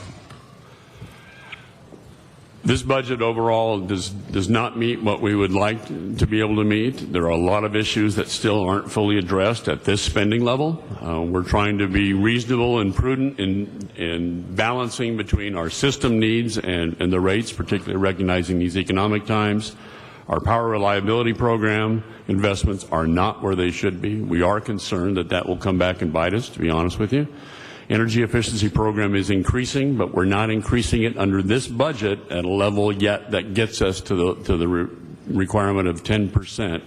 This budget overall does not meet what we would like to be able to meet. There are a lot of issues that still aren't fully addressed at this spending level. We're trying to be reasonable and prudent in balancing between our system needs and the rates, particularly recognizing these economic times. Our power reliability program investments are not where they should be. We are concerned that that will come back and bite us, to be honest with you. Energy efficiency program is increasing, but we're not increasing it under this budget at a level yet that gets us to the requirement of 10%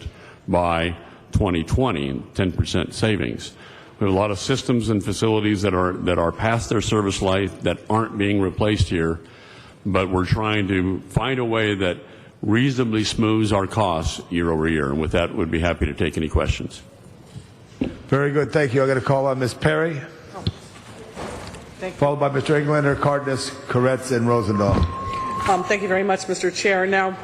by 2020, and 10% savings. We have a lot of systems and facilities that are past their service life that aren't being replaced here, but we're trying to find a way that reasonably smooths our costs year over year. And with that, we'd be happy to take any questions. Very good. Thank you. I'm going to call on Ms. Perry. Followed by Mr. Englander, Cardenas, Koretz, and Rosendahl. Thank you very much, Mr. Chair. Now,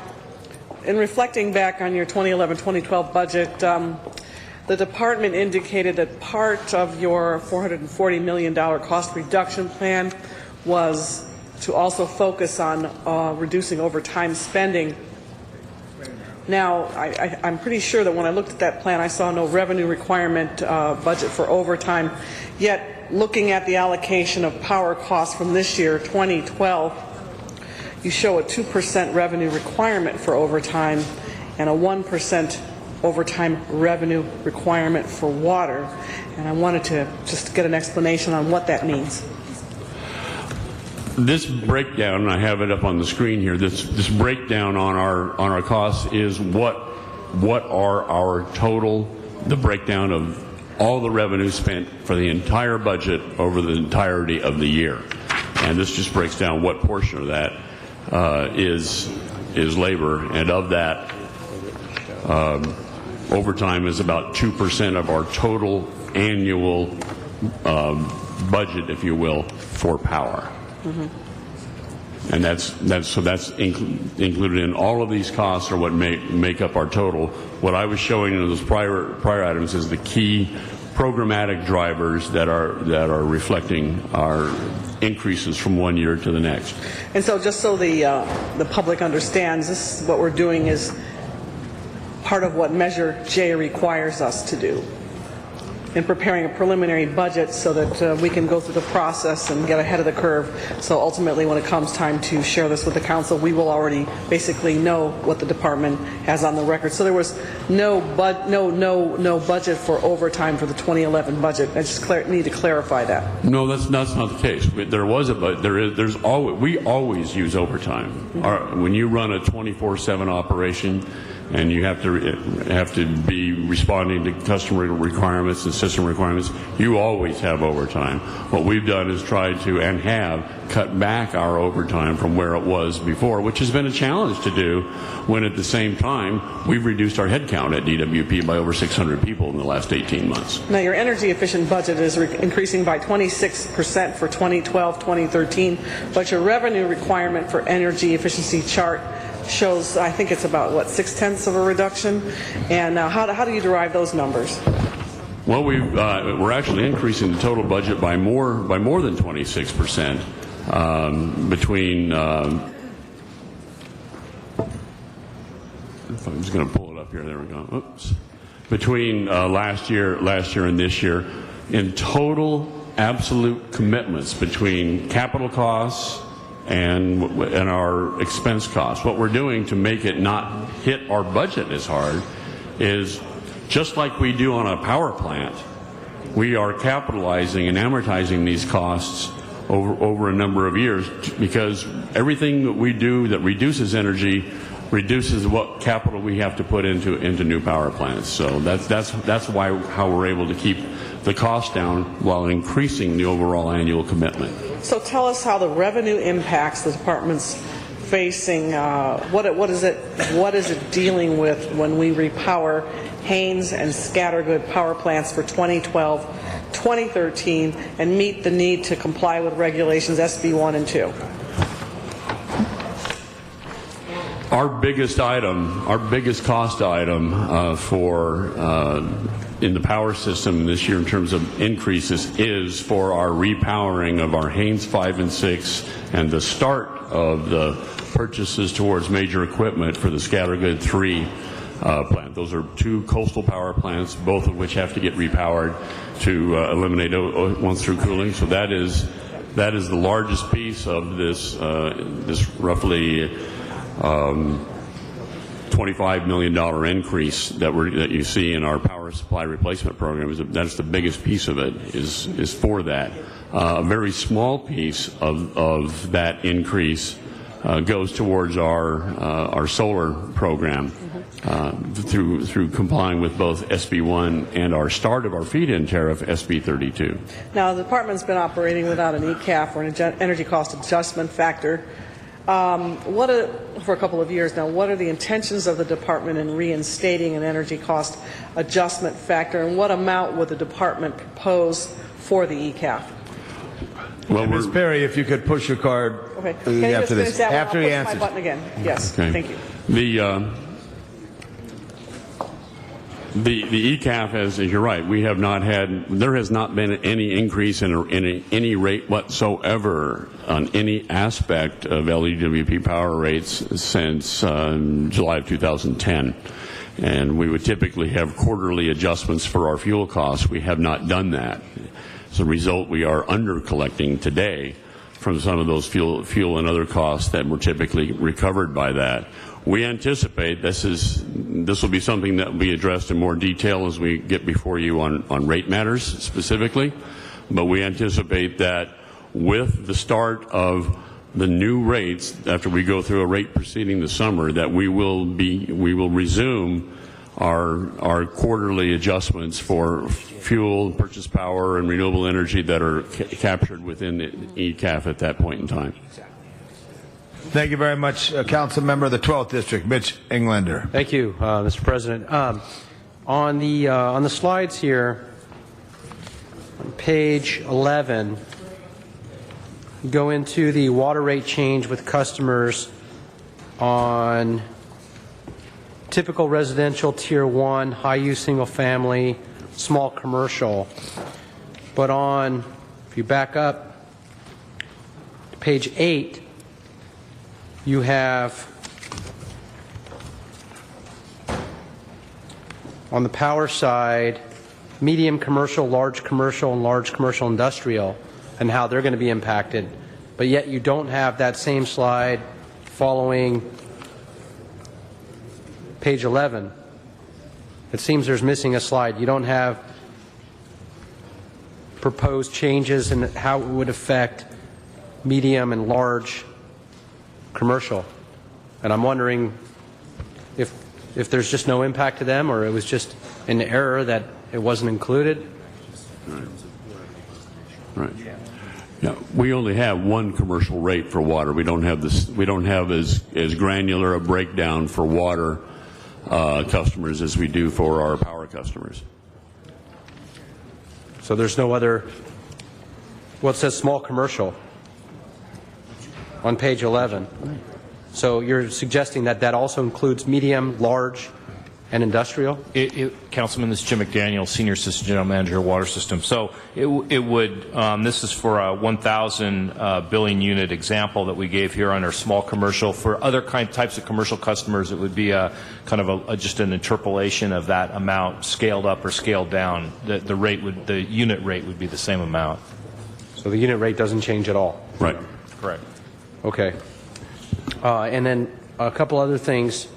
in reflecting back on your 2011-2012 budget, the department indicated that part of your $440 million cost reduction plan was to also focus on reducing overtime spending. Now, I'm pretty sure that when I looked at that plan, I saw no revenue requirement budget for overtime. Yet, looking at the allocation of power costs from this year, 2012, you show a 2% revenue requirement for overtime and a 1% overtime revenue requirement for water. And I wanted to just get an explanation on what that means. This breakdown, and I have it up on the screen here, this breakdown on our costs is what are our total, the breakdown of all the revenue spent for the entire budget over the entirety of the year. And this just breaks down what portion of that is labor, and of that, overtime is about 2% of our total annual budget, if you will, for power. Mm-hmm. And that's included in all of these costs are what make up our total. What I was showing in those prior items is the key programmatic drivers that are reflecting our increases from one year to the next. And so, just so the public understands, this is what we're doing is part of what Measure J requires us to do in preparing a preliminary budget so that we can go through the process and get ahead of the curve. So ultimately, when it comes time to share this with the council, we will already basically know what the department has on the record. So there was no budget for overtime for the 2011 budget. I just need to clarify that. No, that's not the case. There was a budget. We always use overtime. Mm-hmm. When you run a 24/7 operation, and you have to be responding to customer requirements and system requirements, you always have overtime. What we've done is tried to, and have, cut back our overtime from where it was before, which has been a challenge to do when at the same time we've reduced our headcount at DWP by over 600 people in the last 18 months. Now, your energy efficient budget is increasing by 26% for 2012-2013, but your revenue requirement for energy efficiency chart shows, I think it's about, what, 0.6 of a reduction? And how do you derive those numbers? Well, we're actually increasing the total budget by more than 26% between. If I'm just going to pull it up here. There we go. Oops. Between last year and this year, in total absolute commitments between capital costs and our expense costs. What we're doing to make it not hit our budget as hard is, just like we do on a power plant, we are capitalizing and amortizing these costs over a number of years, because everything that we do that reduces energy reduces what capital we have to put into new power plants. So that's how we're able to keep the cost down while increasing the overall annual commitment. So tell us how the revenue impacts the department's facing. What is it dealing with when we repower Haynes and Scattergood power plants for 2012-2013 and meet the need to comply with regulations SB 1 and 2? Our biggest cost item in the power system this year in terms of increases is for our repowering of our Haynes 5 and 6 and the start of the purchases towards major equipment for the Scattergood 3 plant. Those are two coastal power plants, both of which have to get repowered to eliminate once-through cooling. So that is the largest piece of this roughly $25 million increase that you see in our power supply replacement program. That's the biggest piece of it is for that. A very small piece of that increase goes towards our solar program through complying with both SB 1 and our start of our feed-in tariff, SB 32. Now, the department's been operating without an ECAF or an energy cost adjustment factor for a couple of years now. What are the intentions of the department in reinstating an energy cost adjustment factor, and what amount would the department propose for the ECAF? Well, Ms. Perry, if you could push your card Okay. Can you after just this. finish that After one? he I'll push answers. my button again. Yes. Okay. Thank you. The ECAF, as you're right, there has not been any increase in any rate whatsoever on any aspect of LEWP power rates since July of 2010. And we would typically have quarterly adjustments for our fuel costs. We have not done that. As a result, we are under collecting today from some of those fuel and other costs that were typically recovered by that. We anticipate this will be something that will be addressed in more detail as we get before you on rate matters specifically. But we anticipate that with the start of the new rates, after we go through a rate proceeding this summer, that we will resume our quarterly adjustments for fuel, purchase power, and renewable energy that are captured within the ECAF at that point in time. Thank you very much, Council Member of the 12th District, Mitch Englander. Thank you, Mr. President. On the slides here, on page 11, go into the water rate change with customers on typical residential, tier 1, high-use single-family, small commercial. But if you back up to page 8, you have on the power side medium commercial, large commercial, and large commercial industrial and how they're going to be impacted. But yet you don't have that same slide following page 11. It seems there's missing a slide. You don't have proposed changes and how it would affect medium and large commercial. And I'm wondering if if there's just no impact to them, or it was just an error that it wasn't included. Right. Yeah, we only have one commercial rate for water. We don't have this. We don't have as granular a breakdown for water customers as we do for our power customers. So there's no other. Well, it says small commercial on page 11. So you're suggesting that that also includes medium, large, and industrial? Councilman, this is Jim McDaniel, Senior Assistant General Manager of Water System. So it would, this is for a 1,000 billion unit example that we gave here on our small commercial. For other types of commercial customers, it would be a kind of just an interpolation of that amount scaled up or scaled down. The rate would, the unit rate would be the same amount. So the unit rate doesn't change at all? Right. Correct. Okay. And then a couple other things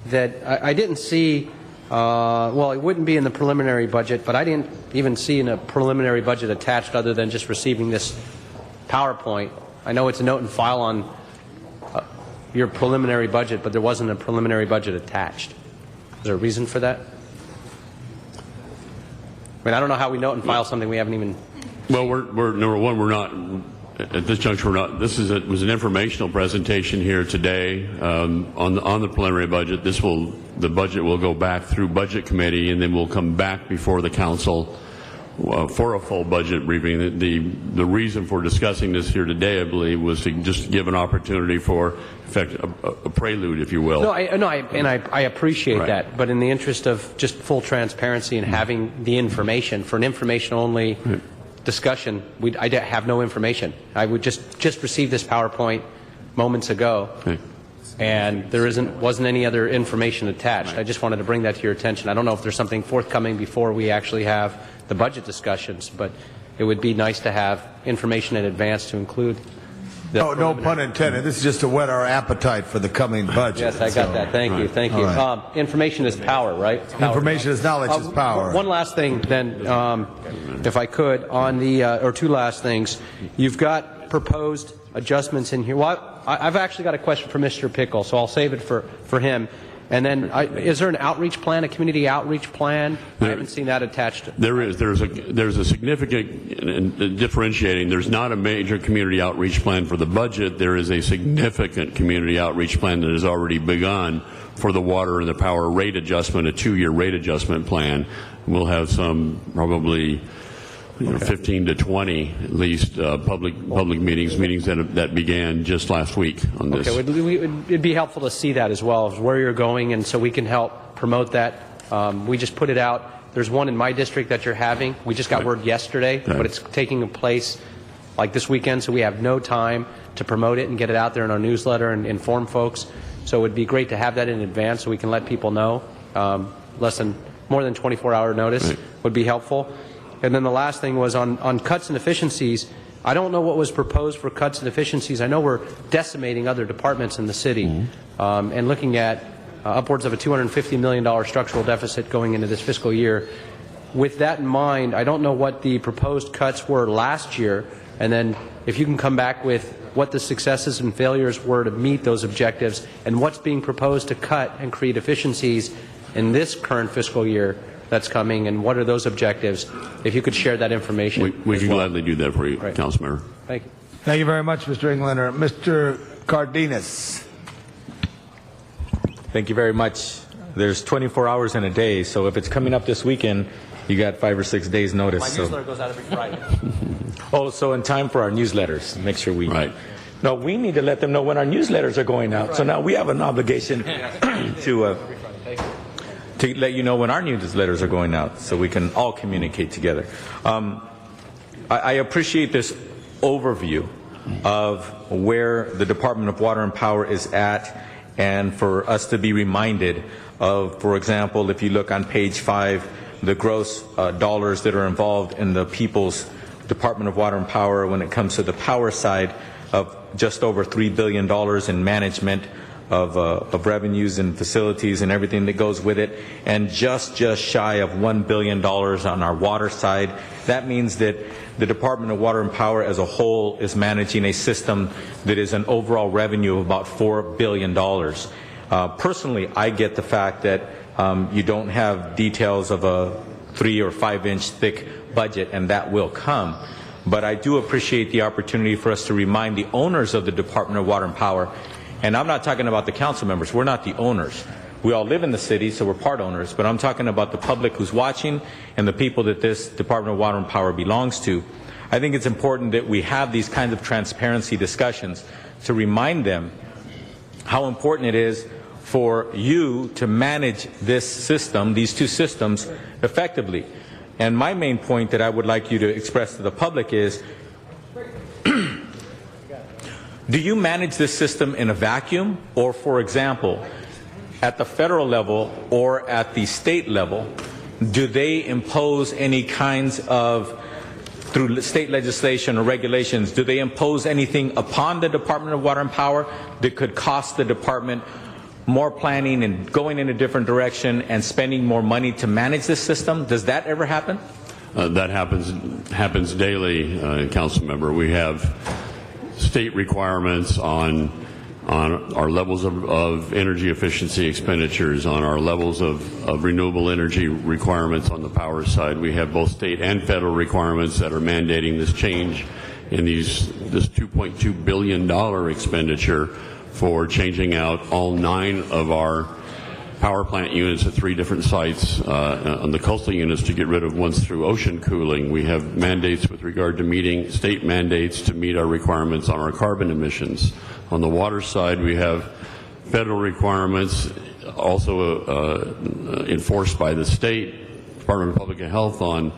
that I didn't see, well, it wouldn't be in the preliminary budget, but I didn't even see in a preliminary budget attached other than just receiving this PowerPoint. I know it's a note and file on your preliminary budget, but there wasn't a preliminary budget attached. Is there a reason for that? I mean, I don't know how we note and file something we haven't even... Well, we're number one, we're not... At this juncture, we're not. This was an informational presentation here today on the preliminary budget. The budget will go back through Budget Committee, and then we'll come back before the council for a full budget briefing. The reason for discussing this here today, I believe, was to just give an opportunity for, in fact, a prelude, if you will. No, I appreciate that. But in the interest of just full transparency and having the information for an information-only discussion, I have no information. I would just received this PowerPoint moments ago, and there wasn't any other information attached. I just wanted to bring that to your attention. I don't know if there's something forthcoming before we actually have the budget discussions, but it would be nice to have information in advance to include. No pun intended. This is just to whet our appetite for the coming budget. Yes, I got that. Thank you. Thank you. Right. Information is power, right? Information is knowledge is power. One last thing, then, if I could, on the or two last things. You've got proposed adjustments in here. Well, I've actually got a question for Mr. Pickle, so I'll save it for him. And then, is there an outreach plan, a community outreach plan? I haven't seen that attached. There is. There's a significant differentiating. There's not a major community outreach plan for the budget. There is a significant community outreach plan that has already begun for the water and the power rate adjustment, a 2-year rate adjustment plan. We'll have some probably 15 to 20 at least public meetings that began just last week on this. Okay, it'd be helpful to see that as well, as where you're going, and so we can help promote that. We just put it out. There's one in my district that you're having. We just got word yesterday, but it's taking place like this weekend, so we have no time to promote it and get it out there in our newsletter and inform folks. So it would be great to have that in advance so we can let people know. More than 24-hour notice would be helpful. And then the last thing was on cuts and efficiencies. I don't know what was proposed for cuts and efficiencies. I know we're decimating other departments in the city and looking at upwards of a $250 million structural deficit going into this fiscal year. With that in mind, I don't know what the proposed cuts were last year, and then if you can come back with what the successes and failures were to meet those objectives and what's being proposed to cut and create efficiencies in this current fiscal year that's coming, and what are those objectives? If you could share that information. We can gladly do that for you, Councilmember. Thank you. Thank you very much, Mr. Englander. Mr. Cardenas. Thank you very much. There's 24 hours in a day, so if it's coming up this weekend, you got 5 or 6 days notice. My newsletter goes out every Friday. Oh, so in time for our newsletters, make sure we... Right. No, we need to let them know when our newsletters are going out. So now we have an obligation to let you know when our newsletters are going out so we can all communicate together. I appreciate this overview of where the Department of Water and Power is at, and for us to be reminded of, for example, if you look on page 5, the gross dollars that are involved in the People's Department of Water and Power when it comes to the power side of just over $3 billion in management of revenues and facilities and everything that goes with it, and just shy of $1 billion on our water side. That means that the Department of Water and Power as a whole is managing a system that is an overall revenue of about $4 billion. Personally, I get the fact that you don't have details of a 3 or 5 inch thick budget, and that will come. But I do appreciate the opportunity for us to remind the owners of the Department of Water and Power, and I'm not talking about the council members, we're not the owners. We all live in the city, so we're part owners, but I'm talking about the public who's watching and the people that this Department of Water and Power belongs to. I think it's important that we have these kinds of transparency discussions to remind them how important it is for you to manage this system, these two systems, effectively. And my main point that I would like you to express to the public is, do you manage this system in a vacuum? Or, for example, at the federal level or at the state level, do they impose any kinds of, through state legislation or regulations, do they impose anything upon the Department of Water and Power that could cost the department more planning and going in a different direction and spending more money to manage this system? Does that ever happen? That happens daily, Council Member. We have state requirements on our levels of energy efficiency expenditures, on our levels of renewable energy requirements on the power side. We have both state and federal requirements that are mandating this change in this $2.2 billion expenditure for changing out all 9 of our power plant units at 3 different sites on the coastal units to get rid of once through ocean cooling. We have mandates with regard to meeting state mandates to meet our requirements on our carbon emissions. On the water side, we have federal requirements also enforced by the state Department of Public Health on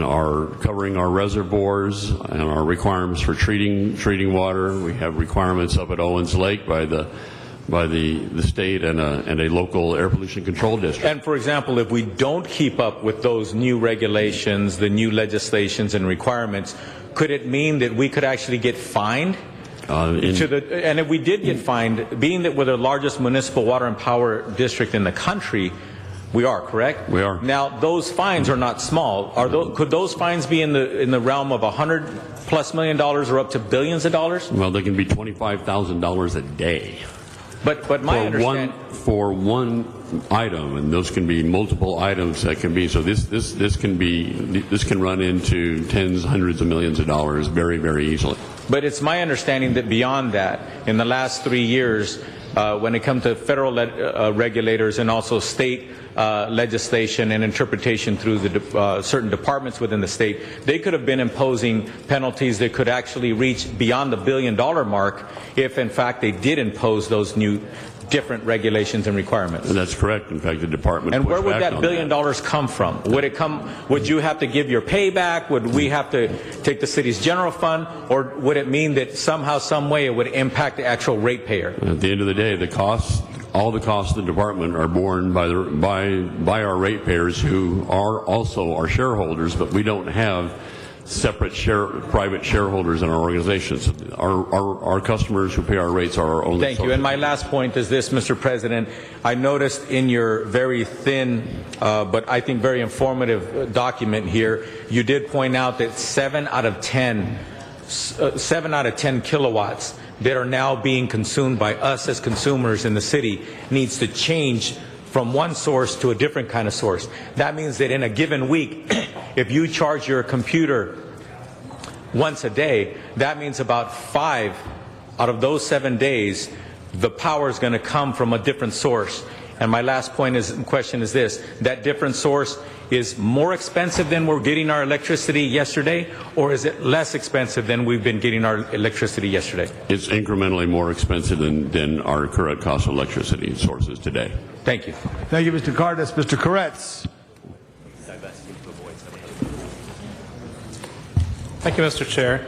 our covering our reservoirs and our requirements for treating water. We have requirements up at Owens Lake by the state and a local air pollution control district. And for example, if we don't keep up with those new regulations, the new legislations and requirements, could it mean that we could actually get fined? And if we did get fined, being that we're the largest municipal water and power district in the country, we are, correct? We are. Now, those fines are not small. Could those fines be in the realm of $100+ million or up to billions of dollars? Well, they can be $25,000 a day. But my understanding for one item, and those can be multiple items that can be. So this can run into tens, hundreds of millions of dollars very, very easily. But it's my understanding that beyond that, in the last 3 years, when it comes to federal regulators and also state legislation and interpretation through the certain departments within the state, they could have been imposing penalties that could actually reach beyond the $1 billion mark if, in fact, they did impose those new different regulations and requirements. And that's correct. In fact, the department. And where would that $1 billion come from? Would it come? Would you have to give your payback? Would we have to take the city's general fund, or would it mean that somehow, some way, it would impact the actual ratepayer? At the end of the day, all the costs of the department are borne by our ratepayers, who are also our shareholders, but we don't have separate private shareholders in our organizations. Our customers who pay our rates are our only Thank you. And my last point is this, Mr. President. I noticed in your very thin, but I think very informative document here, you did point out that 7 out of 10 kilowatts that are now being consumed by us as consumers in the city needs to change from one source to a different kind of source. That means that in a given week, if you charge your computer once a day, that means about 5 out of those 7 days, the power is going to come from a different source. And my last question is this: that different source is more expensive than we're getting our electricity yesterday, or is it less expensive than we've been getting our electricity yesterday? It's incrementally more expensive than our current cost of electricity sources today. Thank you. Thank you, Mr. Cardenas. Mr. Koretz. Thank you, Mr. Chair.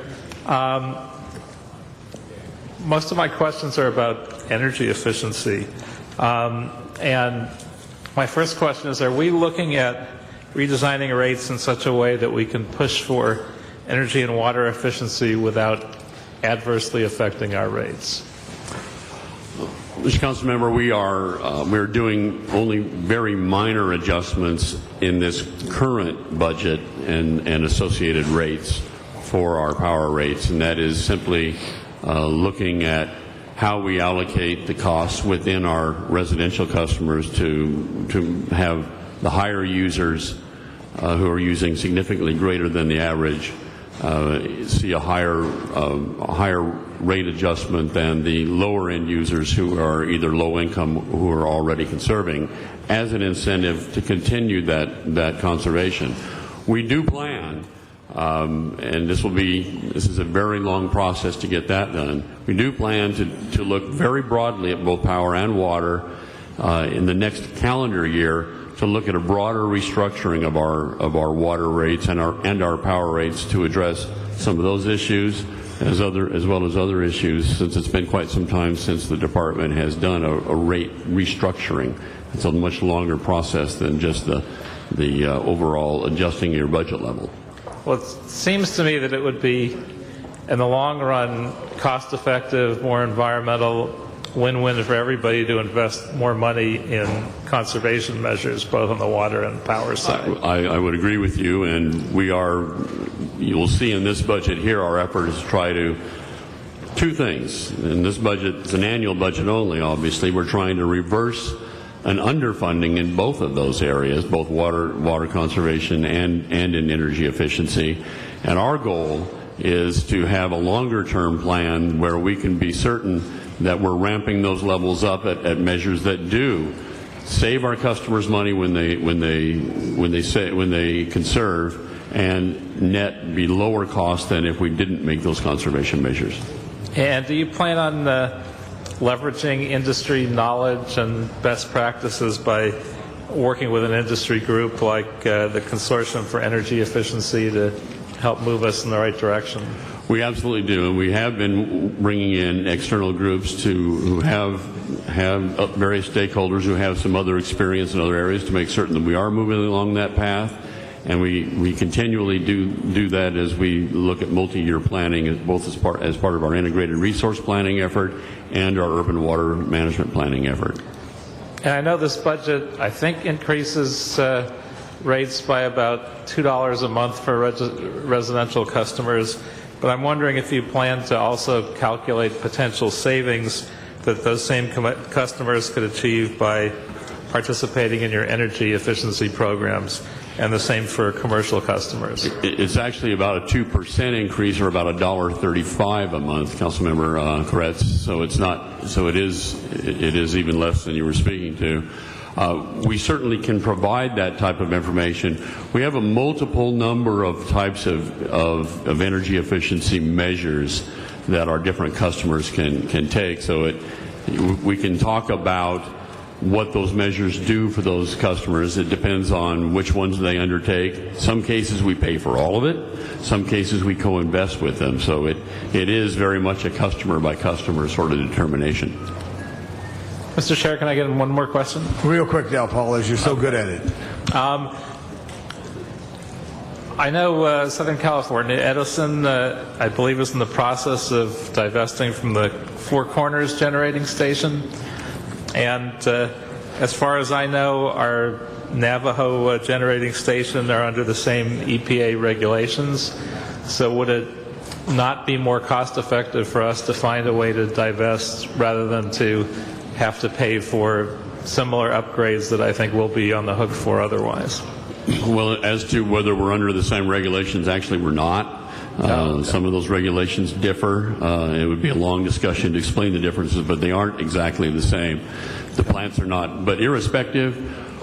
Most of my questions are about energy efficiency. And my first question is, are we looking at redesigning rates in such a way that we can push for energy and water efficiency without adversely affecting our rates? Mr. Council Member, we're doing only very minor adjustments in this current budget and associated rates for our power rates, and that is simply looking at how we allocate the costs within our residential customers to have the higher users who are using significantly greater than the average see a higher rate adjustment than the lower end users who are either low income who are already conserving, as an incentive to continue that conservation. We do plan, and this is a very long process to get that done. We do plan to look very broadly at both power and water in the next calendar year, to look at a broader restructuring of our water rates and our power rates to address some of those issues, as well as other issues, since it's been quite some time since the department has done a rate restructuring. It's a much longer process than just the overall adjusting your budget level. Well, it seems to me that it would be, in the long run, cost-effective, more environmental, win-win for everybody to invest more money in conservation measures, both on the water and power side. I would agree with you, and you will see in this budget here, our effort is to try to two things. And this budget is an annual budget only, obviously. We're trying to reverse an underfunding in both of those areas, both water conservation and in energy efficiency. And our goal is to have a longer-term plan where we can be certain that we're ramping those levels up at measures that do save our customers money when they conserve, and net be lower cost than if we didn't make those conservation measures. And do you plan on leveraging industry knowledge and best practices by working with an industry group like the Consortium for Energy Efficiency to help move us in the right direction? We absolutely do, and we have been bringing in external groups who have various stakeholders who have some other experience in other areas to make certain that we are moving along that path, and we continually do that as we look at multi-year planning, both as part of our integrated resource planning effort and our urban water management planning effort. And I know this budget, I think, increases rates by about $2 a month for residential customers. But I'm wondering if you plan to also calculate potential savings that those same customers could achieve by participating in your energy efficiency programs, and the same for commercial customers. It's actually about a 2% increase, or about $1.35 a month, Councilmember Koretz. So it's not. So it is even less than you were speaking to. We certainly can provide that type of information. We have a multiple number of types of energy efficiency measures that our different customers can take. So we can talk about what those measures do for those customers. It depends on which ones they undertake. Some cases we pay for all of it. Some cases we co-invest with them. So it is very much a customer by customer sort of determination. Mr. Chair, can I get one more question? Real quick now, Paul, as you're so good at it. I know Southern California, Edison, I believe, is in the process of divesting from the Four Corners generating station. And as far as I know, our Navajo generating station are under the same EPA regulations. So would it not be more cost effective for us to find a way to divest rather than to have to pay for similar upgrades that I think we'll be on the hook for otherwise? Well, as to whether we're under the same regulations, actually we're not. Some of those regulations differ. It would be a long discussion to explain the differences, but they aren't exactly the same. The plants are not. But irrespective,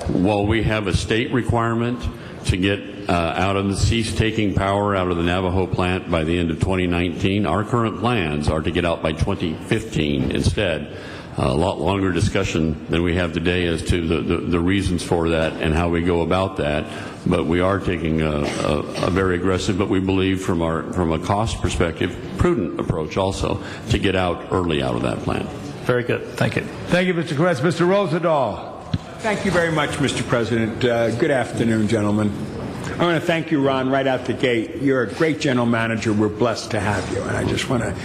while we have a state requirement to get out of the cease taking power out of the Navajo plant by the end of 2019, our current plans are to get out by 2015 instead. A lot longer discussion than we have today as to the reasons for that and how we go about that. But we are taking a very aggressive, but we believe from a cost perspective, prudent approach also to get out early out of that plant. Very good. Thank you. Thank you, Mr. Koretz. Mr. Rosendahl. Thank you very much, Mr. President. Good afternoon, gentlemen. I want to thank you, Ron, right out the gate. You're a great general manager. We're blessed to have you, and I just want to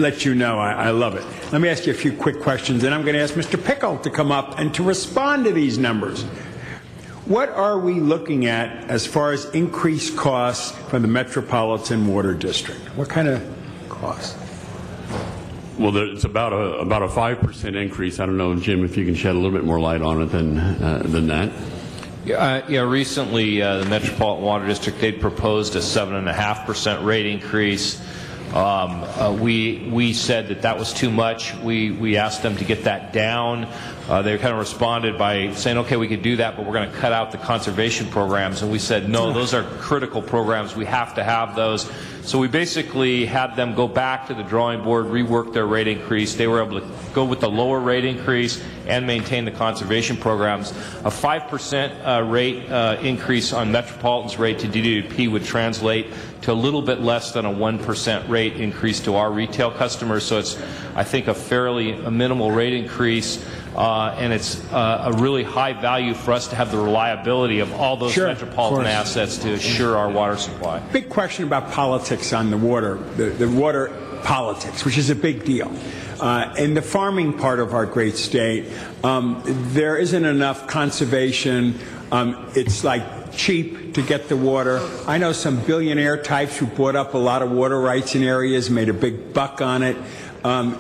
let you know I love it. Let me ask you a few quick questions, and I'm going to ask Mr. Pickle to come up and to respond to these numbers. What are we looking at as far as increased costs for the Metropolitan Water District? What kind of costs? Well, it's about a 5% increase. I don't know, Jim, if you can shed a little bit more light on it than that. Recently, the Metropolitan Water District, they'd proposed a 7.5% rate increase. We said that was too much. We asked them to get that down. They kind of responded by saying, okay, we could do that, but we're going to cut out the conservation programs. And we said, no, those are critical programs. We have to have those. So we basically had them go back to the drawing board, rework their rate increase. They were able to go with the lower rate increase and maintain the conservation programs. A 5% rate increase on Metropolitan's rate to DWP would translate to a little bit less than a 1% rate increase to our retail customers. So it's, I think, a minimal rate increase. And it's a really high value for us to have the reliability of all those metropolitan assets to assure our water supply. Big question about politics on the water, the water politics, which is a big deal. In the farming part of our great state, there isn't enough conservation. It's like cheap to get the water. I know some billionaire types who bought up a lot of water rights in areas, made a big buck on it. Do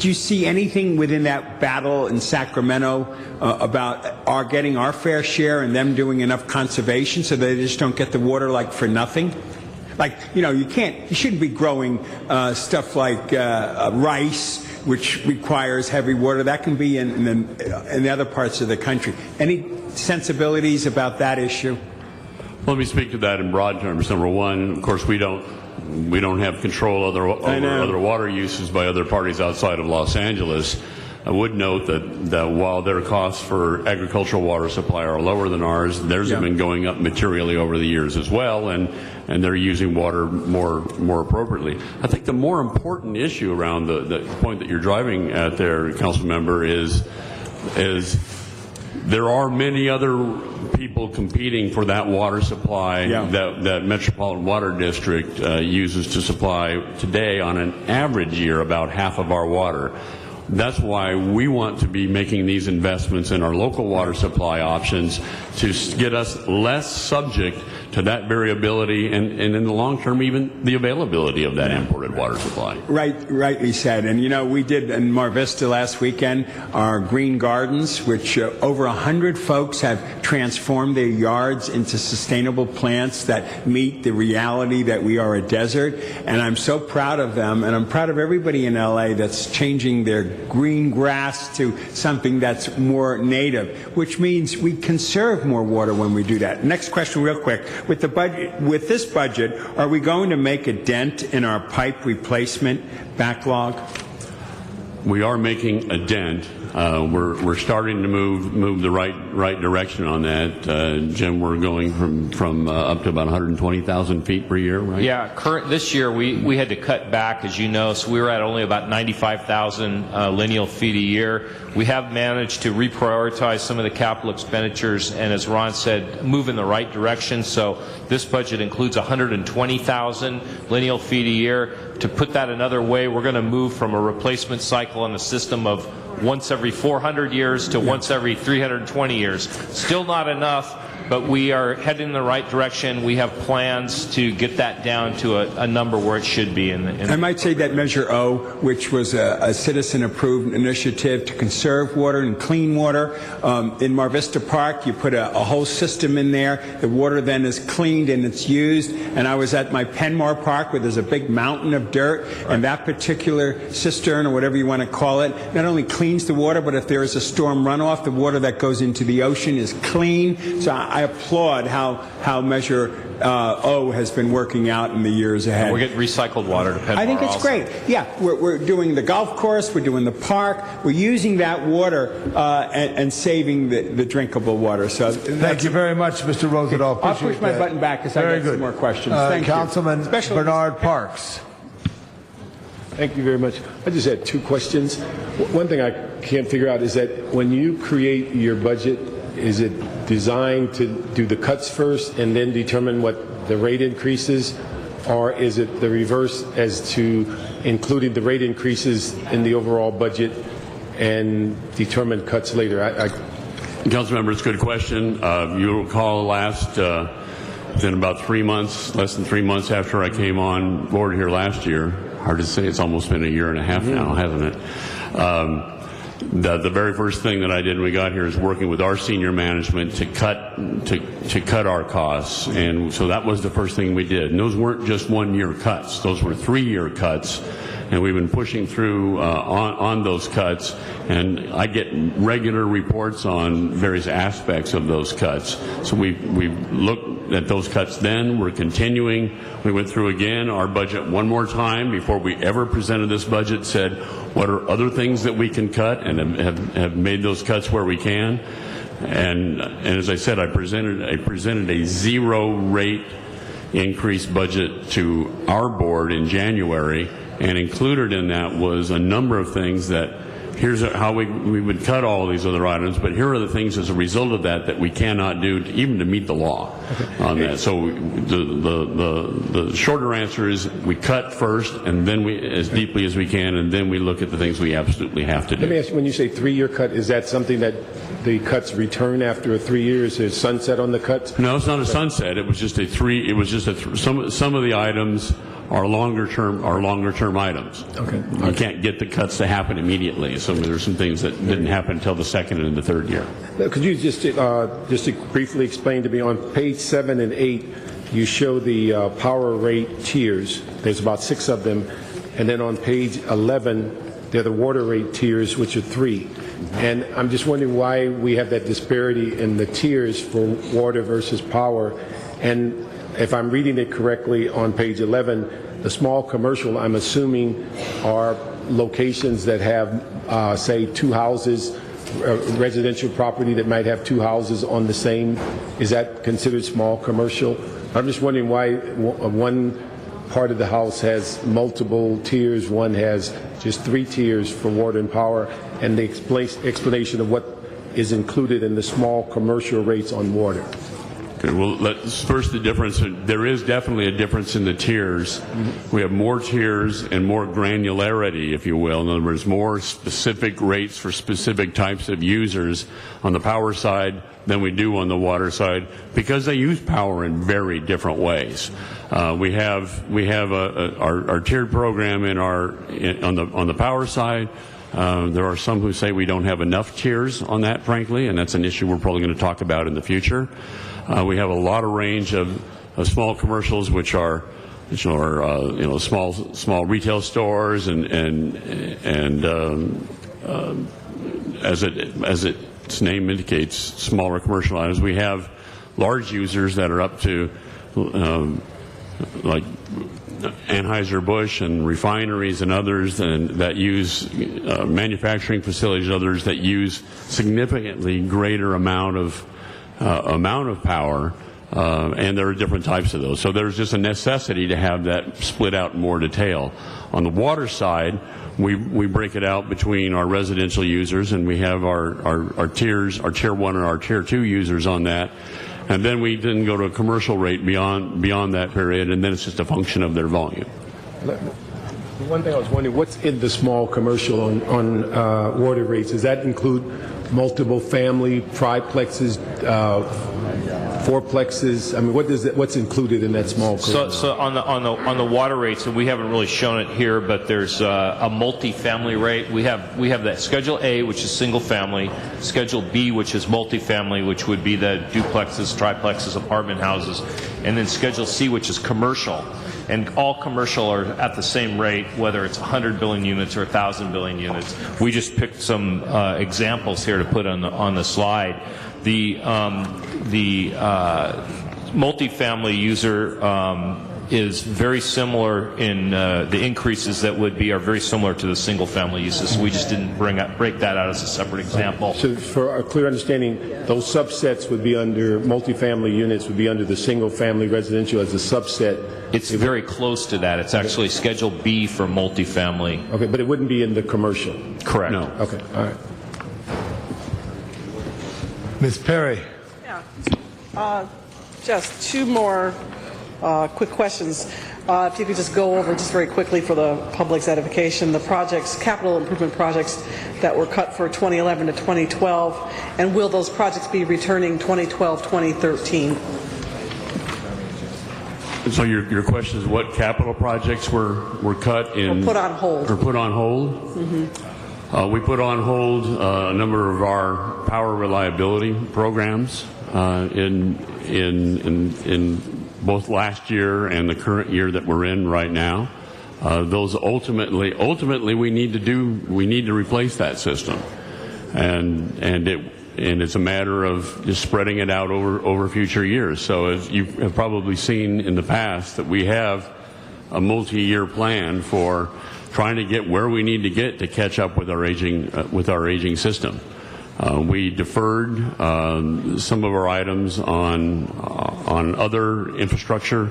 you see anything within that battle in Sacramento about our getting our fair share and them doing enough conservation so they just don't get the water like for nothing? Like, you shouldn't be growing stuff like rice, which requires heavy water. That can be in the other parts of the country. Any sensibilities about that issue? Let me speak to that in broad terms. Number one, of course, we don't have control over other water uses by other parties outside of Los Angeles. I would note that while their costs for agricultural water supply are lower than ours, theirs have been going up materially over the years as well, and they're using water more appropriately. I think the more important issue around the point that you're driving at there, Council Member, is there are many other people competing for that water supply that Metropolitan Water District uses to supply today on an average year about half of our water. That's why we want to be making these investments in our local water supply options to get us less subject to that variability and in the long term even the availability of that imported water supply. Rightly said. And we did in Mar Vista last weekend our green gardens, which over 100 folks have transformed their yards into sustainable plants that meet the reality that we are a desert. And I'm so proud of them, and I'm proud of everybody in LA that's changing their green grass to something that's more native, which means we conserve more water when we do that. Next question real quick. With this budget, are we going to make a dent in our pipe replacement backlog? We are making a dent. We're starting to move the right direction on that. Jim, we're going from up to about 120,000 feet per year, right? Yeah, this year we had to cut back, as you know, so we were at only about 95,000 lineal feet a year. We have managed to reprioritize some of the capital expenditures and, as Ron said, move in the right direction. So this budget includes 120,000 lineal feet a year. To put that another way, we're going to move from a replacement cycle on the system of once every 400 years to once every 320 years. Still not enough, but we are heading in the right direction. We have plans to get that down to a number where it should be. I might say that Measure O, which was a citizen-approved initiative to conserve water and clean water. In Mar Vista Park, you put a whole system in there. The water then is cleaned and it's used. And I was at my Penmar Park where there's a big mountain of dirt, and that particular cistern, or whatever you want to call it, not only cleans the water, but if there is a storm runoff, the water that goes into the ocean is clean. So I applaud how Measure O has been working out in the years ahead. We're getting recycled water to Penmar. I think it's also great. Yeah, we're doing the golf course, we're doing the park, we're using that water and saving the drinkable water. So thank you very much, Mr. Rosendahl. I'll push my button back because I got some more questions. Thank you. Councilman Bernard Parks. Thank you very much. I just had two questions. One thing I can't figure out is that when you create your budget, is it designed to do the cuts first and then determine what the rate increases, or is it the reverse as to including the rate increases in the overall budget and determine cuts later? Councilmember, it's a good question. You'll recall within about 3 months, less than 3 months after I came on board here last year, hard to say. It's almost been a year and a half now, hasn't it? The very first thing that I did when we got here is working with our senior management to cut our costs, and so that was the first thing we did. And those weren't just 1-year cuts; those were 3-year cuts. And we've been pushing through on those cuts, and I get regular reports on various aspects of those cuts. So we've looked at those cuts then. We're continuing. We went through again our budget one more time before we ever presented this budget, said what are other things that we can cut, and have made those cuts where we can. And as I said, I presented a zero rate increase budget to our board in January. And included in that was a number of things that here's how we would cut all these other items, but here are the things as a result of that we cannot do even to meet the law on that. So the shorter answer is we cut first, and then we as deeply as we can, and then we look at the things we absolutely have to do. Let me ask you, when you say 3-year cut, is that something that the cuts return after 3 years? Is sunset on the cuts? No, it's not a sunset. It was just a three. It was just some of the items are longer term items. Okay. You can't get the cuts to happen immediately. So there's some things that didn't happen until the second and the third year. Could you just to briefly explain to me, on page 7 and 8, you show the power rate tiers. There's about 6 of them. And then on page 11, they're the water rate tiers, which are 3. And I'm just wondering why we have that disparity in the tiers for water versus power. And if I'm reading it correctly, on page 11, the small commercial, I'm assuming, are locations that have, say, 2 houses, residential property that might have 2 houses on the same. Is that considered small commercial? I'm just wondering why one part of the house has multiple tiers, one has just 3 tiers for water and power, and the explanation of what is included in the small commercial rates on water. Okay, well, first the difference. There is definitely a difference in the tiers. We have more tiers and more granularity, if you will. In other words, more specific rates for specific types of users on the power side than we do on the water side, because they use power in very different ways. We have our tiered program on the power side. There are some who say we don't have enough tiers on that, frankly, and that's an issue we're probably going to talk about in the future. We have a lot of range of small commercials, which are small retail stores, and as its name indicates, smaller commercial items. We have large users that are up to like Anheuser-Busch and refineries and others, and that use manufacturing facilities, others that use significantly greater amount of power, and there are different types of those. So there's just a necessity to have that split out in more detail. On the water side, we break it out between our residential users, and we have our tiers, our tier 1 and our tier 2 users on that. And then we go to a commercial rate beyond that period, and then it's just a function of their volume. One thing I was wondering, what's in the small commercial on water rates? Does that include multiple family, triplexes, fourplexes? I mean, what's included in that small commercial? So on the water rates, and we haven't really shown it here, but there's a multi-family rate. We have that Schedule A, which is single family, Schedule B, which is multifamily, which would be the duplexes, triplexes, apartment houses, and then Schedule C, which is commercial. And all commercial are at the same rate, whether it's 100 billion units or 1,000 billion units. We just picked some examples here to put on the slide. The multifamily user is very similar in the increases that are very similar to the single family uses. We just didn't break that out as a separate example. So for a clear understanding, those subsets would be under multifamily units, would be under the single family residential as a subset. It's very close to that. It's actually Schedule B for multifamily. Okay, but it wouldn't be in the commercial. Correct. No. Okay, all right. Ms. Perry. Yeah. Just 2 more quick questions. If you could just go over just very quickly for the public's edification, the projects, capital improvement projects that were cut for 2011 to 2012, and will those projects be returning 2012, 2013? So your question is what capital projects were cut in? Or put on hold. Or put on hold? Mm-hmm. We put on hold a number of our power reliability programs in both last year and the current year that we're in right now. Those ultimately we need to replace that system, and it's a matter of just spreading it out over future years. So as you have probably seen in the past, that we have a multi-year plan for trying to get where we need to get to catch up with our aging system. We deferred some of our items on other infrastructure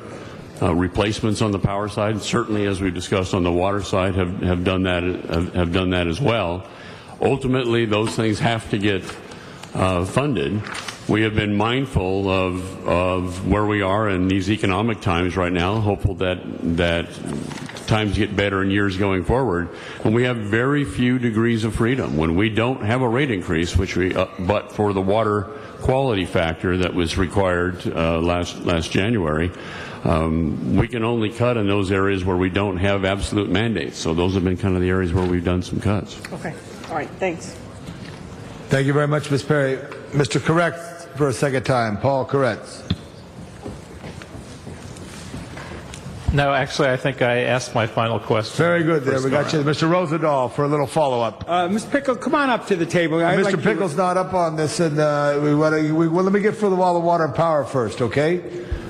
replacements on the power side. Certainly, as we discussed on the water side, have done that as well. Ultimately, those things have to get funded. We have been mindful of where we are in these economic times right now, hopeful that times get better in years going forward. And we have very few degrees of freedom. When we don't have a rate increase, but for the water quality factor that was required last January, we can only cut in those areas where we don't have absolute mandates. So those have been kind of the areas where we've done some cuts. Okay. All right. Thanks. Thank you very much, Ms. Perry. Mr. Correct for a second time. Paul Corretz. No, actually, I think I asked my final question. Very good there. We got you. Mr. Rosendahl for a little follow-up. Mr. Pickle, come on up to the table. Mr. Pickle's not up on this, and let me get through all the water and power first, okay?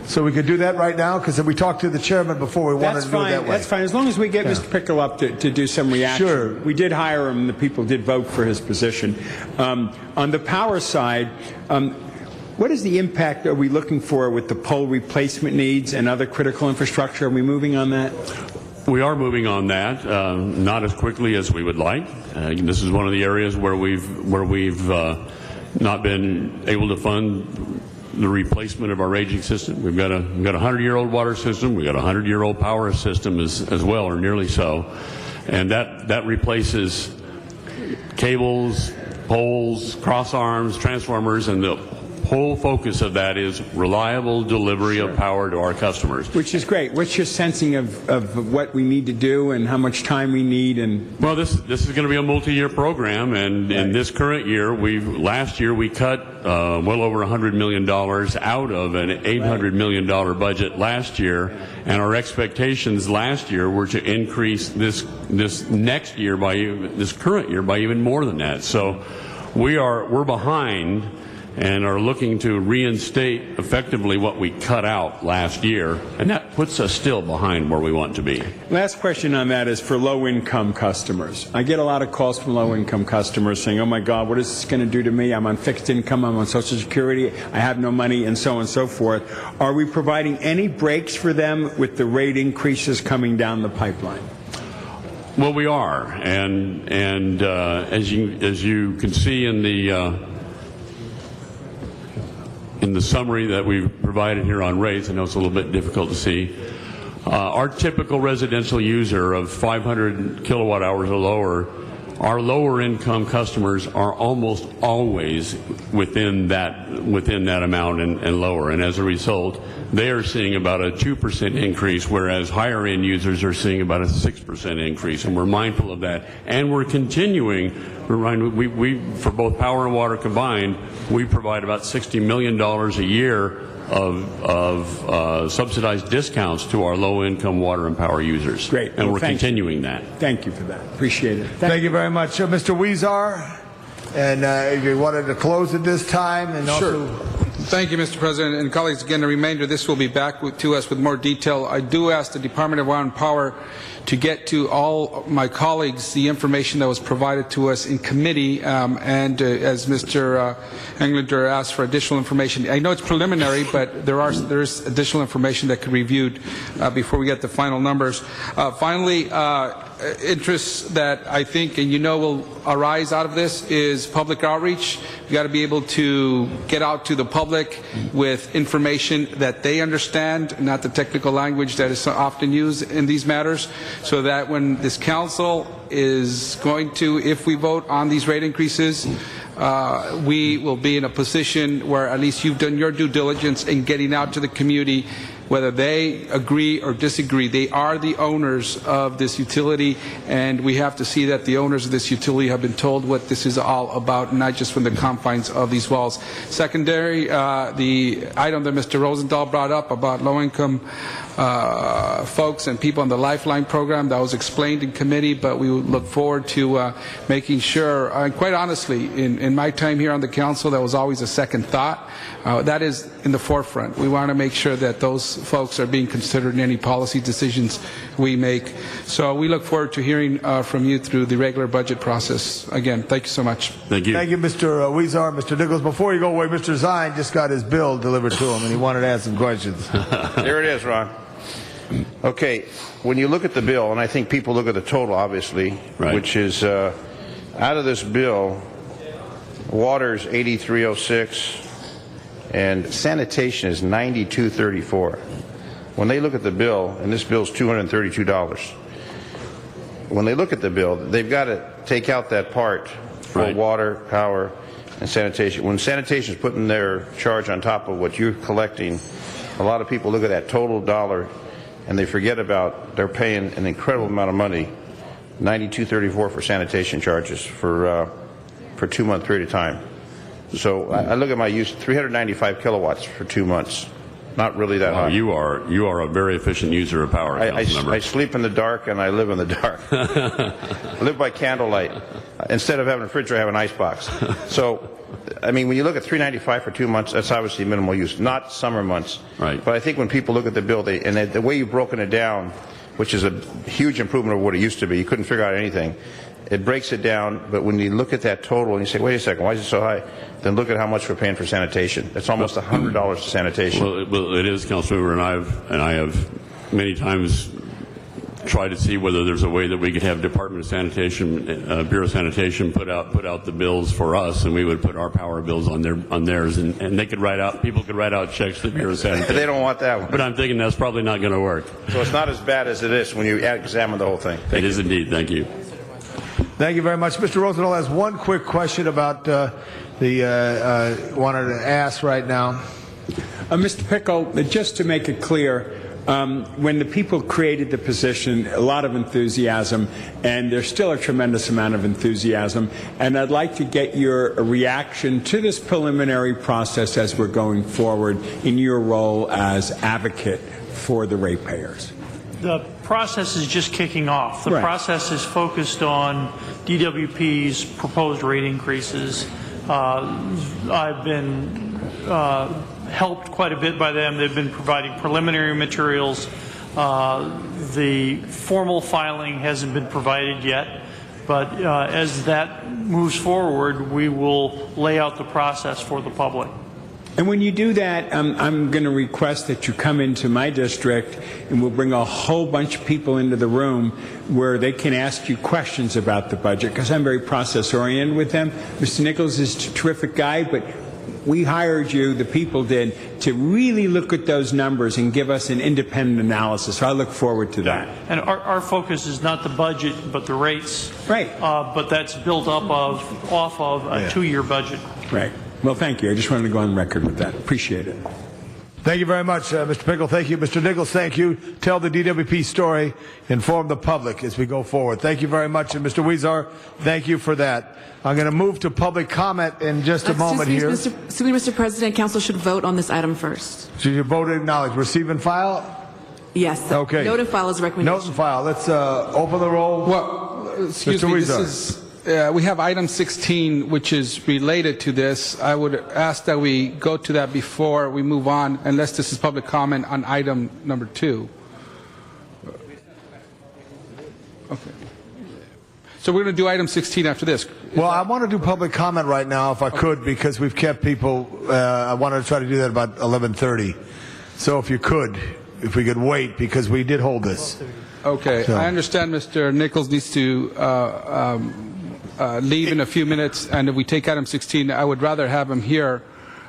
So we could do that right now, because we talked to the chairman before. We wanted to do it that way. That's fine. As long as we get Mr. Pickle up to do some reaction. Sure. We did hire him. The people did vote for his position. On the power side, what is the impact are we looking for with the pole replacement needs and other critical infrastructure? Are we moving on that? We are moving on that, not as quickly as we would like. This is one of the areas where we've not been able to fund the replacement of our aging system. We've got a 100-year-old water system. We've got a 100-year-old power system as well, or nearly so, and that replaces cables, poles, cross arms, transformers, and the whole focus of that is reliable delivery of power to our customers. Which is great. What's your sensing of what we need to do and how much time we need? And well, this is going to be a multi-year program, and in this current year, last year we cut well over $100 million out of an $800 million budget last year, and our expectations last year were to increase this current year by even more than that. So we're behind, and are looking to reinstate effectively what we cut out last year, and that puts us still behind where we want to be. Last question on that is for low-income customers. I get a lot of calls from low-income customers saying, oh my God, what is this going to do to me? I'm on fixed income, I'm on Social Security, I have no money, and so on and so forth. Are we providing any breaks for them with the rate increases coming down the pipeline? Well, we are, and as you can see in the summary that we've provided here on rates, I know it's a little bit difficult to see, our typical residential user of 500 kilowatt hours or lower, our lower income customers are almost always within that amount and lower, and as a result they are seeing about a 2% increase, whereas higher end users are seeing about a 6% increase, and we're mindful of that, and we're continuing. We for both power and water combined, we provide about $60 million a year of subsidized discounts to our low-income water and power users. Great. And we're continuing that. Thank you for that. Appreciate it. Thank you very much. Mr. Weezer, and if you wanted to close at this time, and also... Sure. Thank you, Mr. President. And colleagues, again, a reminder, this will be back to us with more detail. I do ask the Department of Water and Power to get to all my colleagues the information that was provided to us in committee, and as Mr. Englander asked for additional information. I know it's preliminary, but there's additional information that could be reviewed before we get the final numbers. Finally, interests that I think and will arise out of this is public outreach. We've got to be able to get out to the public with information that they understand, not the technical language that is so often used in these matters, so that when this council is going to, if we vote on these rate increases, we will be in a position where at least you've done your due diligence in getting out to the community whether they agree or disagree. They are the owners of this utility, and we have to see that the owners of this utility have been told what this is all about, not just from the confines of these walls. Secondary, the item that Mr. Rosendahl brought up about low-income folks and people in the Lifeline program, that was explained in committee, but we look forward to making sure, and quite honestly, in my time here on the council, that was always a second thought. That is in the forefront. We want to make sure that those folks are being considered in any policy decisions we make. So we look forward to hearing from you through the regular budget process. Again, thank you so much. Thank you. Thank you, Mr. Weezer. Mr. Nichols, before you go away, Mr. Zine just got his bill delivered to him, and he wanted to ask some questions. There it is, Ron. Okay, when you look at the bill, and I think people look at the total, obviously, which is out of this bill, water's 8306, and sanitation is 9234. When they look at the bill, and this bill's $232, when they look at the bill, they've got to take out that part for water, power, and sanitation. When sanitation is putting their charge on top of what you're collecting, a lot of people look at that total dollar and they forget about they're paying an incredible amount of money, $92.34 for sanitation charges for a 2-month period of time. So I look at my use, 395 kilowatts for 2 months. Not really that high. You are a very efficient user of power. I sleep in the dark and I live in the dark. I live by candlelight. Instead of having a refrigerator, I have an ice box. So, I mean, when you look at 395 for 2 months, that's obviously minimal use, not summer months. Right. But I think when people look at the bill, the way you've broken it down, which is a huge improvement over what it used to be, you couldn't figure out anything. It breaks it down, but when you look at that total and you say, wait a second, why is it so high? Then look at how much we're paying for sanitation. It's almost $100 for sanitation. Well, it is, Councilmember, and I have many times tried to see whether there's a way that we could have Department of Sanitation, Bureau of Sanitation put out the bills for us, and we would put our power bills on theirs, and they could people could write out checks to the Bureau of Sanitation. They don't want that one. But I'm thinking that's probably not going to work. So it's not as bad as it is when you examine the whole thing. It is indeed. Thank you. Thank you very much. Mr. Rosendahl has one quick question about wanted to ask right now. Mr. Pickle, just to make it clear, when the people created the position, a lot of enthusiasm, and there's still a tremendous amount of enthusiasm, and I'd like to get your reaction to this preliminary process as we're going forward in your role as advocate for the ratepayers. The process is just kicking off. The process is focused on DWP's proposed rate increases. I've been helped quite a bit by them. They've been providing preliminary materials. The formal filing hasn't been provided yet, but as that moves forward, we will lay out the process for the public. And when you do that, I'm going to request that you come into my district, and we'll bring a whole bunch of people into the room where they can ask you questions about the budget, because I'm very process-oriented with them. Mr. Nichols is a terrific guy, but we hired you, the people did, to really look at those numbers and give us an independent analysis. So I look forward to that. And our focus is not the budget, but the rates. Right. But that's built up off of a 2-year budget. Right. Well, thank you. I just wanted to go on record with that. Appreciate it. Thank you very much, Mr. Pickle. Thank you. Mr. Nichols, thank you. Tell the DWP story. Inform the public as we go forward. Thank you very much. And Mr. Weezer, thank you for that. I'm going to move to public comment in just a moment here. Excuse me, Mr. President, Council should vote on this item first. So you vote to acknowledge. Receive and file? Yes. Okay. Note and file is a recommendation. Note and file. Let's open the roll. Well, excuse me, this is... we have item 16, which is related to this. I would ask that we go to that before we move on, unless this is public comment on item number 2. Okay. So we're going to do item 16 after this. Well, I want to do public comment right now, if I could, because we've kept people. I wanted to try to do that about 11:30. So if you could, if we could wait, because we did hold this. Okay. So. I understand Mr. Nichols needs to leave in a few minutes, and if we take item 16, I would rather have him here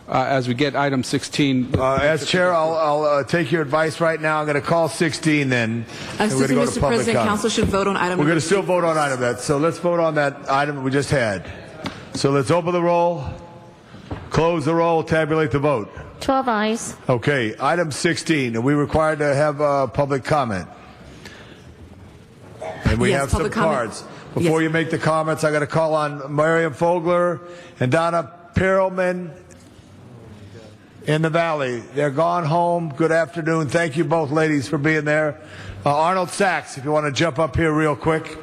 as we get item 16. As chair, I'll take your advice right now. I'm going to call 16 then. Excuse me, Mr. President, Council should vote on item We're going number to still vote on item that. So let's vote on that item that we just had. So let's open the roll, close the roll, tabulate the vote. 12 eyes. Okay, item 16. Are we required to have public comment? And we Yes, have some public comment. cards. Before you make the comments, I got to call on Miriam Fogler and Donna Perelman in the Valley. They're gone home. Good afternoon. Thank you both ladies for being there. Arnold Sachs, if you want to jump up here real quick.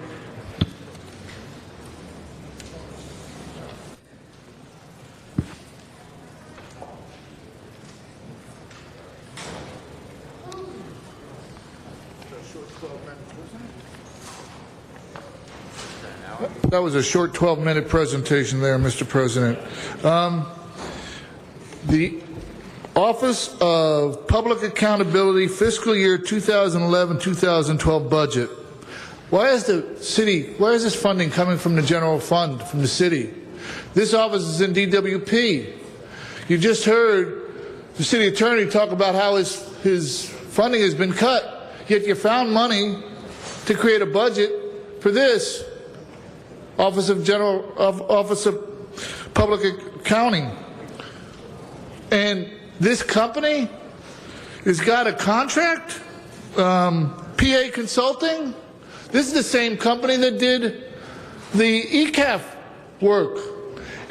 That was a short 12-minute presentation there, Mr. President. The Office of Public Accountability fiscal year 2011-2012 budget. Why is this funding coming from the general fund, from the city? This office is in DWP. You just heard the city attorney talk about how his funding has been cut, yet you found money to create a budget for this Office of Public Accounting. And this company has got a contract, PA Consulting. This is the same company that did the ECAF work,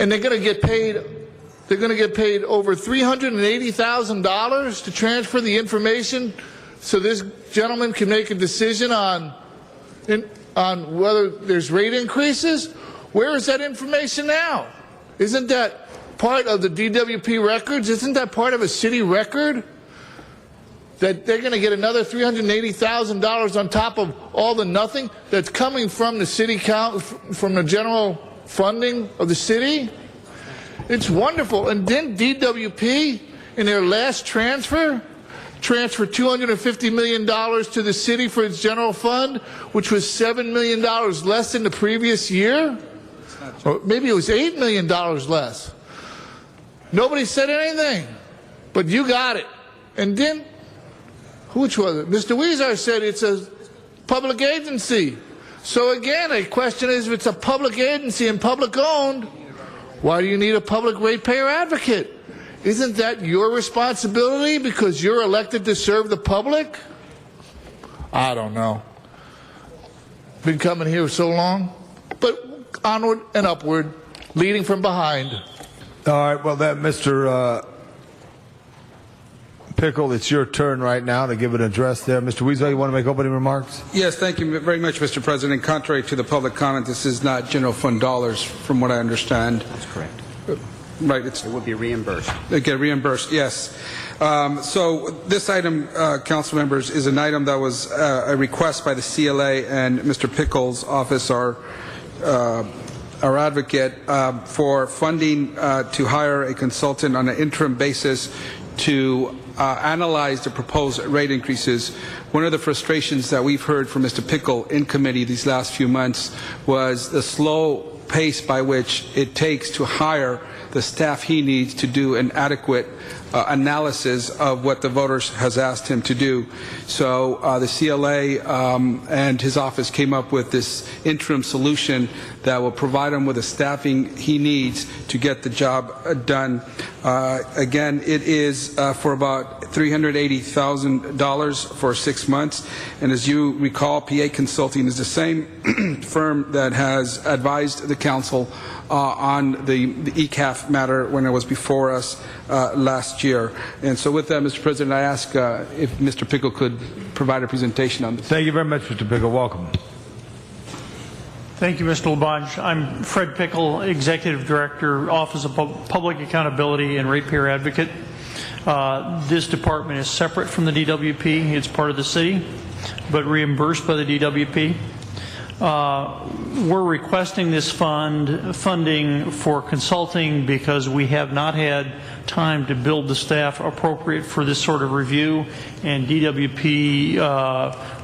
and they're going to get paid. They're going to get paid over $380,000 to transfer the information, so this gentleman can make a decision on whether there's rate increases. Where is that information now? Isn't that part of the DWP records? Isn't that part of a city record? That they're going to get another $380,000 on top of all the nothing that's coming from the city count, from the general funding of the city? It's wonderful. And then DWP, in their last transferred $250 million to the city for its general fund, which was $7 million less than the previous year. Or maybe it was $8 million less. Nobody said anything, but you got it. And then, which was it? Mr. Weezer said it's a public agency. So again, a question is, if it's a public agency and public owned, why do you need a public ratepayer advocate? Isn't that your responsibility because you're elected to serve the public? I don't know. Been coming here so long, but onward and upward, leading from behind. All right, well, Mr. Pickle, it's your turn right now to give an address there. Mr. Weasel, you want to make opening remarks? Yes, thank you very much, Mr. President. Contrary to the public comment, this is not general fund dollars, from what I understand. That's correct. Right. It will be reimbursed. They get reimbursed, yes. So this item, council members, is an item that was a request by the CLA and Mr. Pickle's office, our advocate, for funding to hire a consultant on an interim basis to analyze the proposed rate increases. One of the frustrations that we've heard from Mr. Pickle in committee these last few months was the slow pace by which it takes to hire the staff he needs to do an adequate analysis of what the voters has asked him to do. So the CLA and his office came up with this interim solution that will provide him with the staffing he needs to get the job done. Again, it is for about $380,000 for 6 months. And as you recall, PA Consulting is the same firm that has advised the council on the ECAF matter when it was before us last year. And so with that, Mr. President, I ask if Mr. Pickle could provide a presentation on this. Thank you very much, Mr. Pickle. Welcome. Thank you, Mr. LaBonge. I'm Fred Pickle, Executive Director, Office of Public Accountability and Ratepayer Advocate. This department is separate from the DWP. It's part of the city, but reimbursed by the DWP. We're requesting this funding for consulting because we have not had time to build the staff appropriate for this sort of review, and DWP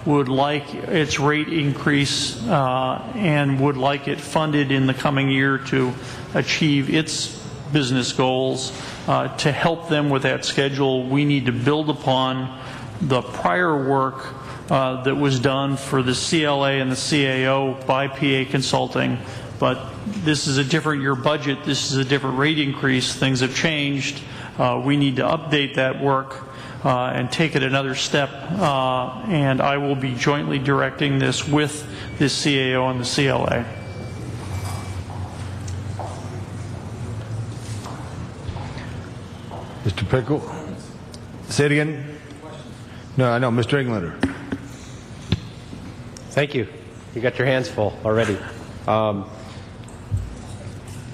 would like its rate increase and would like it funded in the coming year to achieve its business goals. To help them with that schedule, we need to build upon the prior work that was done for the CLA and the CAO by PA Consulting. But this is a different year budget. This is a different rate increase. Things have changed. we need to update that work and take it another step, and I will be jointly directing this with the CAO and the CLA. Mr. Pickle? Say it again. No, I know. Mr. Englander. Thank you. You got your hands full already.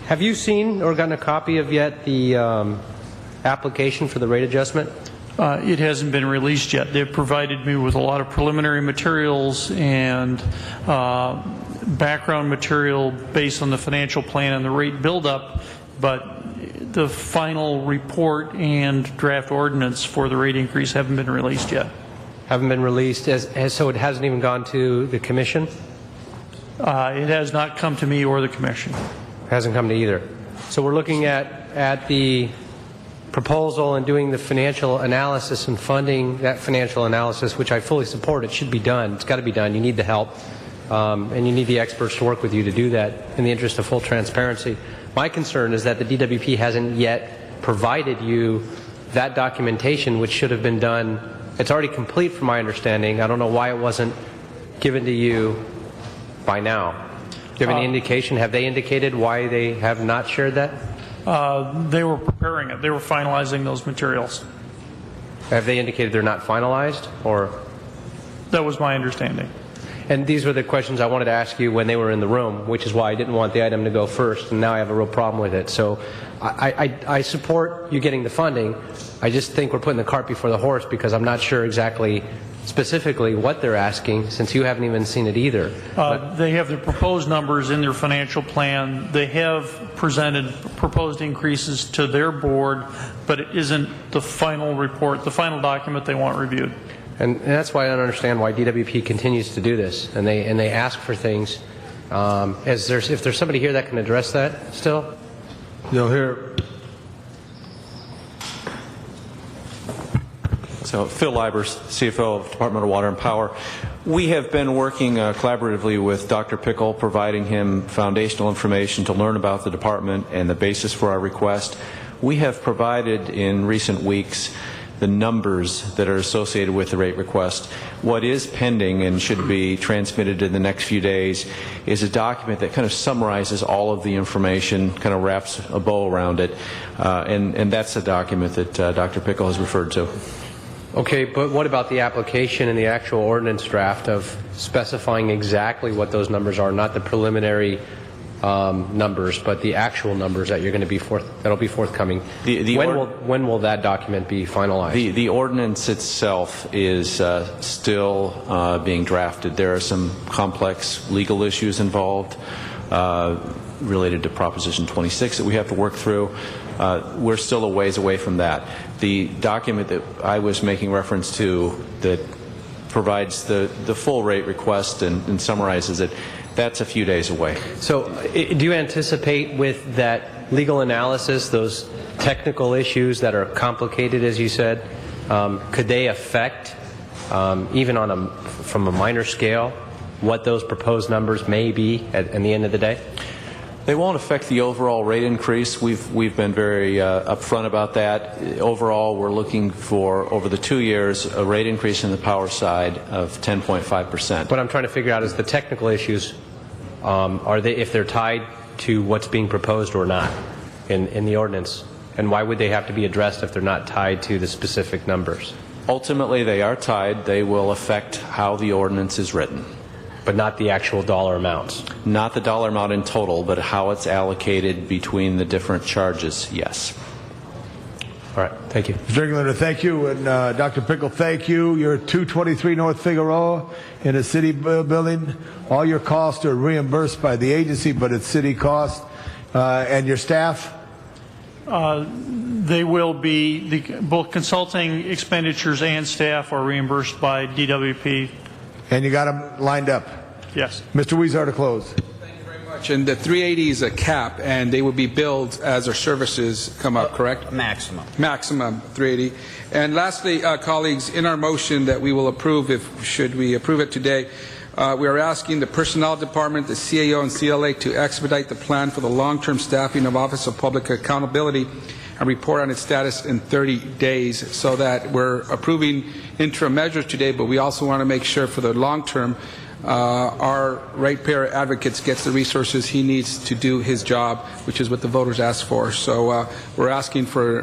Have you seen or gotten a copy of yet the application for the rate adjustment? It hasn't been released yet. They've provided me with a lot of preliminary materials and background material based on the financial plan and the rate buildup, but the final report and draft ordinance for the rate increase haven't been released yet. Haven't been released, so it hasn't even gone to the commission? It has not come to me or the commission. Hasn't come to either. So we're looking at the proposal and doing the financial analysis and funding that financial analysis, which I fully support. It should be done. It's got to be done. You need the help, and you need the experts to work with you to do that in the interest of full transparency. My concern is that the DWP hasn't yet provided you that documentation, which should have been done. It's already complete from my understanding. I don't know why it wasn't given to you by now. Do you have any indication? Have they indicated why they have not shared that? They were preparing it. They were finalizing those materials. Have they indicated they're not finalized, or? That was my understanding. And these were the questions I wanted to ask you when they were in the room, which is why I didn't want the item to go first, and now I have a real problem with it. So I support you getting the funding. I just think we're putting the cart before the horse, because I'm not sure exactly specifically what they're asking, since you haven't even seen it either. They have the proposed numbers in their financial plan. They have presented proposed increases to their board, but it isn't the final report, the final document they want reviewed. And that's why I don't understand why DWP continues to do this, and they ask for things. If there's somebody here that can address that still? You'll hear. So Phil Libers, CFO of Department of Water and Power. We have been working collaboratively with Dr. Pickle, providing him foundational information to learn about the department and the basis for our request. We have provided in recent weeks the numbers that are associated with the rate request. What is pending and should be transmitted in the next few days is a document that kind of summarizes all of the information, kind of wraps a bow around it, and that's a document that Dr. Pickle has referred to. Okay, but what about the application and the actual ordinance draft of specifying exactly what those numbers are, not the preliminary numbers, but the actual numbers that you're going to that'll be forthcoming? When will that document be finalized? The ordinance itself is still being drafted. There are some complex legal issues involved related to Proposition 26 that we have to work through. We're still a ways away from that. The document that I was making reference to that provides the full rate request and summarizes it, that's a few days away. So do you anticipate with that legal analysis, those technical issues that are complicated, as you said, could they affect, even from a minor scale, what those proposed numbers may be at the end of the day? They won't affect the overall rate increase. We've been very upfront about that. Overall, we're looking for, over the 2 years, a rate increase in the power side of 10.5%. What I'm trying to figure out is the technical issues, if they're tied to what's being proposed or not in the ordinance, and why would they have to be addressed if they're not tied to the specific numbers? Ultimately, they are tied. They will affect how the ordinance is written. But not the actual dollar amounts? Not the dollar amount in total, but how it's allocated between the different charges, yes. All right, thank you. Mr. Englander, thank you. And Dr. Pickle, thank you. You're at 223 North Figueroa in a city building. All your costs are reimbursed by the agency, but it's city cost. And your staff? They will be, both consulting expenditures and staff are reimbursed by DWP. And you got them lined up? Yes. Mr. Weezer to close. Thank you very much. And the 380 is a cap, and they will be billed as our services come up, correct? Maximum. Maximum 380. And lastly, colleagues, in our motion that we will approve, should we approve it today, we are asking the Personnel Department, the CAO and CLA to expedite the plan for the long-term staffing of Office of Public Accountability and report on its status in 30 days, so that we're approving interim measures today, but we also want to make sure for the long term our ratepayer advocates gets the resources he needs to do his job, which is what the voters asked for. So we're asking for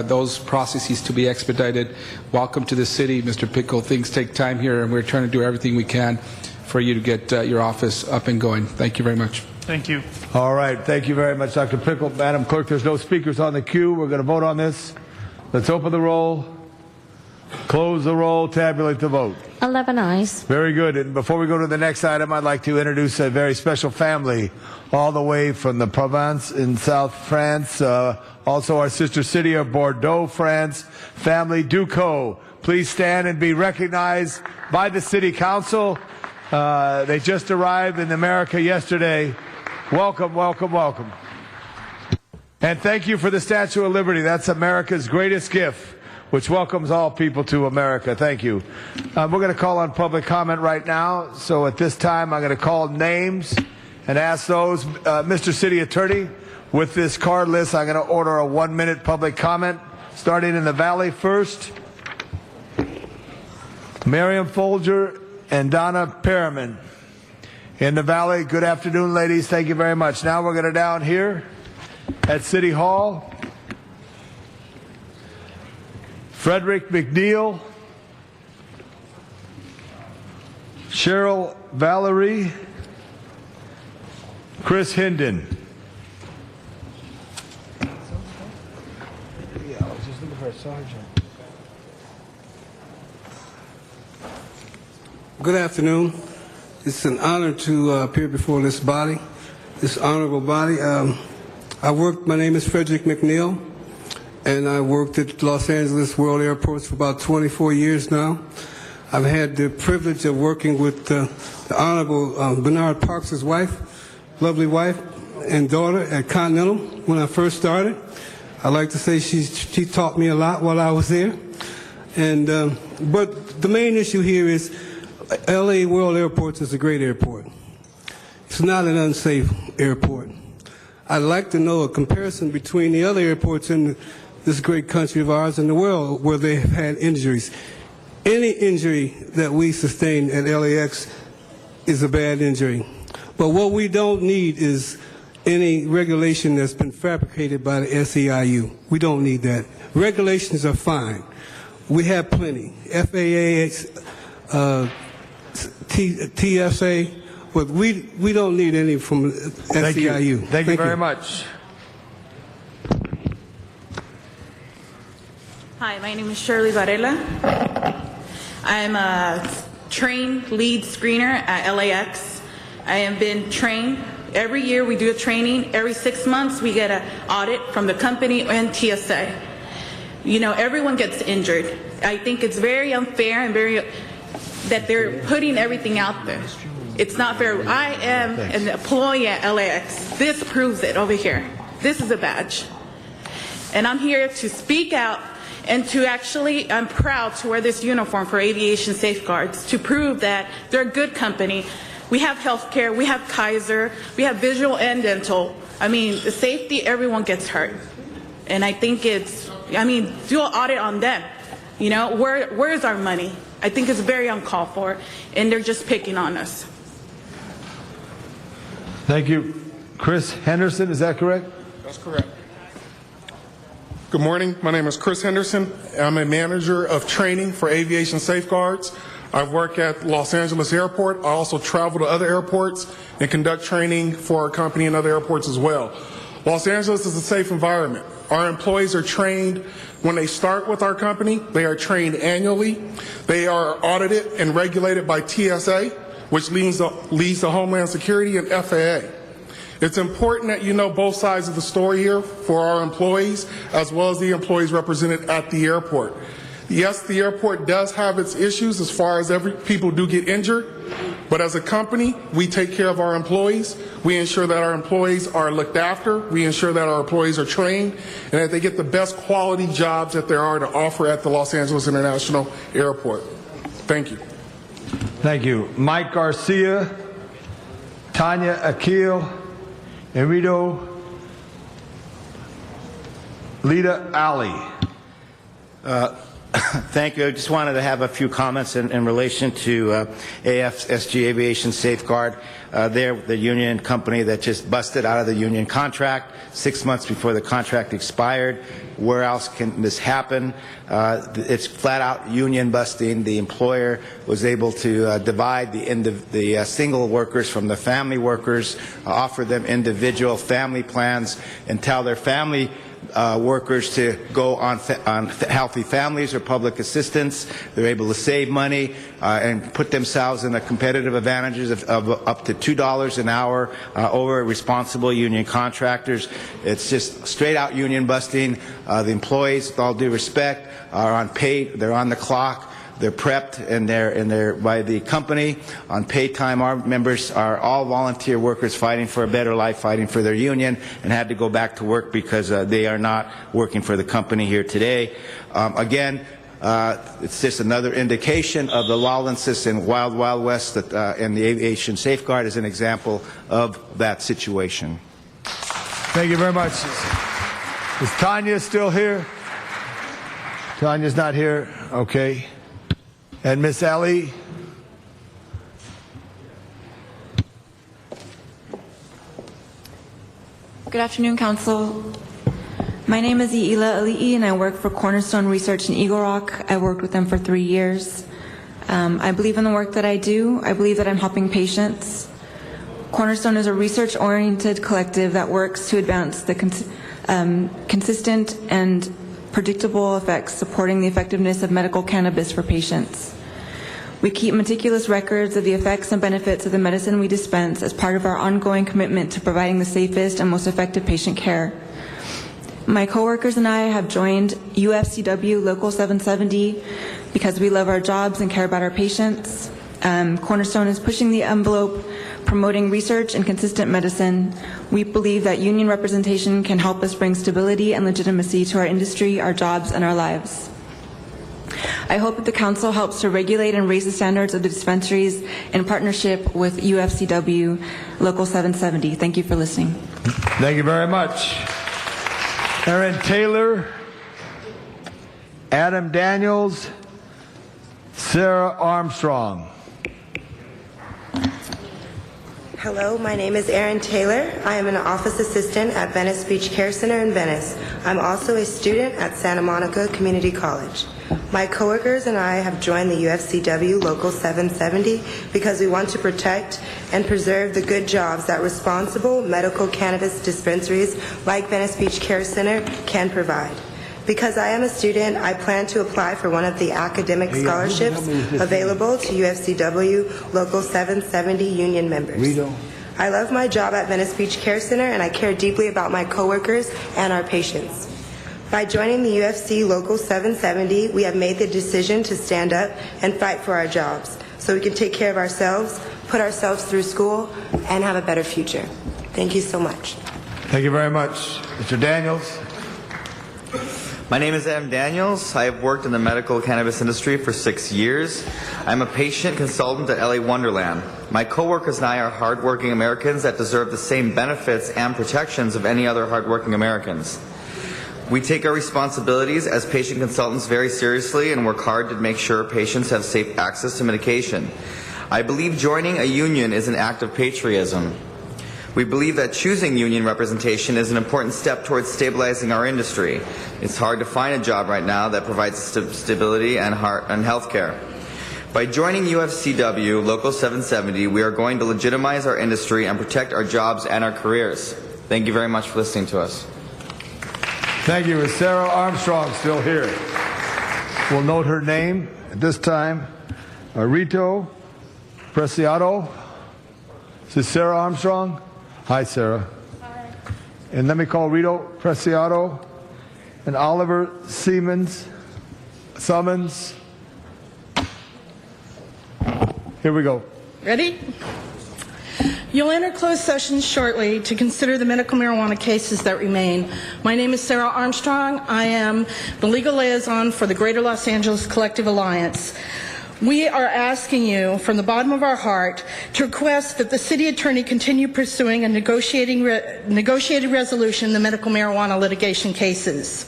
those processes to be expedited. Welcome to the city, Mr. Pickle. Things take time here, and we're trying to do everything we can for you to get your office up and going. Thank you very much. Thank you. All right. Thank you very much, Dr. Pickle. Madam Clerk, there's no speakers on the queue. We're going to vote on this. Let's open the roll, close the roll, tabulate the vote. 11 eyes. Very good. And before we go to the next item, I'd like to introduce a very special family all the way from the Provence in South France. Also our sister city of Bordeaux, France, family Ducot. Please stand and be recognized by the City Council. They just arrived in America yesterday. Welcome, welcome, welcome. And thank you for the Statue of Liberty. That's America's greatest gift, which welcomes all people to America. Thank you. We're going to call on public comment right now. So at this time, I'm going to call names and ask those. Mr. City Attorney, with this card list, I'm going to order a 1-minute public comment, starting in the Valley first. Miriam Folger and Donna Perriman. In the Valley, good afternoon, ladies. Thank you very much. Now we're going to down here at City Hall. Frederick McNeil, Cheryl Valerie, Chris Hendon. Yeah, I was just looking for a sergeant. Good afternoon. It's an honor to appear before this body, this honorable body. My name is Frederick McNeil, and I worked at Los Angeles World Airports for about 24 years now. I've had the privilege of working with the Honorable Bernard Parks' wife, lovely wife and daughter at Continental when I first started. I like to say she taught me a lot while I was there. But the main issue here is LA World Airports is a great airport. It's not an unsafe airport. I'd like to know a comparison between the other airports in this great country of ours and the world where they have had injuries. Any injury that we sustain at LAX is a bad injury. But what we don't need is any regulation that's been fabricated by the SEIU. We don't need that. Regulations are fine. We have plenty. FAA, TSA, but we don't need any from SEIU. Thank you very much. Hi, my name is Shirley Varela. I'm a trained lead screener at LAX. I have been trained. Every year we do a training. Every 6 months we get an audit from the company and TSA. You know, everyone gets injured. I think it's very unfair and that they're putting everything out there. It's not fair. I am an employee at LAX. This proves it over here. This is a badge. And I'm here to speak out and to actually, I'm proud to wear this uniform for Aviation Safeguards to prove that they're a good company. We have healthcare, we have Kaiser, we have visual and dental. I mean, the safety, everyone gets hurt. And I think do an audit on them. You know, where's our money? I think it's very uncalled for, and they're just picking on us. Thank you. Chris Henderson, is that correct? That's correct. Good morning. My name is Chris Henderson. I'm a manager of training for Aviation Safeguards. I work at Los Angeles Airport. I also travel to other airports and conduct training for our company and other airports as well. Los Angeles is a safe environment. Our employees are trained when they start with our company. They are trained annually. They are audited and regulated by TSA, which leads to Homeland Security and FAA. It's important that you know both sides of the story here for our employees, as well as the employees represented at the airport. Yes, the airport does have its issues as far as people do get injured, but as a company, we take care of our employees. We ensure that our employees are looked after. We ensure that our employees are trained and that they get the best quality jobs that there are to offer at the Los Angeles International Airport. Thank you. Thank you. Mike Garcia, Tanya Akil, Enrido Lita Ali. Thank you. I just wanted to have a few comments in relation to AFSG Aviation Safeguard. They're the union company that just busted out of the union contract 6 months before the contract expired. Where else can this happen? It's flat out union busting. The employer was able to divide the single workers from the family workers, offer them individual family plans, and tell their family workers to go on healthy families or public assistance. They're able to save money and put themselves in a competitive advantages of up to $2 an hour over responsible union contractors. It's just straight out union busting. The employees, with all due respect, are on paid. They're on the clock. They're prepped and they're by the company on paid time. Our members are all volunteer workers fighting for a better life, fighting for their union, and had to go back to work because they are not working for the company here today. Again, it's just another indication of the lawlessness in Wild Wild West, and the Aviation Safeguard is an example of that situation. Thank you very much. Is Tanya still here? Tanya's not here. Okay. And Miss Ali? Good afternoon, Council. My name is Iila Ali'i, and I work for Cornerstone Research in Eagle Rock. I worked with them for 3 years. I believe in the work that I do. I believe that I'm helping patients. Cornerstone is a research-oriented collective that works to advance the consistent and predictable effects supporting the effectiveness of medical cannabis for patients. We keep meticulous records of the effects and benefits of the medicine we dispense as part of our ongoing commitment to providing the safest and most effective patient care. My coworkers and I have joined UFCW Local 770 because we love our jobs and care about our patients. Cornerstone is pushing the envelope, promoting research and consistent medicine. We believe that union representation can help us bring stability and legitimacy to our industry, our jobs, and our lives. I hope that the Council helps to regulate and raise the standards of the dispensaries in partnership with UFCW Local 770. Thank you for listening. Thank you very much. Aaron Taylor, Adam Daniels, Sarah Armstrong. Hello, my name is Erin Taylor. I am an office assistant at Venice Beach Care Center in Venice. I'm also a student at Santa Monica Community College. My coworkers and I have joined the UFCW Local 770 because we want to protect and preserve the good jobs that responsible medical cannabis dispensaries like Venice Beach Care Center can provide. Because I am a student, I plan to apply for one of the academic scholarships available to UFCW Local 770 union members. I love my job at Venice Beach Care Center, and I care deeply about my coworkers and our patients. By joining the UFC Local 770, we have made the decision to stand up and fight for our jobs so we can take care of ourselves, put ourselves through school, and have a better future. Thank you so much. Thank you very much. Mr. Daniels. My name is Adam Daniels. I have worked in the medical cannabis industry for 6 years. I'm a patient consultant at LA Wonderland. My coworkers and I are hardworking Americans that deserve the same benefits and protections of any other hardworking Americans. We take our responsibilities as patient consultants very seriously and work hard to make sure patients have safe access to medication. I believe joining a union is an act of patriotism. We believe that choosing union representation is an important step towards stabilizing our industry. It's hard to find a job right now that provides stability and health care. By joining UFCW Local 770, we are going to legitimize our industry and protect our jobs and our careers. Thank you very much for listening to us. Thank you. Is Sarah Armstrong still here? We'll note her name at this time. Rito Preciado. Is this Sarah Armstrong? Hi, Sarah. Hi. And let me call Rito Preciado and Oliver Summons. Here we go. Ready? You'll enter closed session shortly to consider the medical marijuana cases that remain. My name is Sarah Armstrong. I am the legal liaison for the Greater Los Angeles Collective Alliance. We are asking you from the bottom of our heart to request that the city attorney continue pursuing a negotiated resolution in the medical marijuana litigation cases.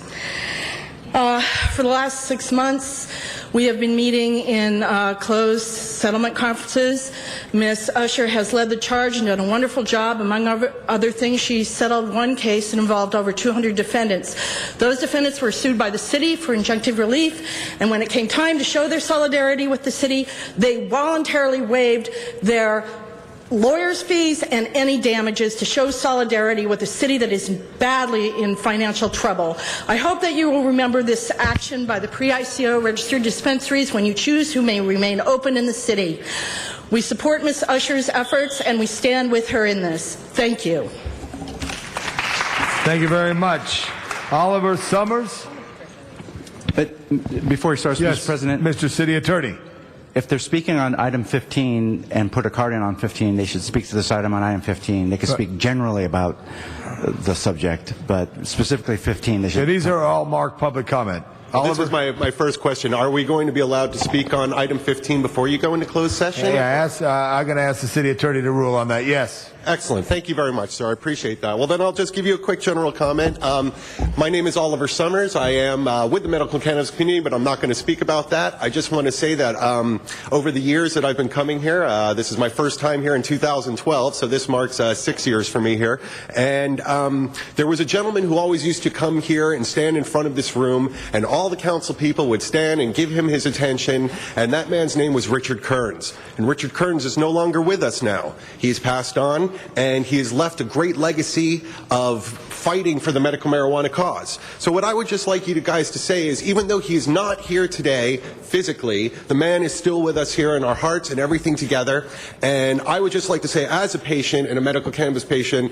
For the last 6 months, we have been meeting in closed settlement conferences. Ms. Usher has led the charge and done a wonderful job. Among other things, she settled one case that involved over 200 defendants. Those defendants were sued by the city for injunctive relief, and when it came time to show their solidarity with the city, they voluntarily waived their lawyers' fees and any damages to show solidarity with a city that is badly in financial trouble. I hope that you will remember this action by the pre-ICO registered dispensaries when you choose who may remain open in the city. We support Ms. Usher's efforts and we stand with her in this. Thank you. Thank you very much. Oliver Summers? Before he starts, Yes, Mr. President. Mr. City Attorney. If they're speaking on item 15 and put a card in on 15, they should speak to this item on item 15. They can speak generally about the subject, but specifically 15, they should. Yeah, these are all marked public comment. This was my first question. Are we going to be allowed to speak on item 15 before you go into closed session? Yeah, I'm going to ask the city attorney to rule on that. Yes. Excellent. Thank you very much, sir. I appreciate that. Well, then I'll just give you a quick general comment. My name is Oliver Summers. I am with the medical cannabis community, but I'm not going to speak about that. I just want to say that over the years that I've been coming here, this is my first time here in 2012, so this marks 6 years for me here. And there was a gentleman who always used to come here and stand in front of this room, and all the council people would stand and give him his attention, and that man's name was Richard Kearns. And Richard Kearns is no longer with us now. He's passed on, and he has left a great legacy of fighting for the medical marijuana cause. So what I would just like you guys to say is, even though he's not here today physically, the man is still with us here in our hearts and everything together. And I would just like to say, as a patient and a medical cannabis patient,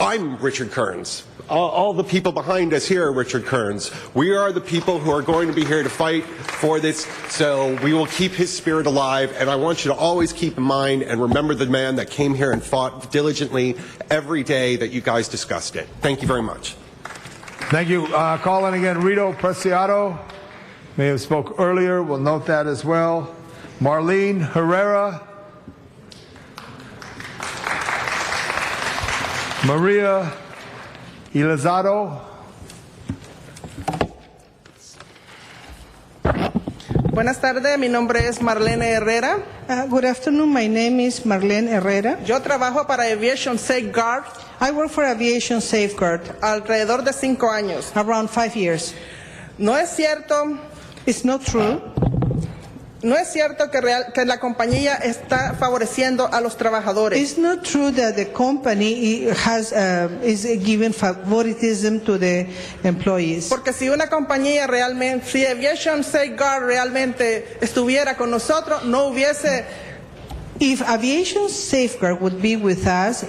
I'm Richard Kearns. All the people behind us here are Richard Kearns. We are the people who are going to be here to fight for this, so we will keep his spirit alive, and I want you to always keep in mind and remember the man that came here and fought diligently every day that you guys discussed it. Thank you very much. Thank you. Call in again Rito Preciado. May have spoke earlier. We'll note that as well. Marlene Herrera. Maria Elizado. Buenas tardes, mi nombre es Marlene Herrera. Good afternoon, my name is Marlene Herrera. Yo trabajo para Aviation Safeguard. I work for Aviation Safeguard. Alrededor de 5 años. Around 5 years. No es cierto. It's not true. No es cierto que la compañía está favoreciendo a los trabajadores. It's not true that the company is giving favoritism to the employees. Porque si una compañía realmente, si Aviation Safeguard realmente estuviera con nosotros, no hubiese. If Aviation Safeguard would be with us,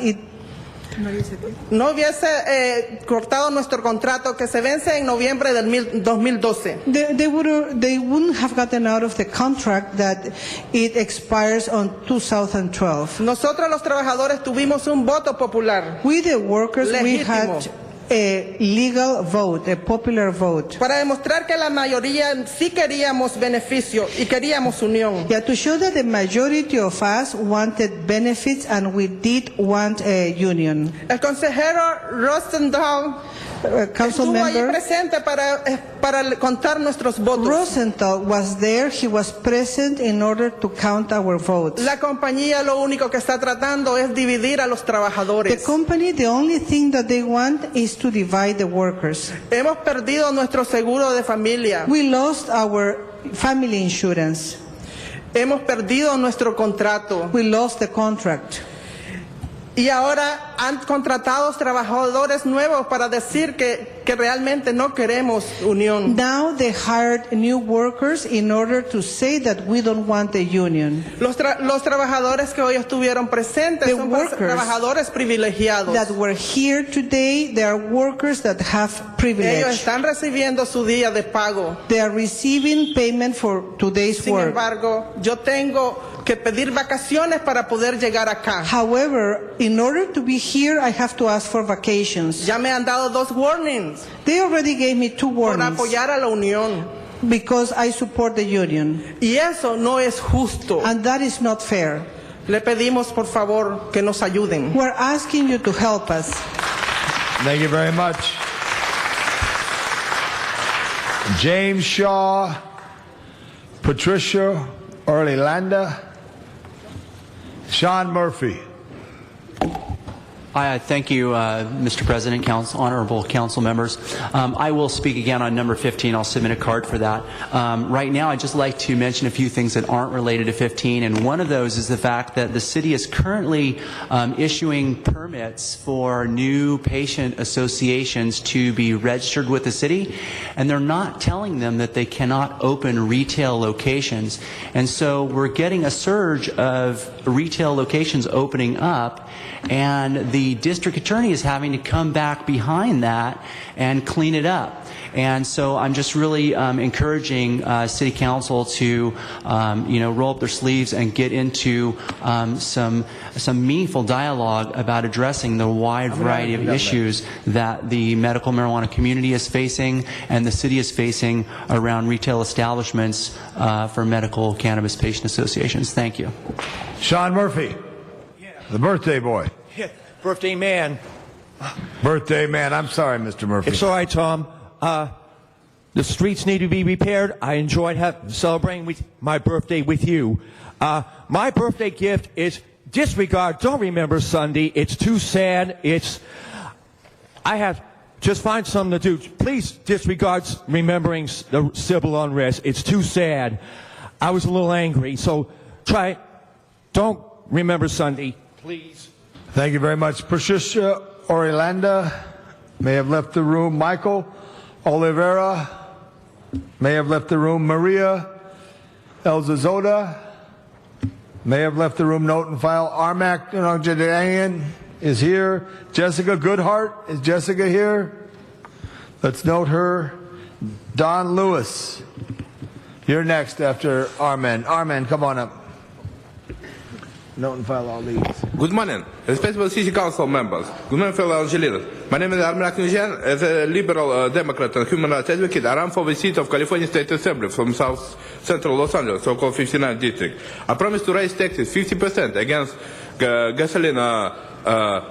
no hubiese cortado nuestro contrato que se vence en noviembre del 2012. They wouldn't have gotten out of the contract that it expires on 2012. Nosotros los trabajadores tuvimos un voto popular. We the workers, legítimo. We had a legal vote, a popular vote. Para demostrar que la mayoría sí queríamos beneficio y queríamos unión. Yeah, to show that the majority of us wanted benefits and we did want a union. El consejero Rosenthal estuvo allí presente para contar nuestros votos. Rosenthal was there. He was present in order to count our votes. La compañía lo único que está tratando es dividir a los trabajadores. The company, the only thing that they want is to divide the workers. Hemos perdido nuestro seguro de familia. We lost our family insurance. Hemos perdido nuestro contrato. We lost the contract. Y ahora han contratado trabajadores nuevos para decir que realmente no queremos unión. Now they hired new workers in order to say that we don't want a union. Los trabajadores que hoy estuvieron presentes son trabajadores privilegiados. That were here today, they are workers that have privilege. Ellos están recibiendo su día de pago. They are receiving payment for today's work. Sin embargo, yo tengo que pedir vacaciones para poder llegar acá. However, in order to be here, I have to ask for vacations. Ya me han dado 2 warnings. They already gave me 2 warnings. Por apoyar a la unión. Because I support the union. Y eso no es justo. And that is not fair. Le pedimos, por favor, que nos ayuden. We're asking you to help us. Thank you very much. James Shaw, Patricia Orlando, Sean Murphy. Hi, thank you, Mr. President, honorable council members. I will speak again on number 15. I'll submit a card for that. Right now, I'd just like to mention a few things that aren't related to 15, and one of those is the fact that the city is currently issuing permits for new patient associations to be registered with the city, and they're not telling them that they cannot open retail locations. And so we're getting a surge of retail locations opening up, and the district attorney is having to come back behind that and clean it up. And so I'm just really encouraging City Council to, roll up their sleeves and get into some meaningful dialogue about addressing the wide variety of issues that the medical marijuana community is facing and the city is facing around retail establishments for medical cannabis patient associations. Thank you. Sean Murphy, the birthday boy. Birthday man. Birthday man. I'm sorry, Mr. Murphy. It's all right, Tom. The streets need to be repaired. I enjoyed celebrating with my birthday with you. My birthday gift is disregard. Don't remember Sunday. It's too sad. I have just find something to do. Please disregard remembering the civil unrest. It's too sad. I was a little angry, so don't remember Sunday, please. Thank you very much. Patricia Orlando may have left the room. Michael Oliveira may have left the room. Maria Elzazoda may have left the room. Note and file. Armac Jadanian is here. Jessica Goodhart, is Jessica here? Let's note her. Don Lewis, you're next after Armen. Armen, come on up. Note and file all these. Good morning, respectable city council members. Good morning, fellow Angelinos. My name is Armen Akhnusian. As a liberal Democrat and human rights advocate, I run for the seat of California State Assembly from South Central Los Angeles, so-called 59th District. I promise to raise taxes 50% against gasoline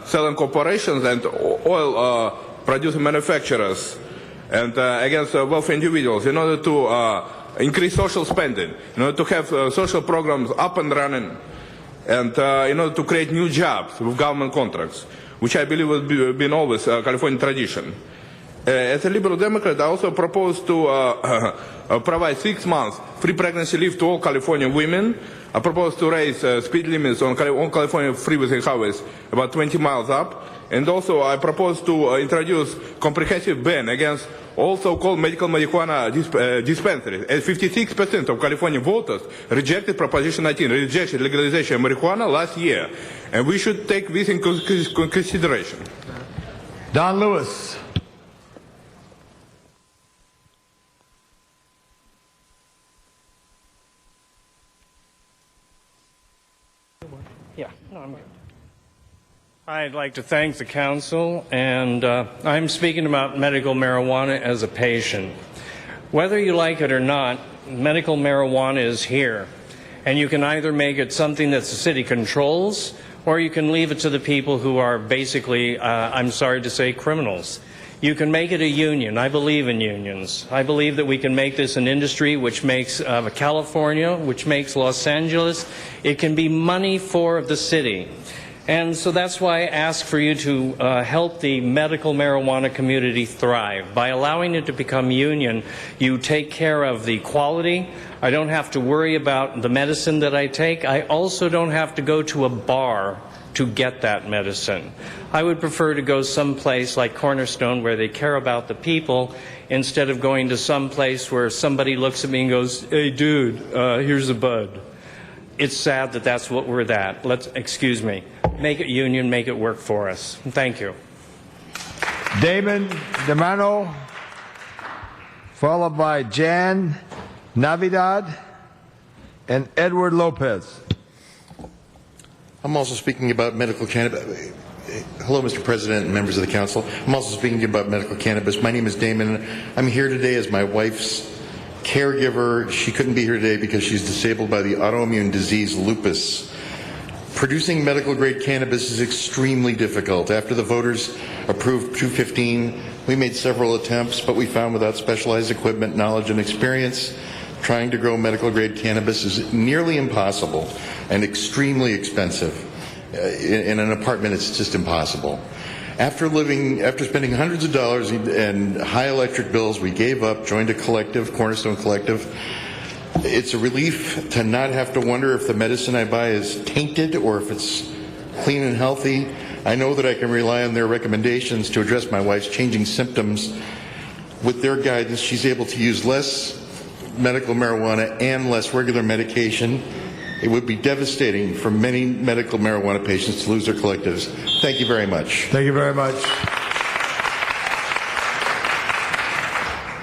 selling corporations and oil producing manufacturers, and against wealthy individuals in order to increase social spending, in order to have social programs up and running, and in order to create new jobs with government contracts, which I believe has been always a Californian tradition. As a liberal Democrat, I also propose to provide 6 months free pregnancy leave to all Californian women. I propose to raise speed limits on California freeways and highways about 20 miles up. And also I propose to introduce comprehensive ban against all so-called medical marijuana dispensaries. As 56% of California voters rejected Proposition 19, rejected legalization of marijuana last year. And we should take this in consideration. Don Lewis. Yeah, no, I'm good. I'd like to thank the council, and I'm speaking about medical marijuana as a patient. Whether you like it or not, medical marijuana is here, and you can either make it something that the city controls, or you can leave it to the people who are basically, I'm sorry to say, criminals. You can make it a union. I believe in unions. I believe that we can make this an industry which makes California, which makes Los Angeles. It can be money for the city. And so that's why I ask for you to help the medical marijuana community thrive. By allowing it to become union, you take care of the quality. I don't have to worry about the medicine that I take. I also don't have to go to a bar to get that medicine. I would prefer to go someplace like Cornerstone where they care about the people instead of going to some place where somebody looks at me and goes, "Hey dude, here's a bud." It's sad that that's what we're at. Excuse me. Make it union, make it work for us. Thank you. Damon DeMano, followed by Jan Navidad and Edward Lopez. I'm also speaking about medical cannabis. Hello, Mr. President and members of the council. I'm also speaking about medical cannabis. My name is Damon. I'm here today as my wife's caregiver. She couldn't be here today because she's disabled by the autoimmune disease lupus. Producing medical-grade cannabis is extremely difficult. After the voters approved 215, we made several attempts, but we found without specialized equipment, knowledge, and experience, trying to grow medical-grade cannabis is nearly impossible and extremely expensive. In an apartment, it's just impossible. After spending hundreds of dollars and high electric bills, we gave up, joined a collective, Cornerstone Collective. It's a relief to not have to wonder if the medicine I buy is tainted or if it's clean and healthy. I know that I can rely on their recommendations to address my wife's changing symptoms. With their guidance, she's able to use less medical marijuana and less regular medication. It would be devastating for many medical marijuana patients to lose their collectives. Thank you very much. Thank you very much.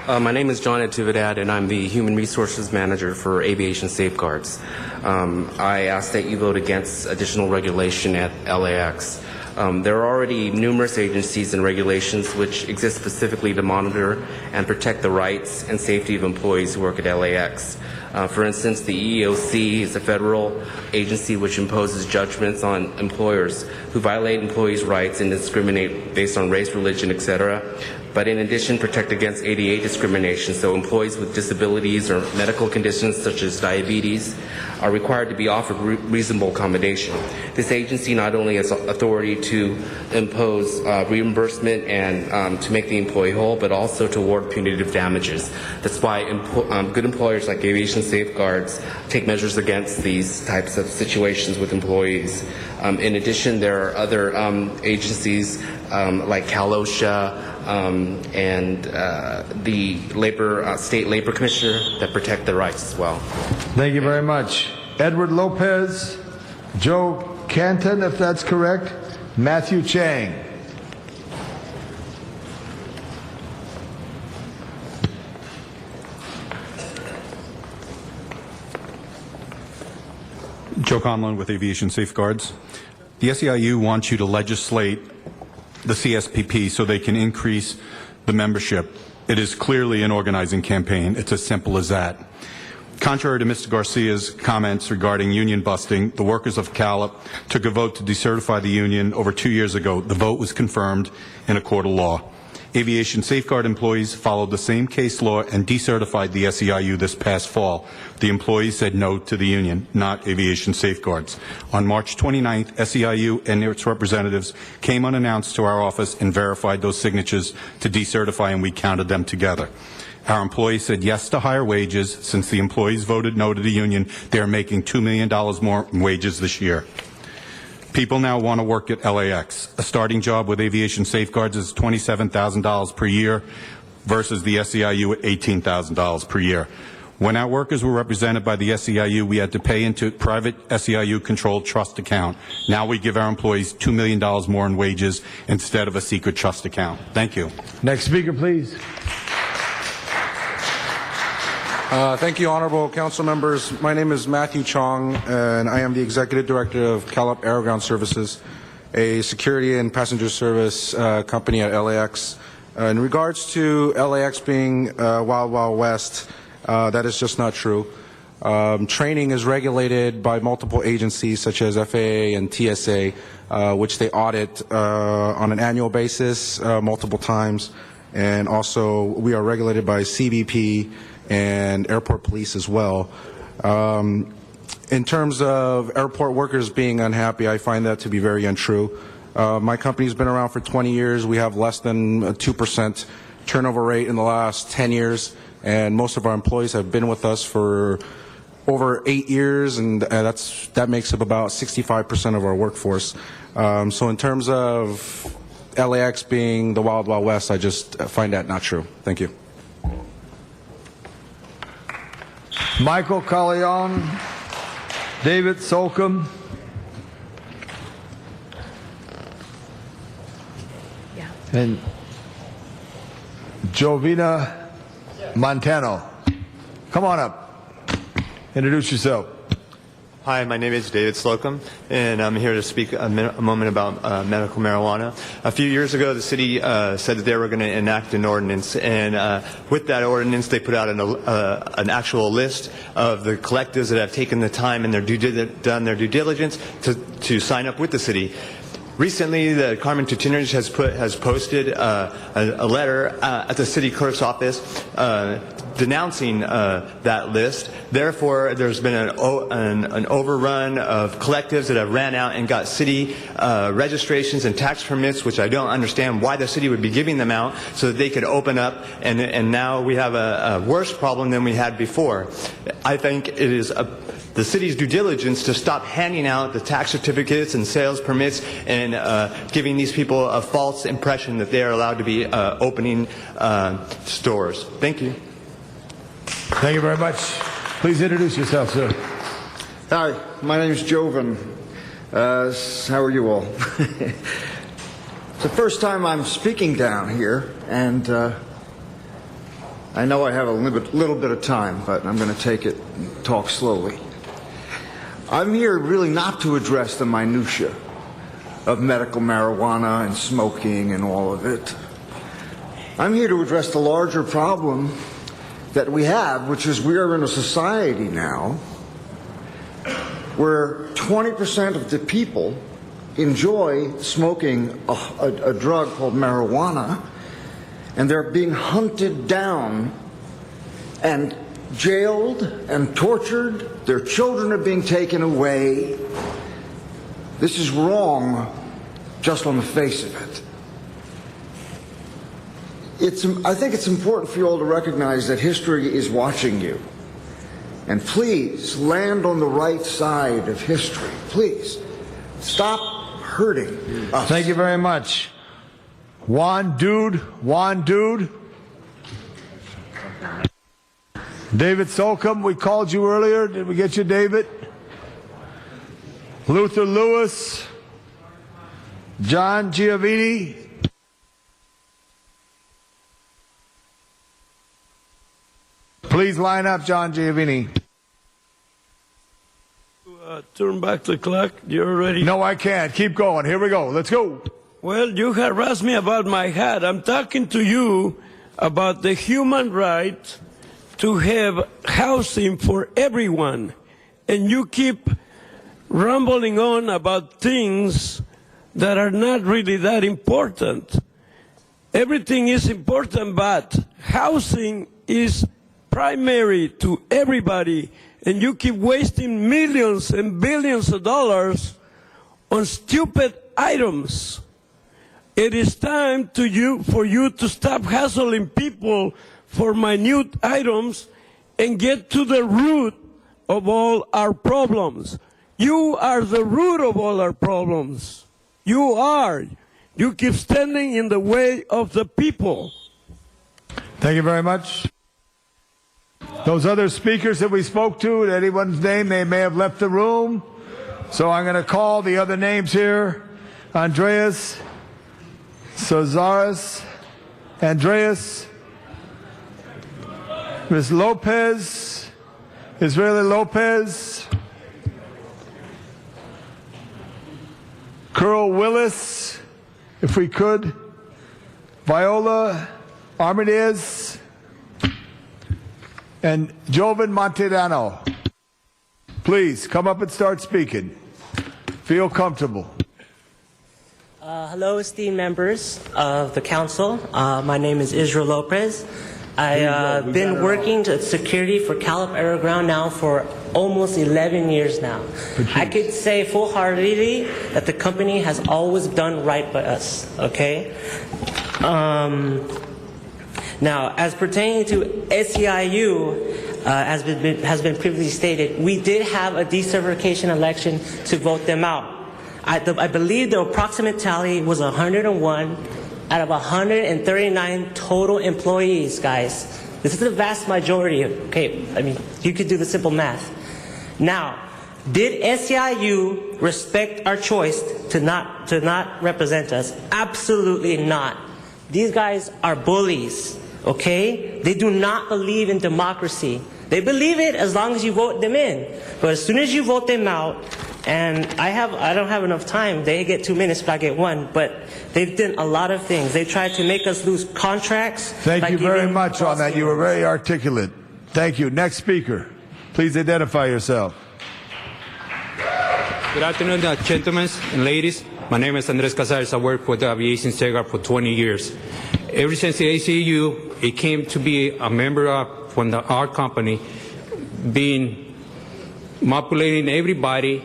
My name is John Etividad, and I'm the Human Resources Manager for Aviation Safeguards. I ask that you vote against additional regulation at LAX. There are already numerous agencies and regulations which exist specifically to monitor and protect the rights and safety of employees who work at LAX. For instance, the EEOC is a federal agency which imposes judgments on employers who violate employees' rights and discriminate based on race, religion, etc., but in addition protect against ADA discrimination, so employees with disabilities or medical conditions such as diabetes are required to be offered reasonable accommodation. This agency not only has authority to impose reimbursement and to make the employee whole, but also to award punitive damages. That's why good employers like Aviation Safeguards take measures against these types of situations with employees. In addition, there are other agencies like CalOSHA and the State Labor Commissioner that protect their rights as well. Thank you very much. Edward Lopez, Joe Canton, if that's correct, Matthew Chang. Joe Conlon with Aviation Safeguards. The SEIU wants you to legislate the CSPP so they can increase the membership. It is clearly an organizing campaign. It's as simple as that. Contrary to Mr. Garcia's comments regarding union busting, the workers of CALIP took a vote to decertify the union over 2 years ago. The vote was confirmed in a court of law. Aviation Safeguard employees followed the same case law and decertified the SEIU this past fall. The employees said no to the union, not Aviation Safeguards. On March 29th, SEIU and its representatives came unannounced to our office and verified those signatures to decertify, and we counted them together. Our employees said yes to higher wages. Since the employees voted no to the union, they are making $2 million more in wages this year. People now want to work at LAX. A starting job with Aviation Safeguards is $27,000 per year versus the SEIU at $18,000 per year. When our workers were represented by the SEIU, we had to pay into a private SEIU-controlled trust account. Now we give our employees $2 million more in wages instead of a secret trust account. Thank you. Next speaker, please. Thank you, honorable council members. My name is Matthew Chong, and I am the executive director of CALIP Aeroground Services, a security and passenger service company at LAX. In regards to LAX being Wild Wild West, that is just not true. Training is regulated by multiple agencies such as FAA and TSA, which they audit on an annual basis multiple times. And also we are regulated by CBP and airport police as well. In terms of airport workers being unhappy, I find that to be very untrue. My company's been around for 20 years. We have less than a 2% turnover rate in the last 10 years, and most of our employees have been with us for over 8 years, and that makes up about 65% of our workforce. So in terms of LAX being the Wild Wild West, I just find that not true. Thank you. Michael Callejon, David Solcombe. And Jovina Montano. Come on up. Introduce yourself. Hi, my name is David Slocum, and I'm here to speak a moment about medical marijuana. A few years ago, the city said that they were going to enact an ordinance, and with that ordinance, they put out an actual list of the collectives that have taken the time and done their due diligence to sign up with the city. Recently, the Carmen Tutinage has posted a letter at the city clerk's office denouncing that list. Therefore, there's been an overrun of collectives that have ran out and got city registrations and tax permits, which I don't understand why the city would be giving them out so that they could open up, and now we have a worse problem than we had before. I think it is the city's due diligence to stop handing out the tax certificates and sales permits and giving these people a false impression that they are allowed to be opening stores. Thank you. Thank you very much. Please introduce yourself, sir. Hi, my name is Jovan. How are you all? It's the first time I'm speaking down here, and I know I have a little bit of time, but I'm going to take it and talk slowly. I'm here really not to address the minutia of medical marijuana and smoking and all of it. I'm here to address the larger problem that we have, which is we are in a society now where 20% of the people enjoy smoking a drug called marijuana, and they're being hunted down and jailed and tortured. Their children are being taken away. This is wrong just on the face of it. I think it's important for you all to recognize that history is watching you. And please, land on the right side of history. Please, stop hurting us. Thank you very much. Juan Dude. David Solcombe, we called you earlier. Did we get you, David? Luther Lewis. John Giovini. Please line up, John Giovini. Turn back the clock. You're ready? No, I can't. Keep going. Here we go. Let's go. Well, you harassed me about my hat. I'm talking to you about the human right to have housing for everyone. And you keep rambling on about things that are not really that important. Everything is important, but housing is primary to everybody, and you keep wasting millions and billions of dollars on stupid items. It is time for you to stop hassling people for minute items and get to the root of all our problems. You are the root of all our problems. You are. You keep standing in the way of the people. Thank you very much. Those other speakers that we spoke to, anyone's name, they may have left the room. So I'm going to call the other names here. Andreas Sozaris, Andreas, Ms. Lopez, Israeli Lopez, Curl Willis, if we could, Viola Armendariz, and Jovan Monterano. Please come up and start speaking. Feel comfortable. Hello, esteemed members of the council. My name is Israel Lopez. I've been working at security for Calip Aeroground now for almost 11 years now. I could say full-heartedly that the company has always done right by us, okay? Now, as pertaining to SEIU, as has been previously stated, we did have a decertification election to vote them out. I believe the approximate tally was 101 out of 139 total employees, guys. This is the vast majority. Okay, I mean, you could do the simple math. Now, did SEIU respect our choice to not represent us? Absolutely not. These guys are bullies, okay? They do not believe in democracy. They believe it as long as you vote them in. But as soon as you vote them out, and I don't have enough time. They get 2 minutes, but I get 1. But they've done a lot of things. They tried to make us lose contracts. Thank you very much on that. You were very articulate. Thank you. Next speaker. Please identify yourself. Good afternoon, gentlemen and ladies. My name is Andres Casares. I worked for the Aviation Safeguard for 20 years. Ever since the ACLU, it came to be a member of from our company, being manipulating everybody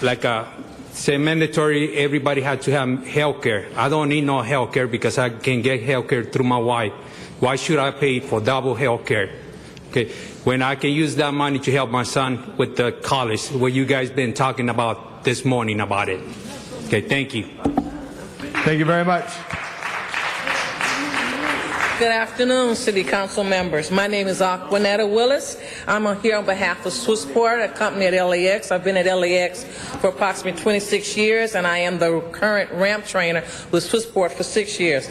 like a say mandatory. Everybody had to have health care. I don't need no health care because I can get health care through my wife. Why should I pay for double health care? Okay, when I can use that money to help my son with the college, what you guys been talking about this morning about it. Okay, thank you. Thank you very much. Good afternoon, City Council members. My name is Aquanetta Willis. I'm here on behalf of Swissport, a company at LAX. I've been at LAX for approximately 26 years, and I am the current ramp trainer with Swissport for 6 years.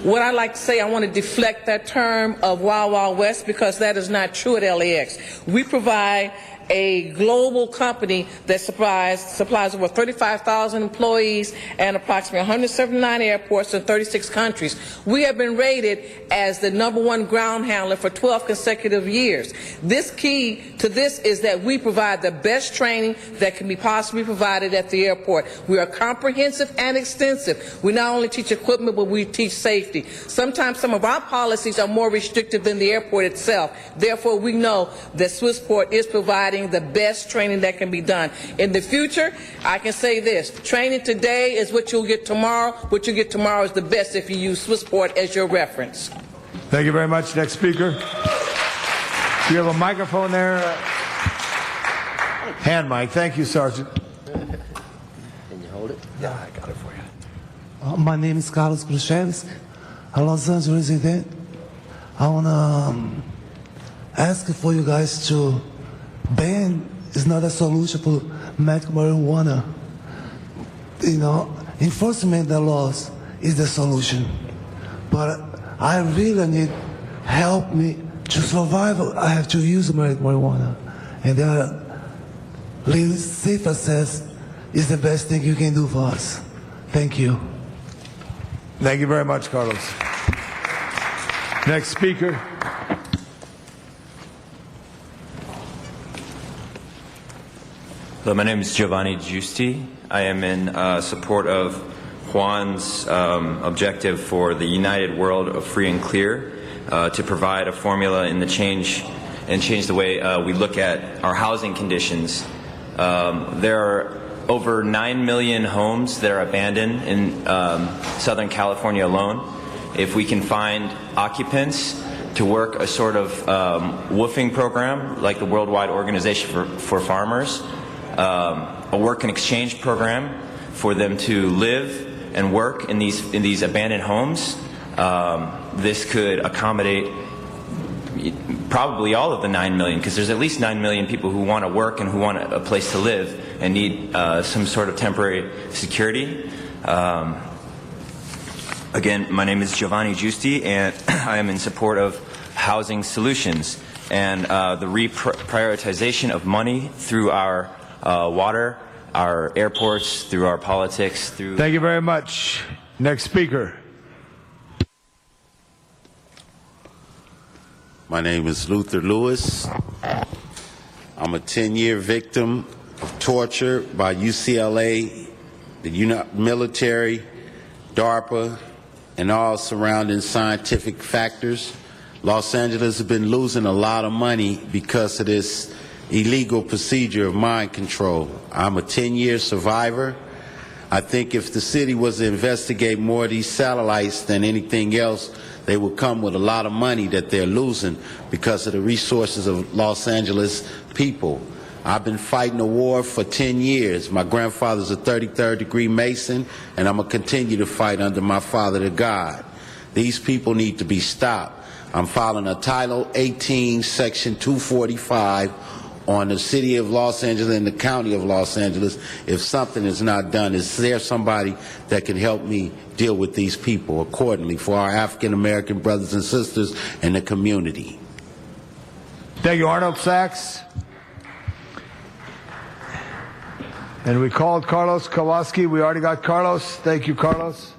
What I like to say, I want to deflect that term of Wild Wild West because that is not true at LAX. We provide a global company that supplies over 35,000 employees and approximately 179 airports in 36 countries. We have been rated as the #1 ground handler for 12 consecutive years. This key to this is that we provide the best training that can be possibly provided at the airport. We are comprehensive and extensive. We not only teach equipment, but we teach safety. Sometimes some of our policies are more restrictive than the airport itself. Therefore, we know that Swissport is providing the best training that can be done. In the future, I can say this, training today is what you'll get tomorrow. What you get tomorrow is the best if you use Swissport as your reference. Thank you very much. Next speaker. Do you have a microphone there? Hand mic. Thank you, Sergeant. Can you hold it? Yeah, I got it for you. My name is Carlos Khrushchevsky, a Los Angeles resident. I want to ask for you guys to ban is not a solution for medical marijuana. You know, enforcement the laws is the solution. But I really need help me to survive. I have to use medical marijuana. And Legal Safer says is the best thing you can do for us. Thank you. Thank you very much, Carlos. Next speaker. Hello, my name is Giovanni Giusti. I am in support of Juan's objective for the united world of free and clear to provide a formula in the change the way we look at our housing conditions. There are over 9 million homes that are abandoned in Southern California alone. If we can find occupants to work a sort of woofing program like the Worldwide Organization for Farmers, a work and exchange program for them to live and work in these abandoned homes. This could accommodate probably all of the 9 million, because there's at least 9 million people who want to work and who want a place to live and need some sort of temporary security. Again, my name is Giovanni Giusti, and I am in support of housing solutions and the reprioritization of money through our water, our airports, through our politics, through... Thank you very much. Next speaker. My name is Luther Lewis. I'm a 10-year victim of torture by UCLA, the military, DARPA, and all surrounding scientific factors. Los Angeles has been losing a lot of money because of this illegal procedure of mind control. I'm a 10-year survivor. I think if the city was to investigate more of these satellites than anything else, they would come with a lot of money that they're losing because of the resources of Los Angeles people. I've been fighting a war for 10 years. My grandfather's a 33rd degree Mason, and I'm going to continue to fight under my Father to God. These people need to be stopped. I'm filing a Title 18, Section 245 on the city of Los Angeles and the county of Los Angeles. If something is not done, is there somebody that can help me deal with these people accordingly for our African American brothers and sisters in the community? Thank you, Arnold Sachs. And we called Carlos Kowalski. We already got Carlos. Thank you, Carlos.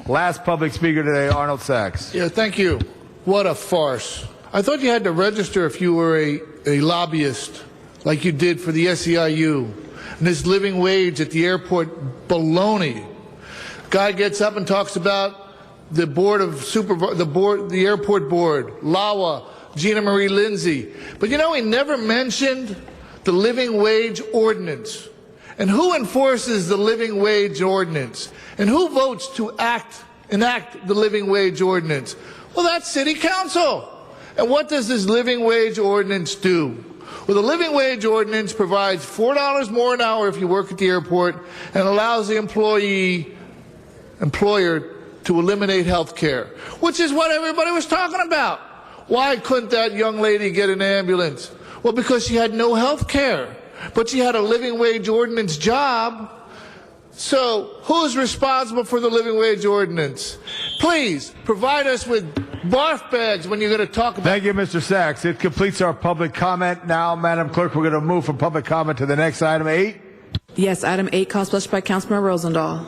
Last public speaker today, Arnold Sachs. Yeah, thank you. What a farce. I thought you had to register if you were a lobbyist, like you did for the SEIU. And this living wage at the airport, baloney. Guy gets up and talks about the the airport board, LAWA, Gina Marie Lindsay. But you know, he never mentioned the living wage ordinance. And who enforces the living wage ordinance? And who votes to enact the living wage ordinance? Well, that's City Council. And what does this living wage ordinance do? Well, the living wage ordinance provides $4 more an hour if you work at the airport and allows the employer to eliminate health care, which is what everybody was talking about. Why couldn't that young lady get an ambulance? Well, because she had no health care, but she had a living wage ordinance job. So who's responsible for the living wage ordinance? Please provide us with barf bags when you're going to talk about. Thank you, Mr. Sachs. It completes our public comment. Now, Madam Clerk, we're going to move from public comment to the next item 8. Yes, item 8, call suggested by Councilman Rosendahl.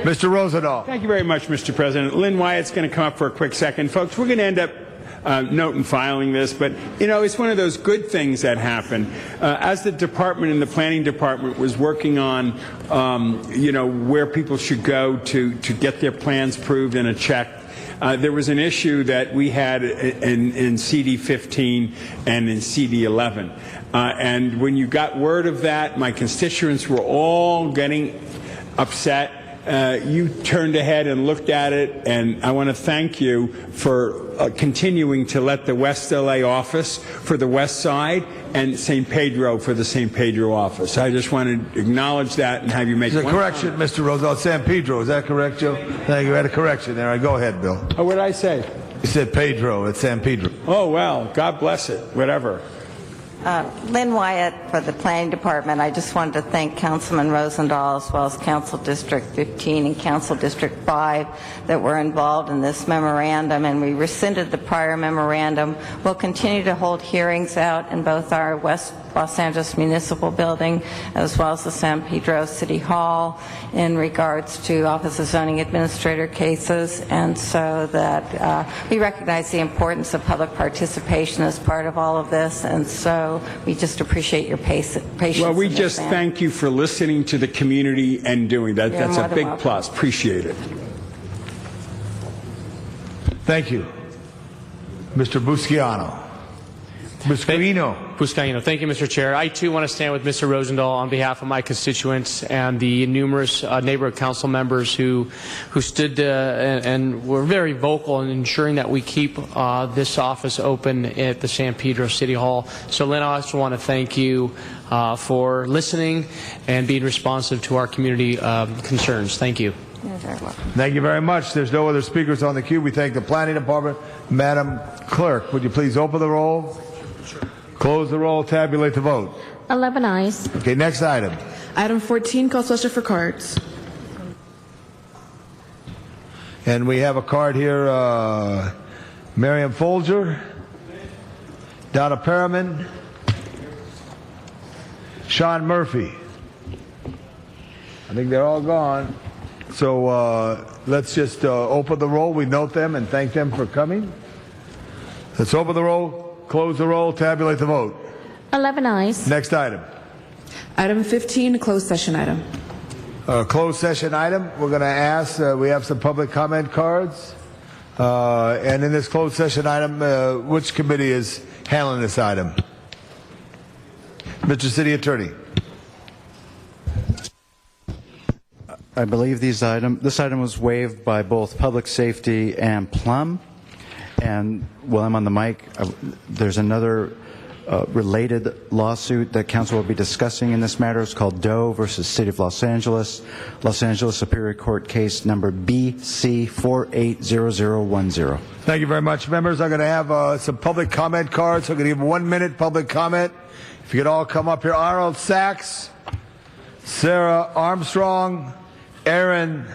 Mr. Rosendahl. Thank you very much, Mr. President. Lynn Wyatt's going to come up for a quick second. Folks, we're going to end up note and filing this, but you know, it's one of those good things that happen. As the department and the planning department was working on, you know, where people should go to get their plans approved and a check, there was an issue that we had in CD 15 and in CD 11. And when you got word of that, my constituents were all getting upset. You turned ahead and looked at it, and I want to thank you for continuing to let the West LA office for the West Side and St. Pedro for the St. Pedro office. I just want to acknowledge that and have you make There's a one correction, comment. Mr. Rosendahl. San Pedro, is that correct, Joe? Thank you. I had a correction there. All right, go ahead, Bill. Oh, what did I say? You said Pedro. It's San Pedro. Oh, well, God bless it. Whatever. Lynn Wyatt for the Planning Department. I just wanted to thank Councilman Rosendahl as well as Council District 15 and Council District 5 that were involved in this memorandum, and we rescinded the prior memorandum. We'll continue to hold hearings out in both our West Los Angeles Municipal Building as well as the San Pedro City Hall in regards to Office of Zoning Administrator cases, and so that we recognize the importance of public participation as part of all of this, and so we just appreciate your patience. Well, we in this just matter. thank you for listening to the community and doing that. You're That's more a than big welcome. plus. Appreciate it. Thank you. Mr. Buscaino. Buscaino. Thank you, Mr. Chair. I, too, want to stand with Mr. Rosendahl on behalf of my constituents and the numerous neighborhood council members who stood and were very vocal in ensuring that we keep this office open at the San Pedro City Hall. So, Lynn, I also want to thank you for listening and being responsive to our community concerns. Thank you. You're very welcome. Thank you very much. There's no other speakers on the queue. We thank the Planning Department. Madam Clerk, would you please open the roll? Close the roll, tabulate the vote. 11 ayes. Okay, next item. Item 14, call suggested for cards. And we have a card here, Miriam Folger, Donna Perriman, Sean Murphy. I think they're all gone. So let's just open the roll. We note them and thank them for coming. Let's open the roll. Close the roll, tabulate the vote. 11 ayes. Next item. Item 15, closed session item. Closed session item. We're going to ask, we have some public comment cards. And in this closed session item, which committee is handling this item? Mr. City Attorney. I believe this item was waived by both Public Safety and Plum. And while I'm on the mic, there's another related lawsuit that Council will be discussing in this matter. It's called Doe versus City of Los Angeles Superior Court case number BC 480010. Thank you very much, members. I'm going to have some public comment cards. I'm going to give 1 minute public comment. If you could all come up here. Arnold Sachs, Sarah Armstrong, Aaron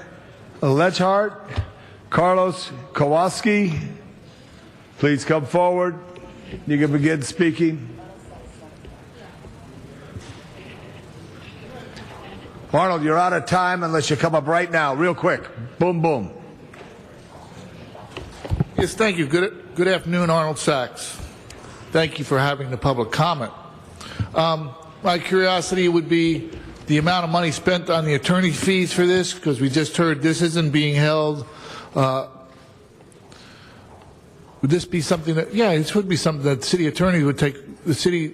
Lechhart, Carlos Kowalski. Please come forward. you can begin speaking. Arnold, you're out of time unless you come up right now, real quick. Boom, boom. Yes, thank you. Good afternoon, Arnold Sachs. Thank you for having the public comment. My curiosity would be the amount of money spent on the attorney fees for this, because we just heard this isn't being held. Would this be something that, yeah, this would be something that the city attorney would take, the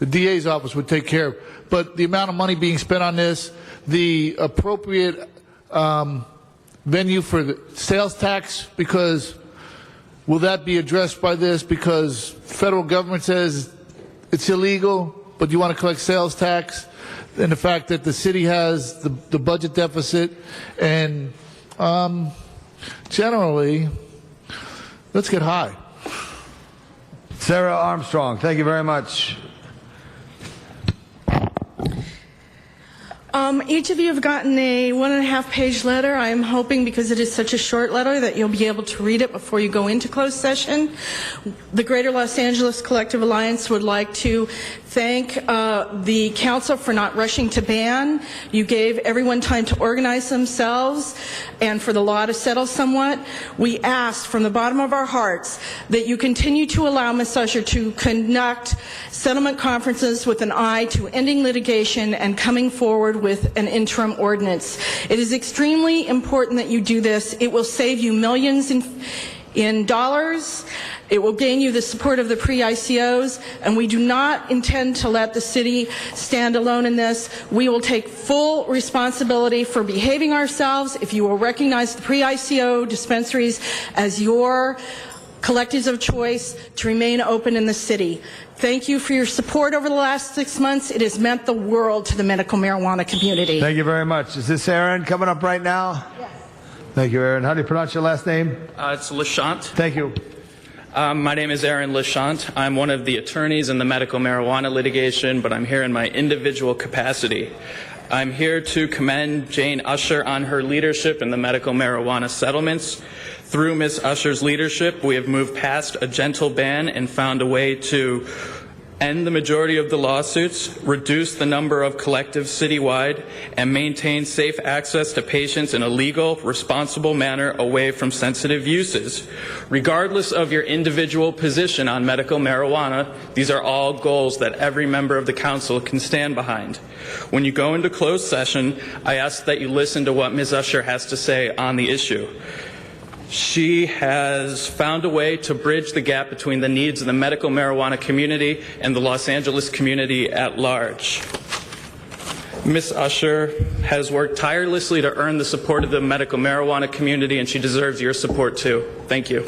DA's office would take care of. But the amount of money being spent on this, the appropriate venue for the sales tax, because will that be addressed by this? Because federal government says it's illegal, but you want to collect sales tax, and the fact that the city has the budget deficit, and generally, let's get high. Sarah Armstrong, thank you very much. Each of you have gotten a 1.5-page letter. I am hoping, because it is such a short letter, that you'll be able to read it before you go into closed session. The Greater Los Angeles Collective Alliance would like to thank the council for not rushing to ban. You gave everyone time to organize themselves and for the law to settle somewhat. We ask from the bottom of our hearts that you continue to allow Ms. Usher to conduct settlement conferences with an eye to ending litigation and coming forward with an interim ordinance. It is extremely important that you do this. It will save you millions in dollars. It will gain you the support of the pre-ICOs, and we do not intend to let the city stand alone in this. We will take full responsibility for behaving ourselves if you will recognize the pre-ICO dispensaries as your collectives of choice to remain open in the city. Thank you for your support over the last 6 months. It has meant the world to the medical marijuana community. Thank you very much. Is this Aaron coming up right now? Yes. Thank you, Aaron. How do you pronounce your last name? It's Lachant. Thank you. My name is Aaron Lachant. I'm one of the attorneys in the medical marijuana litigation, but I'm here in my individual capacity. I'm here to commend Jane Usher on her leadership in the medical marijuana settlements. Through Ms. Usher's leadership, we have moved past a gentle ban and found a way to end the majority of the lawsuits, reduce the number of collectives citywide, and maintain safe access to patients in a legal, responsible manner away from sensitive uses. Regardless of your individual position on medical marijuana, these are all goals that every member of the council can stand behind. When you go into closed session, I ask that you listen to what Ms. Usher has to say on the issue. She has found a way to bridge the gap between the needs of the medical marijuana community and the Los Angeles community at large. Ms. Usher has worked tirelessly to earn the support of the medical marijuana community, and she deserves your support too. Thank you.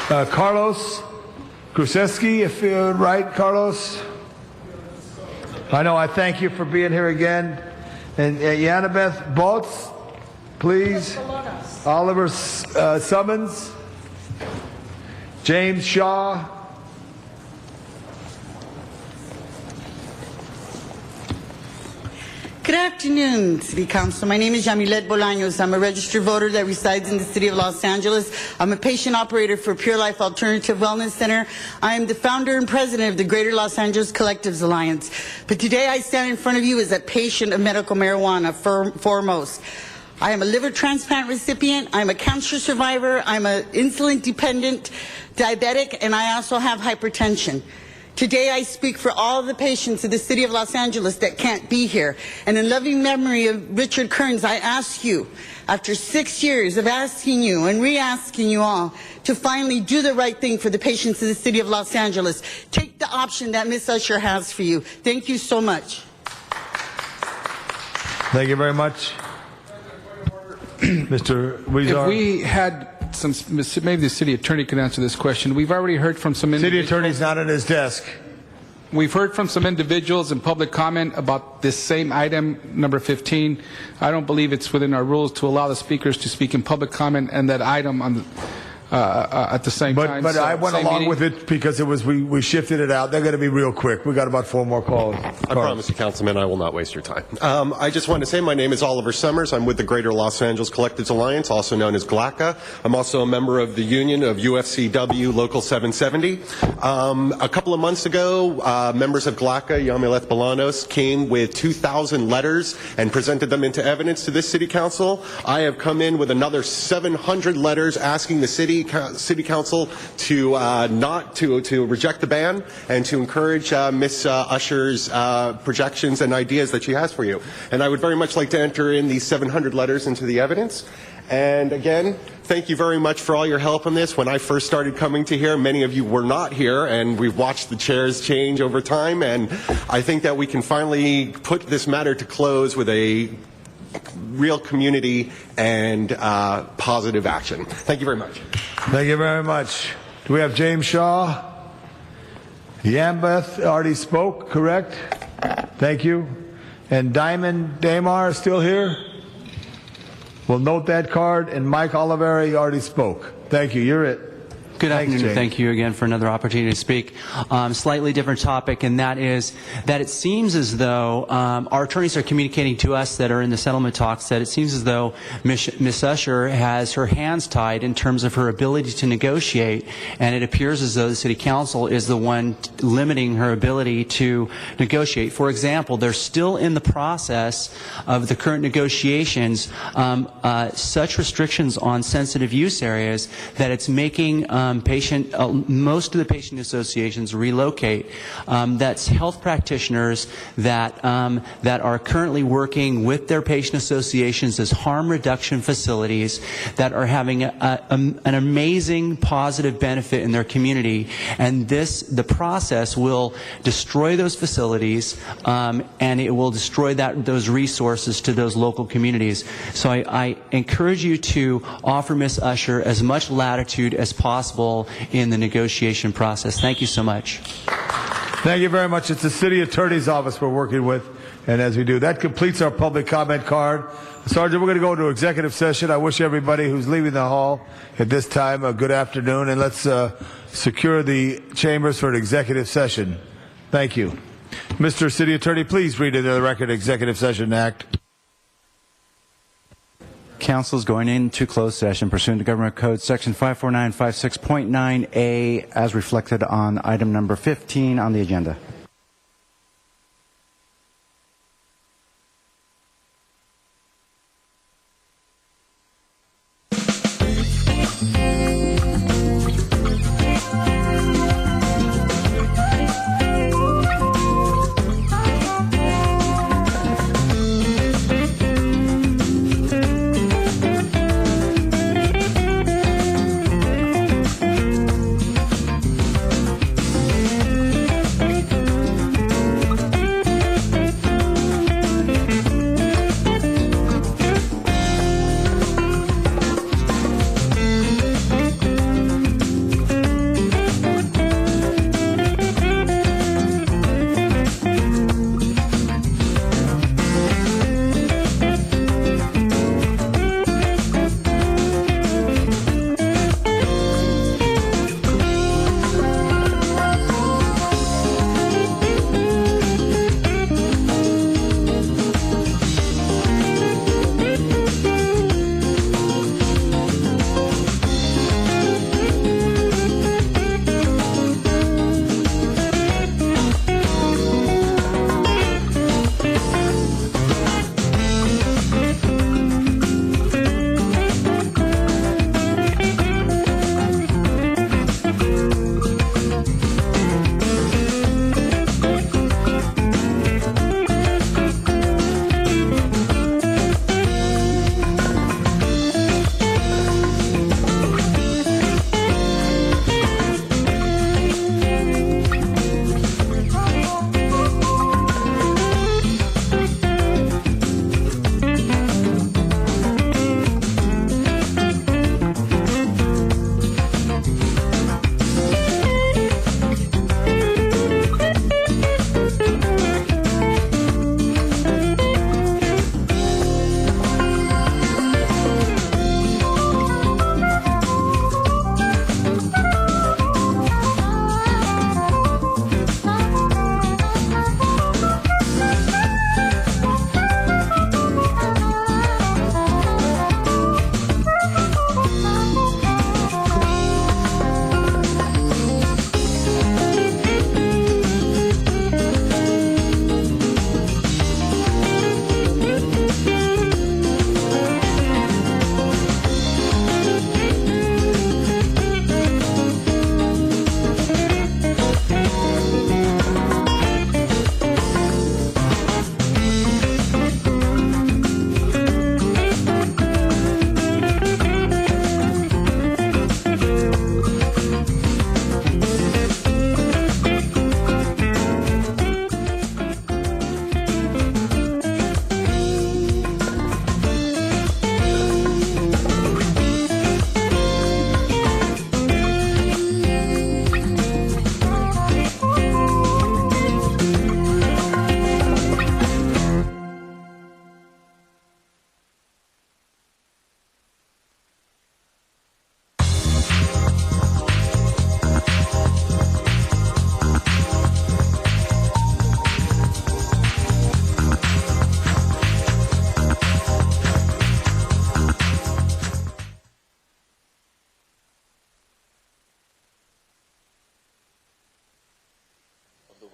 Carlos Krusevsky, if you're right, Carlos. I know, I thank you for being here again. And Yanabeth Boltz, please. Oliver Summons. James Shaw. Good afternoon, City Council. My name is Yamilet Bolaños. I'm a registered voter that resides in the city of Los Angeles. I'm a patient operator for Pure Life Alternative Wellness Center. I am the founder and president of the Greater Los Angeles Collectives Alliance. But today I stand in front of you as a patient of medical marijuana foremost. I am a liver transplant recipient. I'm a cancer survivor. I'm an insulin dependent diabetic, and I also have hypertension. Today I speak for all the patients of the city of Los Angeles that can't be here. And in loving memory of Richard Kearns, I ask you, after 6 years of asking you and re-asking you all to finally do the right thing for the patients of the city of Los Angeles, take the option that Ms. Usher has for you. Thank you so much. Thank you very much. Mr. Weezar. If we had some, maybe the city attorney could answer this question. We've already heard from some individuals. City attorney's not at his desk. We've heard from some individuals in public comment about this same item, number 15. I don't believe it's within our rules to allow the speakers to speak in public comment and that item on at the same time. But I went same along meeting. with it because it was we shifted it out. They're going to be real quick. We got about 4 more calls. I promise you, Councilman, I will not waste your time. I just wanted to say my name is Oliver Summers. I'm with the Greater Los Angeles Collectives Alliance, also known as GLACA. I'm also a member of the union of UFCW Local 770. A couple of months ago, members of GLACA, Yamilet Bolanos, came with 2,000 letters and presented them into evidence to this City Council. I have come in with another 700 letters asking the City Council to not to reject the ban and to encourage Ms. Usher's projections and ideas that she has for you. And I would very much like to enter in these 700 letters into the evidence. And again, thank you very much for all your help on this. When I first started coming to here, many of you were not here, and we've watched the chairs change over time. And I think that we can finally put this matter to close with a real community and positive action. Thank you very much. Thank you very much. Do we have James Shaw? Yambeth already spoke, correct? Thank you. And Diamond Damar still here? We'll note that card. And Mike Oliveri already spoke. Thank you. You're it. Good Thanks, afternoon. James. Thank you again for another opportunity to speak. Slightly different topic, and that is that it seems as though our attorneys are communicating to us that are in the settlement talks that it seems as though Ms. Usher has her hands tied in terms of her ability to negotiate, and it appears as though the City Council is the one limiting her ability to negotiate. For example, they're still in the process of the current negotiations such restrictions on sensitive use areas that it's making most of the patient associations relocate. That's health practitioners that are currently working with their patient associations as harm reduction facilities that are having an amazing positive benefit in their community. And the process will destroy those facilities and it will destroy those resources to those local communities. So I encourage you to offer Ms. Usher as much latitude as possible in the negotiation process. Thank you so much. Thank you very much. It's the City Attorney's Office we're working with, and as we do, that completes our public comment card. Sergeant, we're going to go into executive session. I wish everybody who's leaving the hall at this time a good afternoon, and let's secure the chambers for an executive session. Thank you. Mr. City Attorney, please read into the record Executive Session Act. Council is going into closed session pursuant to Government Code Section 54956.9A as reflected on item number 15 on the agenda.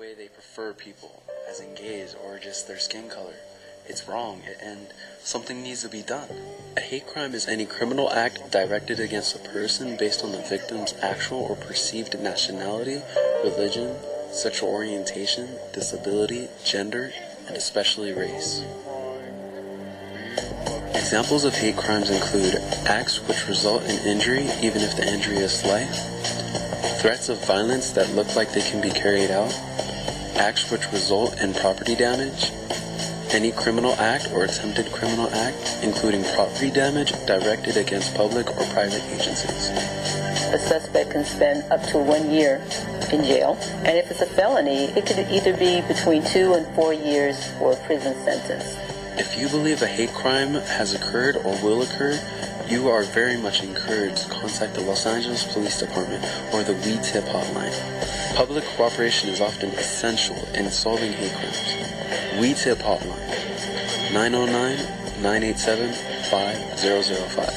way they prefer people, as in gays or just their skin color. It's wrong, and something needs to be done. A hate crime is any criminal act directed against a person based on the victim's actual or perceived nationality, religion, sexual orientation, disability, gender, and especially race. Examples of hate crimes include acts which result in injury even if the injury is slight, threats of violence that look like they can be carried out, acts which result in property damage, any criminal act or attempted criminal act, including property damage directed against public or private agencies. A suspect can spend up to 1 year in jail, and if it's a felony, it could either be between 2 and 4 years for a prison sentence. If you believe a hate crime has occurred or will occur, you are very much encouraged to contact the Los Angeles Police Department or the We Tip hotline. Public cooperation is often essential in solving hate crimes. We Tip hotline, 909-987-5005.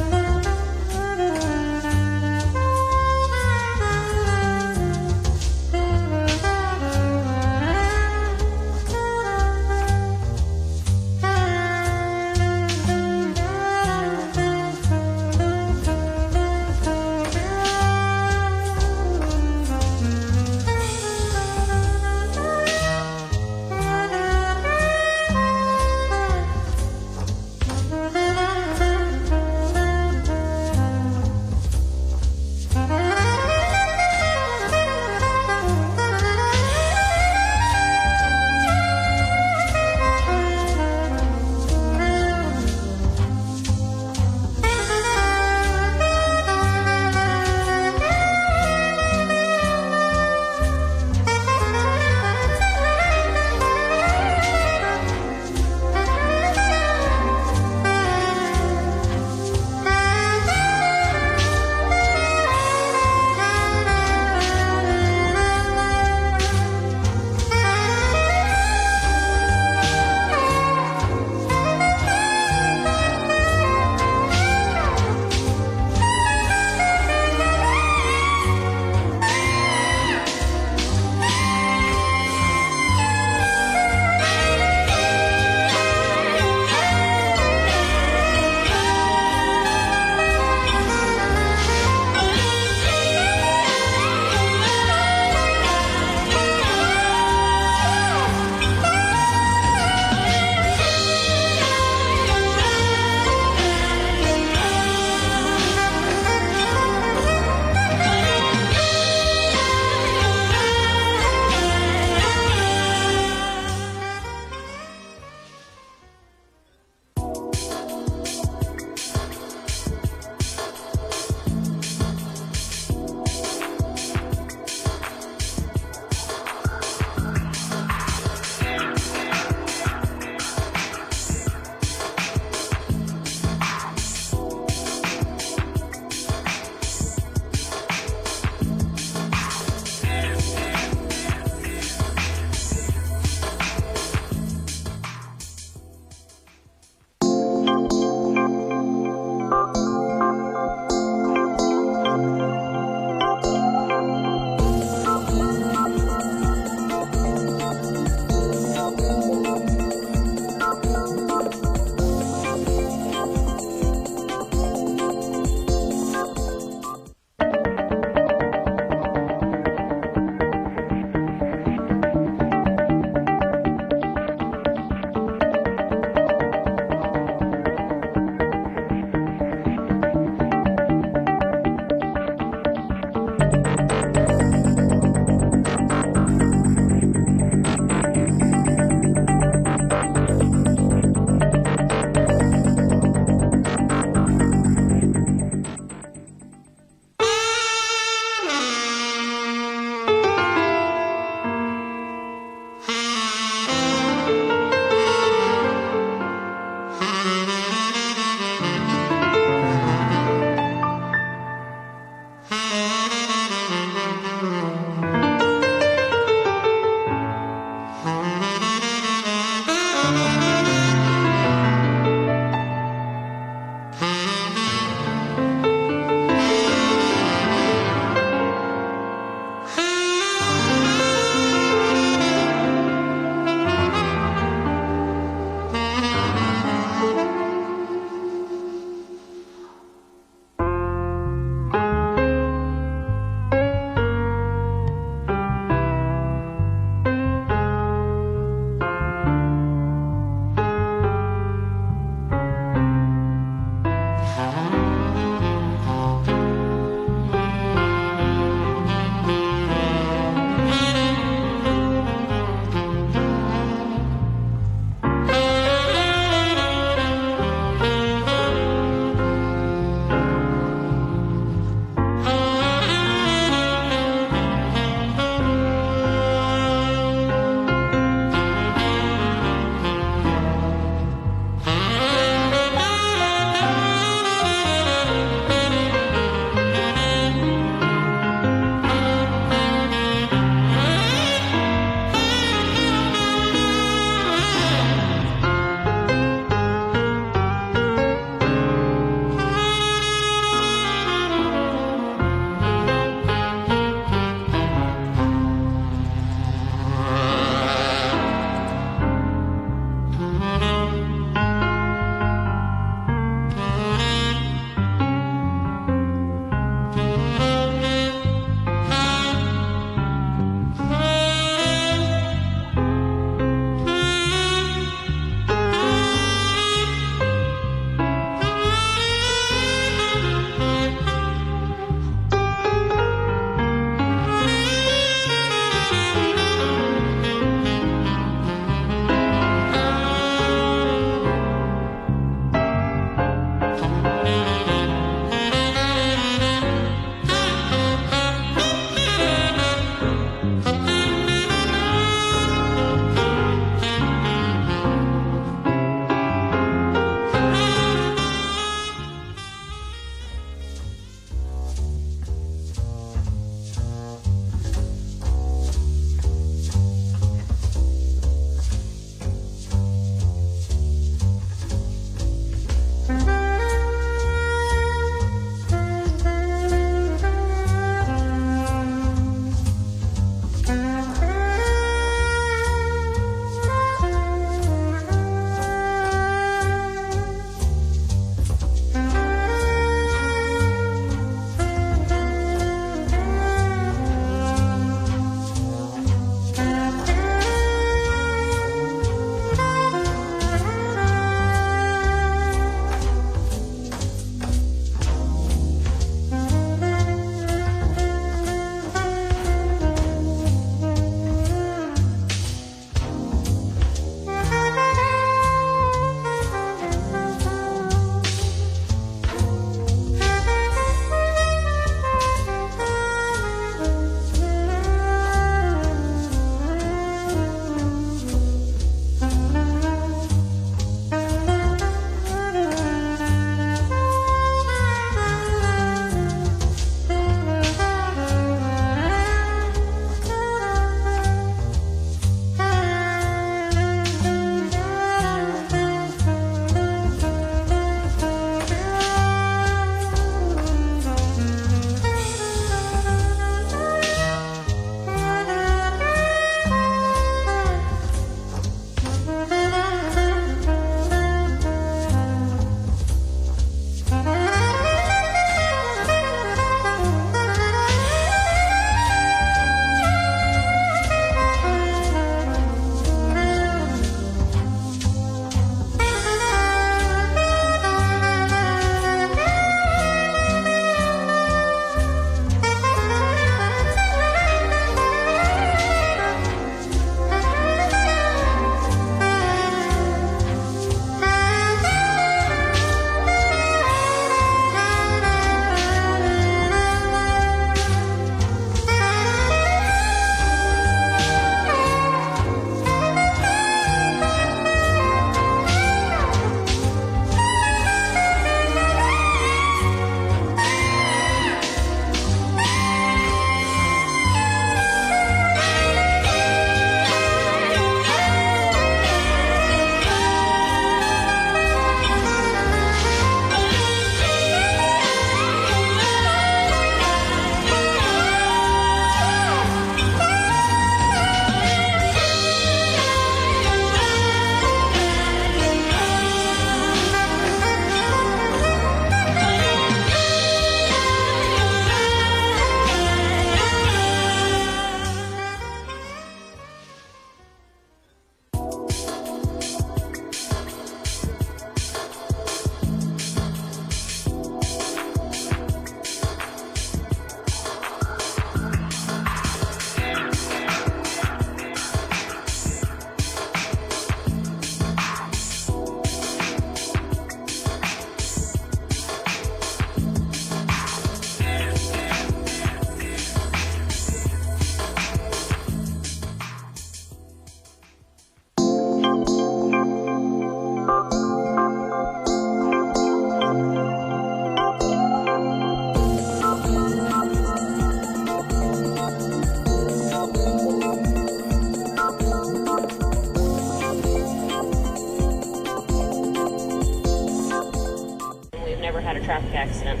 never had a traffic accident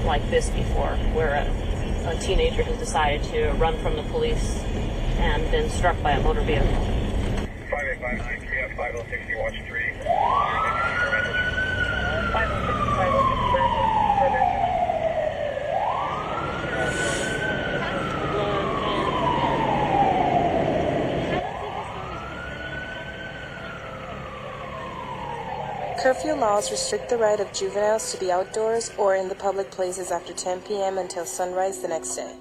like this before, where a teenager has decided to run from the police and been struck by a motor vehicle. 5859, 3F 5060, watch 3. 5060, Curfew laws restrict the right of juveniles to be outdoors or in the public places after 10 p.m. until sunrise the next day.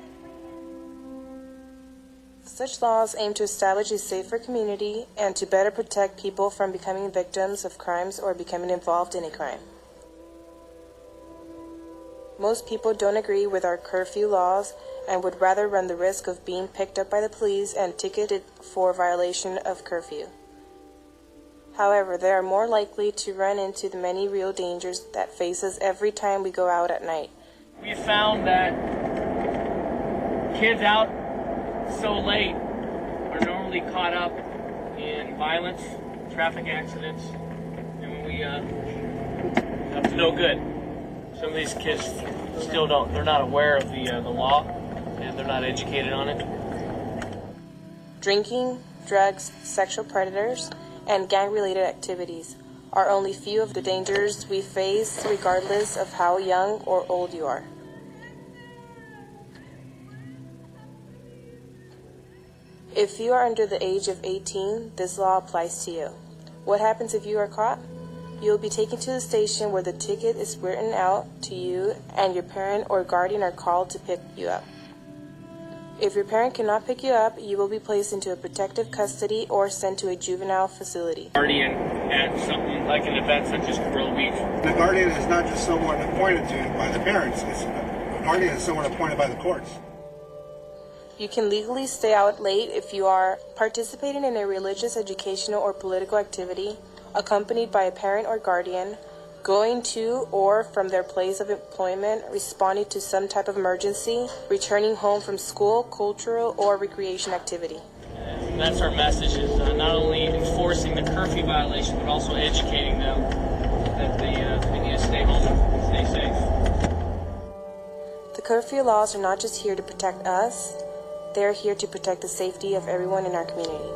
Such laws aim to establish a safer community and to better protect people from becoming victims of crimes or becoming involved in a crime. Most people don't agree with our curfew laws and would rather run the risk of being picked up by the police and ticketed for violation of curfew. However, they are more likely to run into the many real dangers that face us every time we go out at night. We found that kids out so late are normally caught up in violence, traffic accidents, and that's no good. Some of these kids still they're not aware of the law, and they're not educated on it. Drinking, drugs, sexual predators, and gang-related activities are only few of the dangers we face regardless of how young or old you are. If you are under the age of 18, this law applies to you. What happens if you are caught? You will be taken to the station where the ticket is written out to you and your parent or guardian are called to pick you up. If your parent cannot pick you up, you will be placed into a protective custody or sent to a juvenile facility. Guardian at something like an event such as Gorilla Beach. The guardian is not just someone appointed to by the parents. The guardian is someone appointed by the courts. You can legally stay out late if you are participating in a religious, educational, or political activity, accompanied by a parent or guardian, going to or from their place of employment, responding to some type of emergency, returning home from school, cultural, or recreation activity. And that's our message, is not only enforcing the curfew violation, but also educating them that they need to stay home and stay safe. The curfew laws are not just here to protect us, they're here to protect the safety of everyone in our community.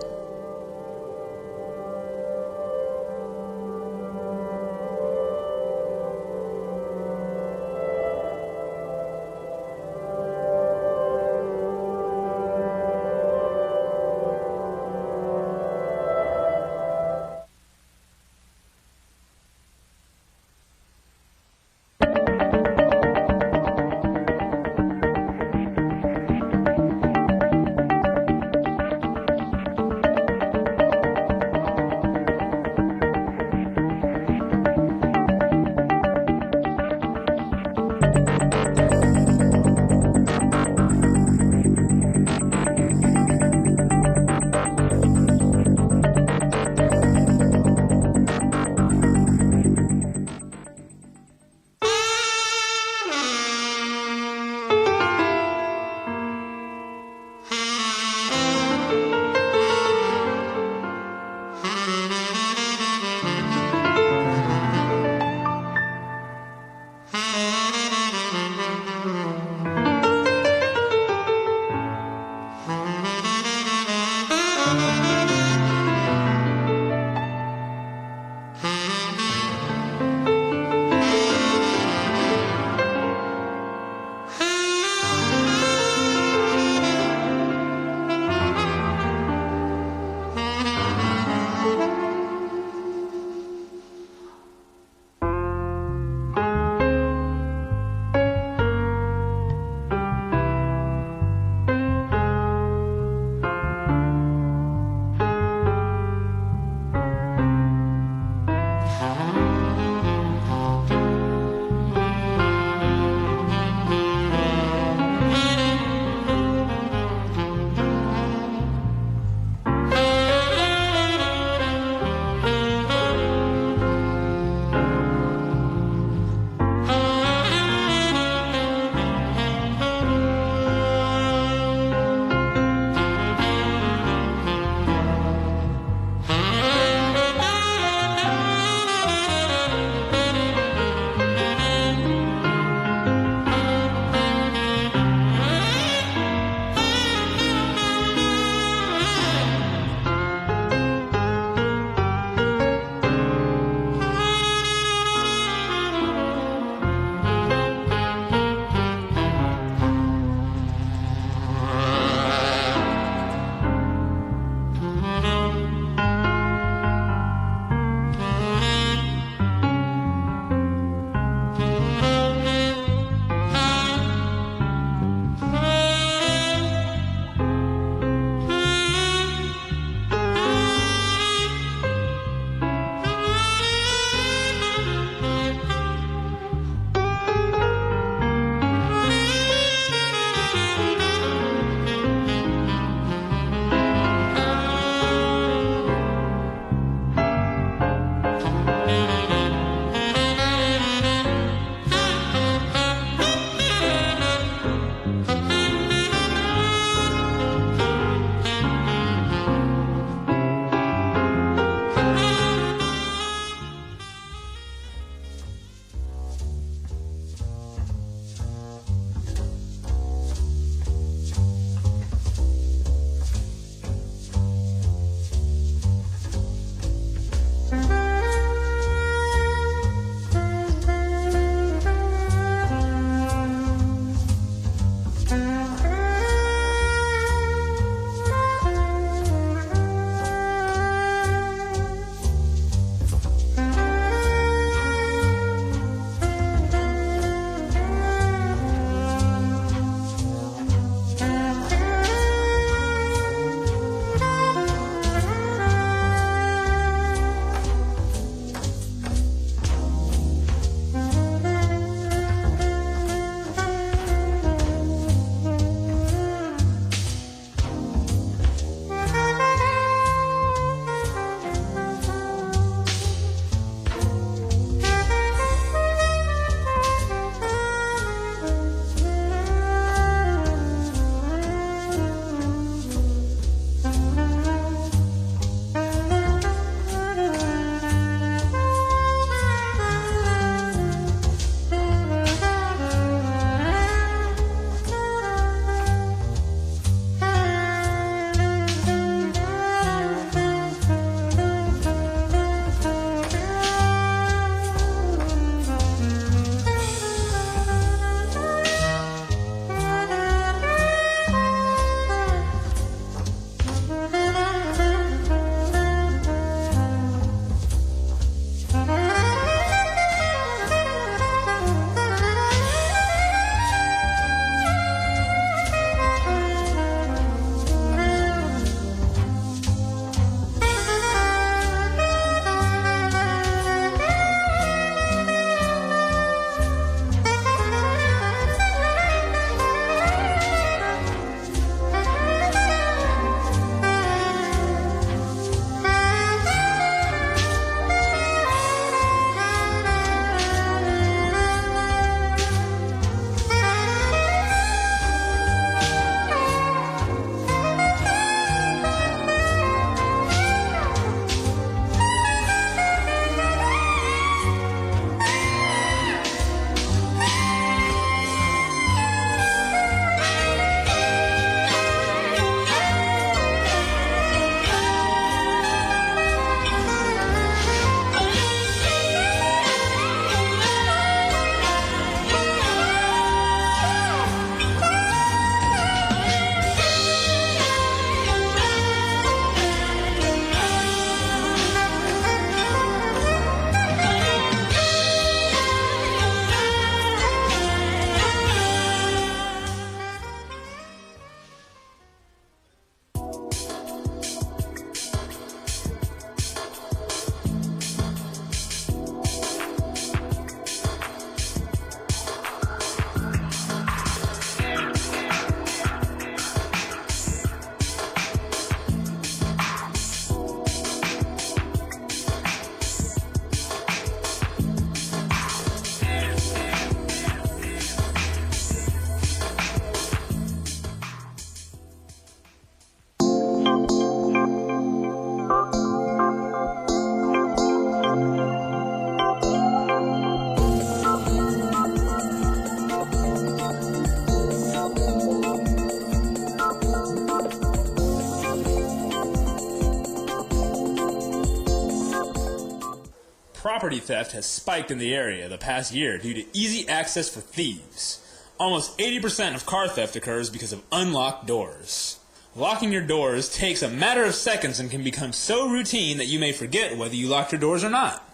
property theft has spiked in the area the past year due to easy access for thieves. Almost 80% of car theft occurs because of unlocked doors. Locking your doors takes a matter of seconds and can become so routine that you may forget whether you locked your doors or not.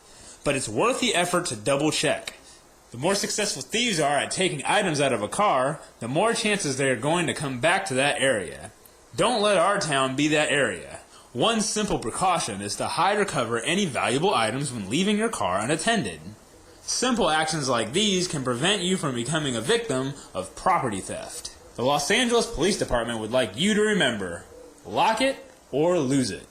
But it's worth the effort to double check. The more successful thieves are at taking items out of a car, the more chances they are going to come back to that area. Don't let our town be that area. One simple precaution is to hide or cover any valuable items when leaving your car unattended. Simple actions like these can prevent you from becoming a victim of property theft. The Los Angeles Police Department would like you to remember, lock it or lose it.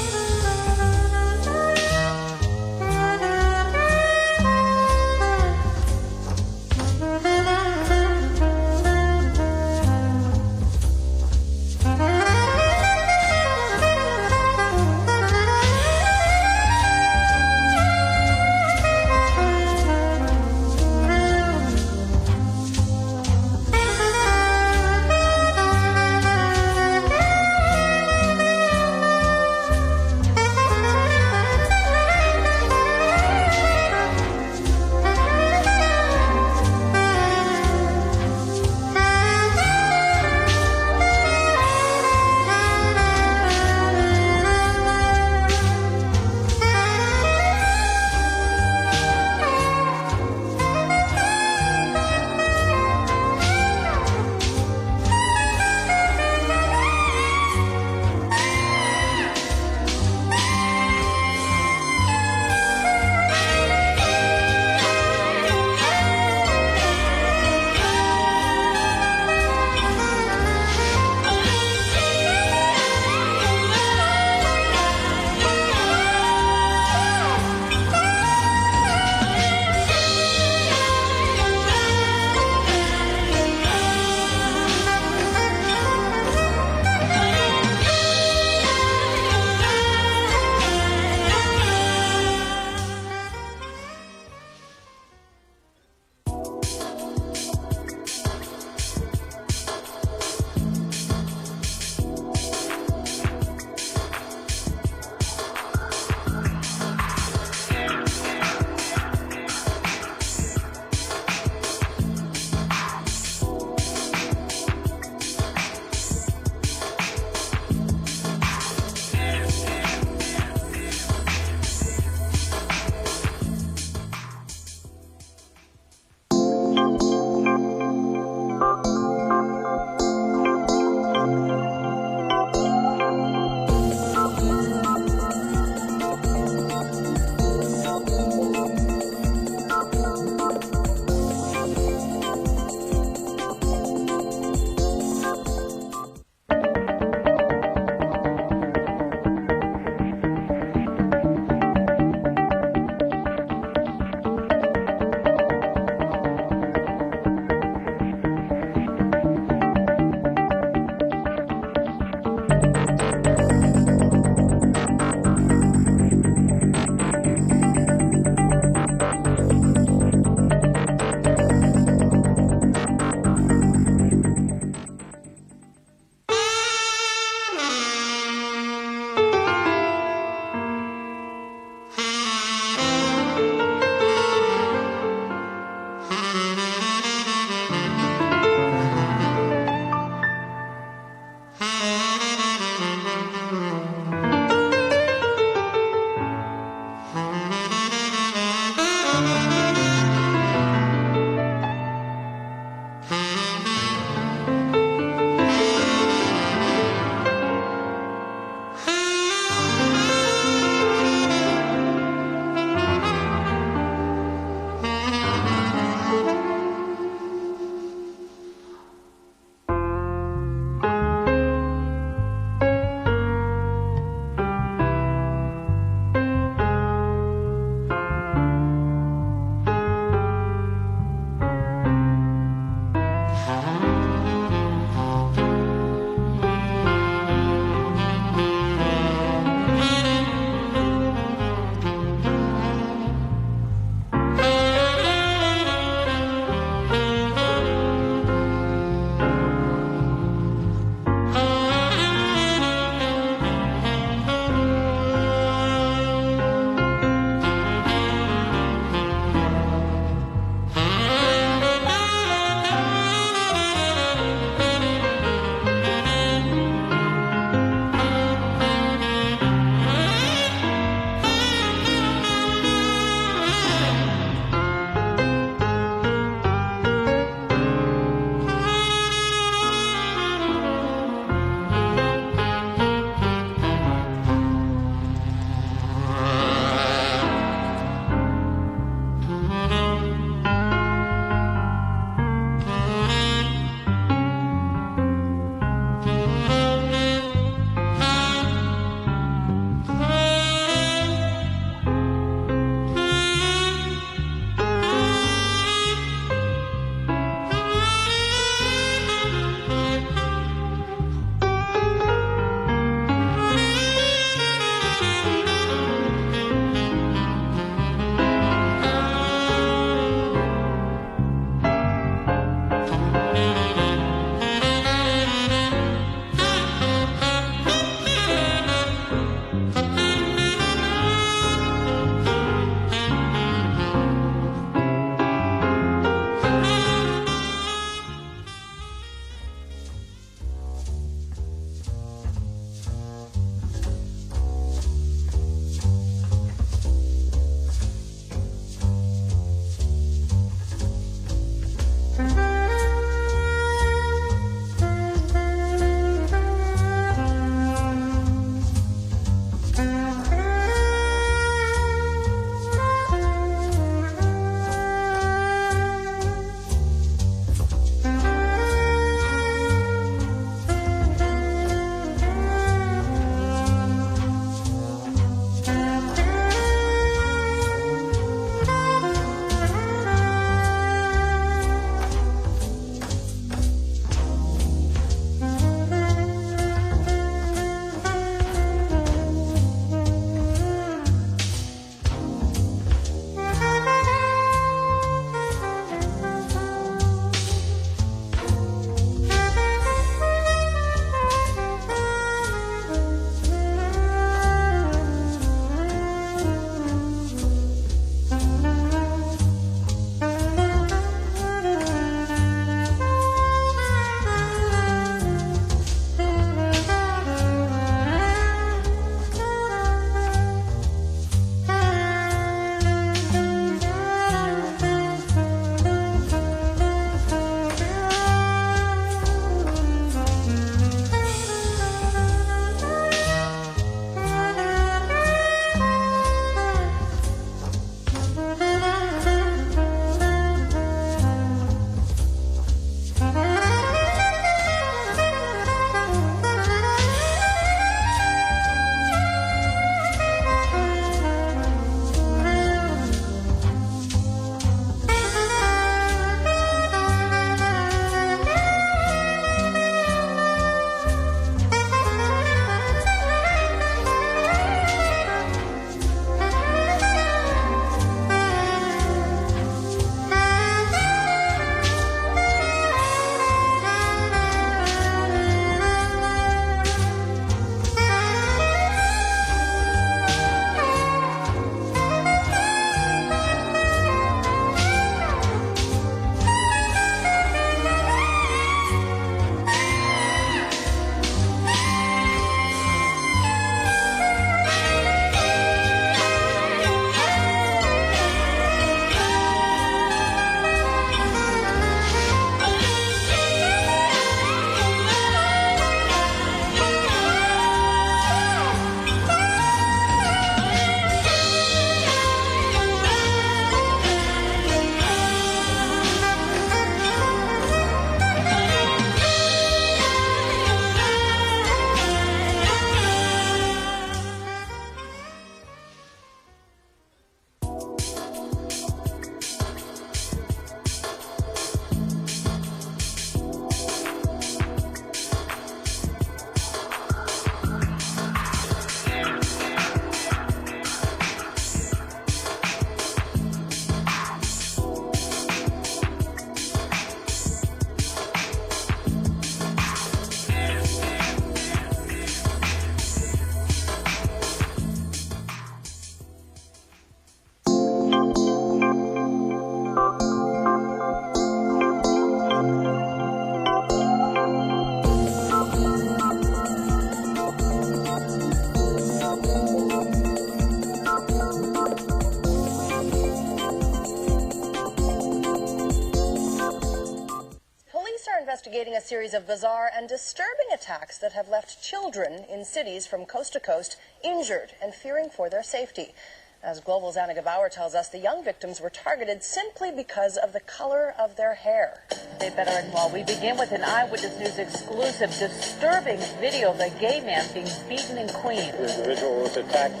investigating a series of bizarre and disturbing attacks that have left children in cities from coast to coast injured and fearing for their safety. As Global's Anna Gabauer tells us, the young victims were targeted simply because of the color of their hair. They better while we begin with an Eyewitness News exclusive disturbing video of a gay man being beaten in Queens. The individual was attacked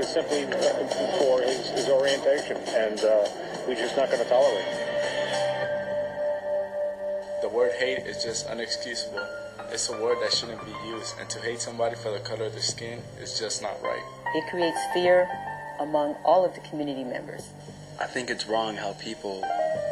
simply for his orientation, and we're just not going to tolerate it. The word hate is just inexcusable. It's a word that shouldn't be used, and to hate somebody for the color of their skin is just not right. It creates fear among all of the community members. I think it's wrong how people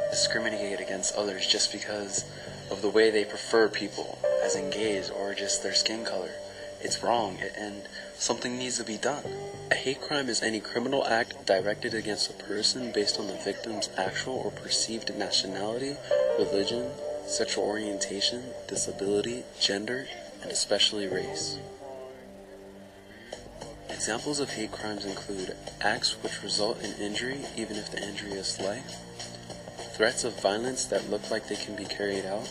discriminate against others just because of the way they prefer people, as in gays or just their skin color. It's wrong, and something needs to be done. A hate crime is any criminal act directed against a person based on the victim's actual or perceived nationality, religion, sexual orientation, disability, gender, and especially race. Examples of hate crimes include acts which result in injury even if the injury is slight, threats of violence that look like they can be carried out,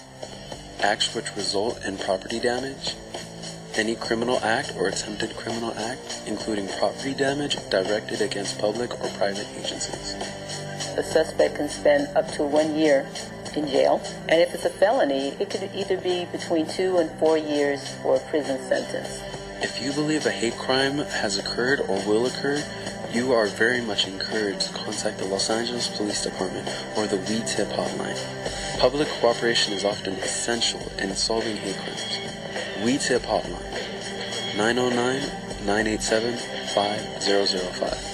acts which result in property damage, any criminal act or attempted criminal act, including property damage directed against public or private agencies. The suspect can spend up to 1 year in jail, and if it's a felony, it could either be between 2 and 4 years for a prison sentence. If you believe a hate crime has occurred or will occur, you are very much encouraged to contact the Los Angeles Police Department or the We Tip hotline. Public cooperation is often essential in solving hate crimes. We Tip hotline, 909-987-5005.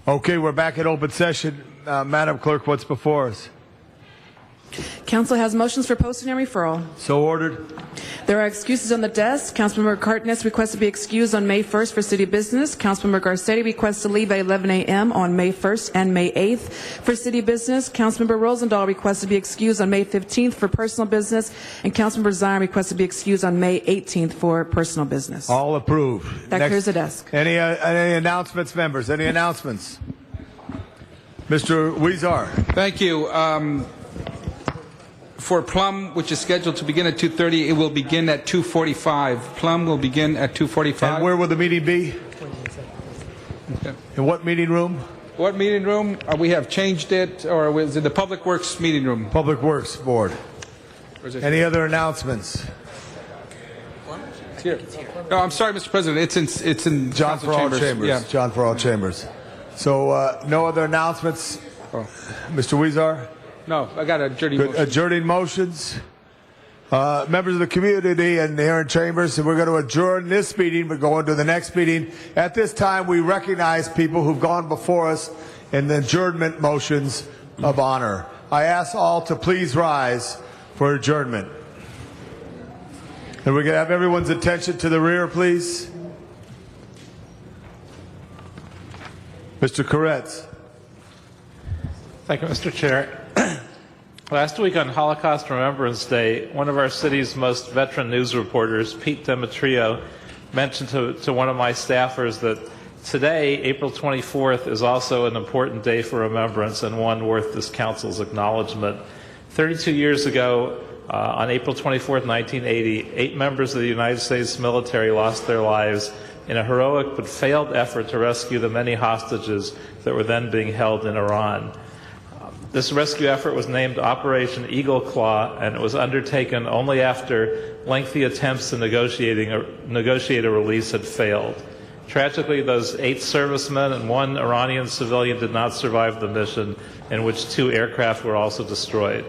Okay, we're back at open session. Madam Clerk, what's before us? Council has motions for posting and referral. So ordered. There are excuses on the desk. Councilmember Cartness requests to be excused on May 1st for city business. Councilmember Garcetti requests to leave at 11 a.m. on May 1st and May 8th for city business. Councilmember Rosendahl requests to be excused on May 15th for personal business. And Councilmember Zion requests to be excused on May 18th for personal business. All approved. That clears the desk. Any announcements, members? Any announcements? Mr. Weezar. Thank you. For Plum, which is scheduled to begin at 2:30, it will begin at 2:45. Plum will begin at 2:45. And where will the meeting be? Okay. In what meeting room? What meeting room? We have changed it, or is it the Public Works meeting room? Public Works Board. Any other announcements? It's here. No, I'm sorry, Mr. President. It's in John Council Farrell Chambers. Yeah. John Farrell Chambers. So no other announcements? Oh. Mr. Weezar? No, I got adjourning motion. Adjourning motions. Members of the community and here in Chambers, we're going to adjourn this meeting, but go into the next meeting. At this time, we recognize people who've gone before us in the adjournment motions of honor. I ask all to please rise for adjournment. And we're going to have everyone's attention to the rear, please. Mr. Koretz. Thank you, Mr. Chair. Last week on Holocaust Remembrance Day, one of our city's most veteran news reporters, Pete Demetrio, mentioned to one of my staffers that today, April 24th, is also an important day for remembrance and one worth this council's acknowledgement. 32 years ago, on April 24th, 1980, 8 members of the United States military lost their lives in a heroic but failed effort to rescue the many hostages that were then being held in Iran. This rescue effort was named Operation Eagle Claw, and it was undertaken only after lengthy attempts to negotiate a release had failed. Tragically, those 8 servicemen and 1 Iranian civilian did not survive the mission, in which 2 aircraft were also destroyed.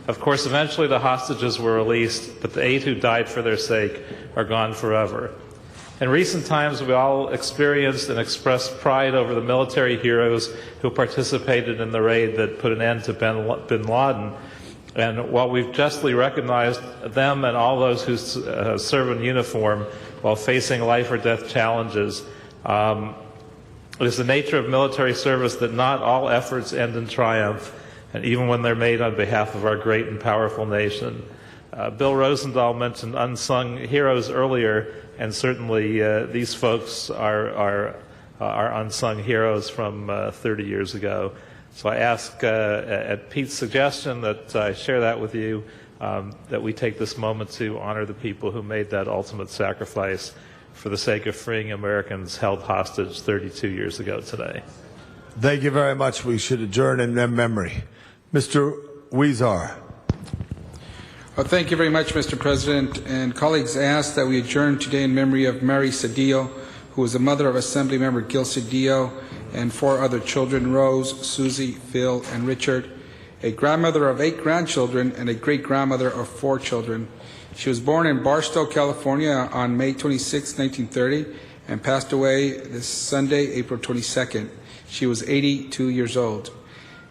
Of course, eventually the hostages were released, but the 8 who died for their sake are gone forever. In recent times, we all experienced and expressed pride over the military heroes who participated in the raid that put an end to bin Laden. And while we've justly recognized them and all those who serve in uniform while facing life or death challenges, it is the nature of military service that not all efforts end in triumph, and even when they're made on behalf of our great and powerful nation. Bill Rosendahl mentioned unsung heroes earlier, and certainly these folks are unsung heroes from 30 years ago. So I ask, at Pete's suggestion, that I share that with you, that we take this moment to honor the people who made that ultimate sacrifice for the sake of freeing Americans held hostage 32 years ago today. Thank you very much. We should adjourn in their memory. Mr. Weezar. Thank you very much, Mr. President. And colleagues, ask that we adjourn today in memory of Mary Cedillo, who was the mother of Assemblymember Gil Cedillo, and 4 other children, Rose, Susie, Phil, and Richard, a grandmother of 8 grandchildren, and a great-grandmother of 4 children. She was born in Barstow, California on May 26, 1930, and passed away this Sunday, April 22nd. She was 82 years old.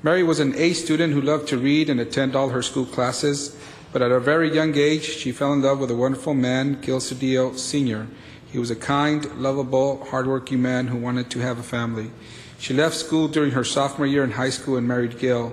Mary was an A student who loved to read and attend all her school classes. But at a very young age, she fell in love with a wonderful man, Gil Cedillo Sr. He was a kind, lovable, hardworking man who wanted to have a family. She left school during her sophomore year in high school and married Gil.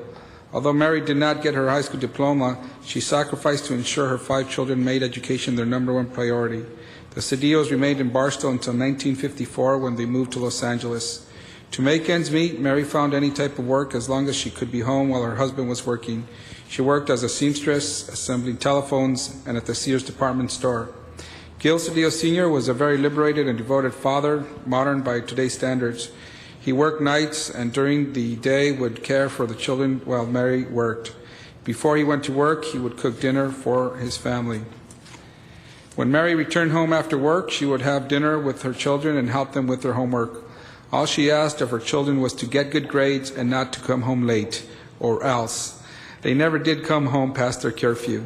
Although Mary did not get her high school diploma, she sacrificed to ensure her 5 children made education their #1 priority. The Cedillos remained in Barstow until 1954 when they moved to Los Angeles. To make ends meet, Mary found any type of work as long as she could be home while her husband was working. She worked as a seamstress, assembling telephones, and at the Sears department store. Gil Cedillo Sr. was a very liberated and devoted father, modern by today's standards. He worked nights and during the day would care for the children while Mary worked. Before he went to work, he would cook dinner for his family. When Mary returned home after work, she would have dinner with her children and help them with their homework. All she asked of her children was to get good grades and not to come home late, or else. They never did come home past their curfew.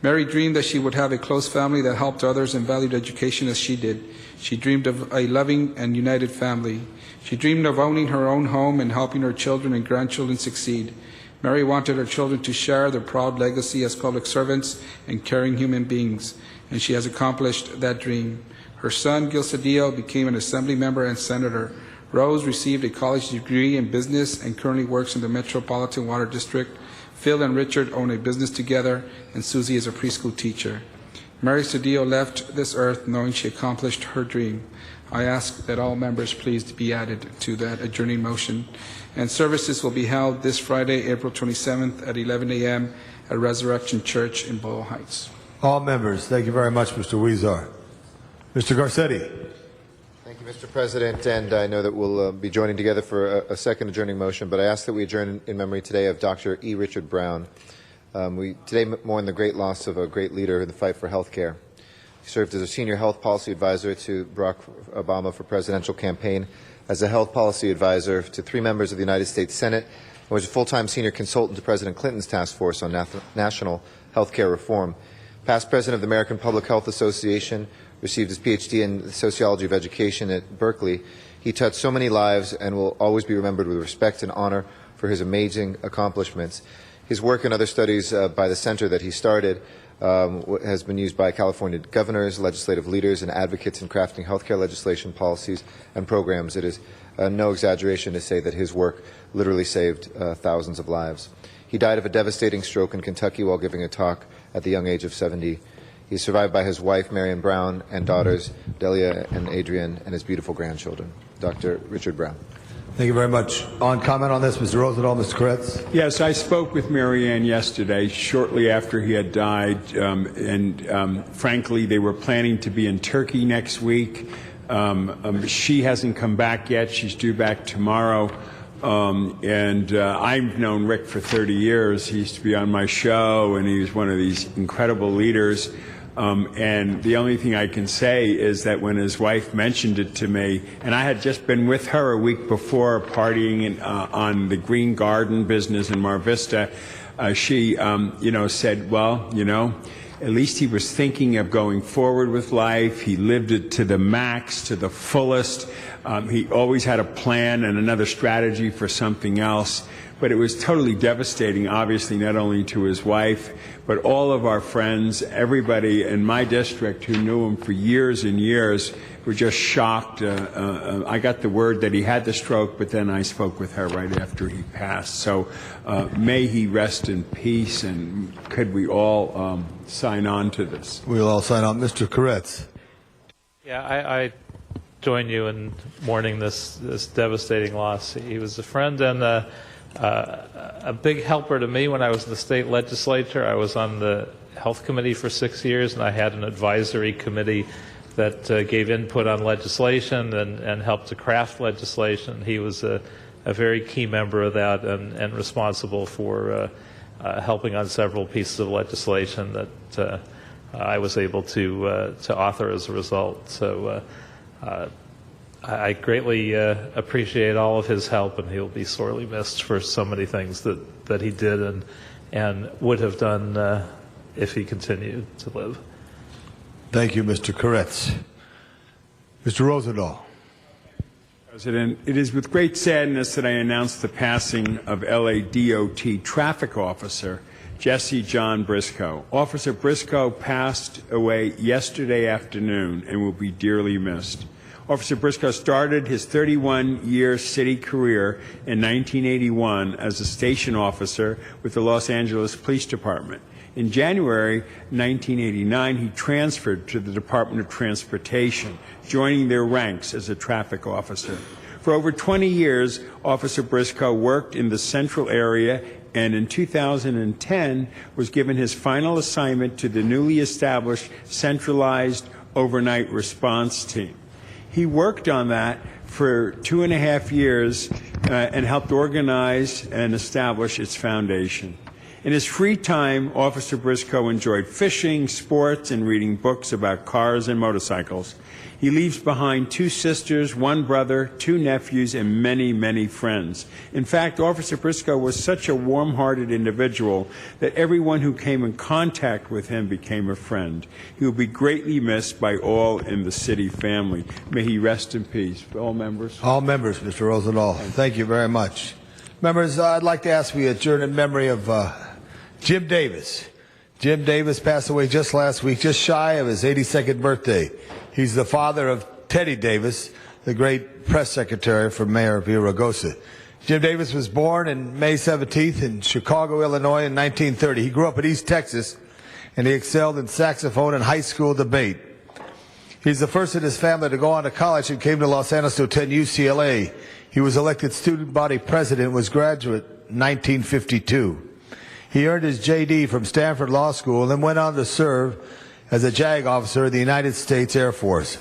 Mary dreamed that she would have a close family that helped others and valued education as she did. She dreamed of a loving and united family. She dreamed of owning her own home and helping her children and grandchildren succeed. Mary wanted her children to share their proud legacy as public servants and caring human beings, and she has accomplished that dream. Her son, Gil Cedillo, became an assembly member and senator. Rose received a college degree in business and currently works in the Metropolitan Water District. Phil and Richard own a business together, and Susie is a preschool teacher. Mary Cedillo left this earth knowing she accomplished her dream. I ask that all members please be added to that adjourning motion. And services will be held this Friday, April 27th at 11 a.m. at Resurrection Church in Boyle Heights. All members, thank you very much, Mr. Huizar. Mr. Garcetti. Thank you, Mr. President, and I know that we'll be joining together for a second adjourning motion, but I ask that we adjourn in memory today of Dr. E. Richard Brown. We today mourn the great loss of a great leader in the fight for health care. He served as a senior health policy advisor to Barack Obama for presidential campaign, as a health policy advisor to 3 members of the United States Senate, and was a full-time senior consultant to President Clinton's task force on national health care reform. Past president of the American Public Health Association, received his PhD in the sociology of education at Berkeley. He touched so many lives and will always be remembered with respect and honor for his amazing accomplishments. His work and other studies by the center that he started has been used by California governors, legislative leaders, and advocates in crafting healthcare legislation, policies, and programs. It is no exaggeration to say that his work literally saved thousands of lives. He died of a devastating stroke in Kentucky while giving a talk at the young age of 70. He is survived by his wife, Marion Brown, and daughters, Delia and Adrian, and his beautiful grandchildren. Dr. Richard Brown. Thank you very much. On comment on this, Mr. Rosendahl, Mr. Koretz. Yes, I spoke with Marianne yesterday, shortly after he had died, frankly, they were planning to be in Turkey next week. She hasn't come back yet. She's due back tomorrow. I've known Rick for 30 years. He used to be on my show, and he was one of these incredible leaders. And the only thing I can say is that when his wife mentioned it to me, and I had just been with her a week before partying on the Green Garden business in Mar Vista, she, said, well, at least he was thinking of going forward with life. He lived it to the max, to the fullest. He always had a plan and another strategy for something else. But it was totally devastating, obviously, not only to his wife, but all of our friends, everybody in my district who knew him for years and years were just shocked. I got the word that he had the stroke, but then I spoke with her right after he passed. So may he rest in peace, and could we all sign on to this? We'll all sign on. Mr. Koretz. Yeah, I join you in mourning this devastating loss. He was a friend and a big helper to me when I was in the state legislature. I was on the health committee for 6 years, and I had an advisory committee that gave input on legislation and helped to craft legislation. He was a very key member of that and responsible for helping on several pieces of legislation that I was able to author as a result. So I greatly appreciate all of his help, and he'll be sorely missed for so many things that he did and would have done if he continued to live. Thank you, Mr. Koretz. Mr. Rosendahl. President, it is with great sadness that I announce the passing of LADOT traffic officer Jesse John Briscoe. Officer Briscoe passed away yesterday afternoon and will be dearly missed. Officer Briscoe started his 31-year city career in 1981 as a station officer with the Los Angeles Police Department. In January 1989, he transferred to the Department of Transportation, joining their ranks as a traffic officer. For over 20 years, Officer Briscoe worked in the central area, and in 2010 was given his final assignment to the newly established centralized overnight response team. He worked on that for 2.5 years and helped organize and establish its foundation. In his free time, Officer Briscoe enjoyed fishing, sports, and reading books about cars and motorcycles. He leaves behind 2 sisters, 1 brother, 2 nephews, and many, many friends. In fact, Officer Briscoe was such a warm-hearted individual that everyone who came in contact with him became a friend. He will be greatly missed by all in the city family. May he rest in peace. All members. All members, Mr. Rosendahl. Thank you very much. Members, I'd like to ask we adjourn in memory of Jim Davis. Jim Davis passed away just last week, just shy of his 82nd birthday. He's the father of Teddy Davis, the great press secretary for Mayor Villaraigosa. Jim Davis was born on May 17th in Chicago, Illinois in 1930. He grew up in East Texas, and he excelled in saxophone and high school debate. He's the first in his family to go on to college and came to Los Angeles to attend UCLA. He was elected student body president and was graduate in 1952. He earned his J.D. from Stanford Law School and then went on to serve as a JAG officer in the United States Air Force.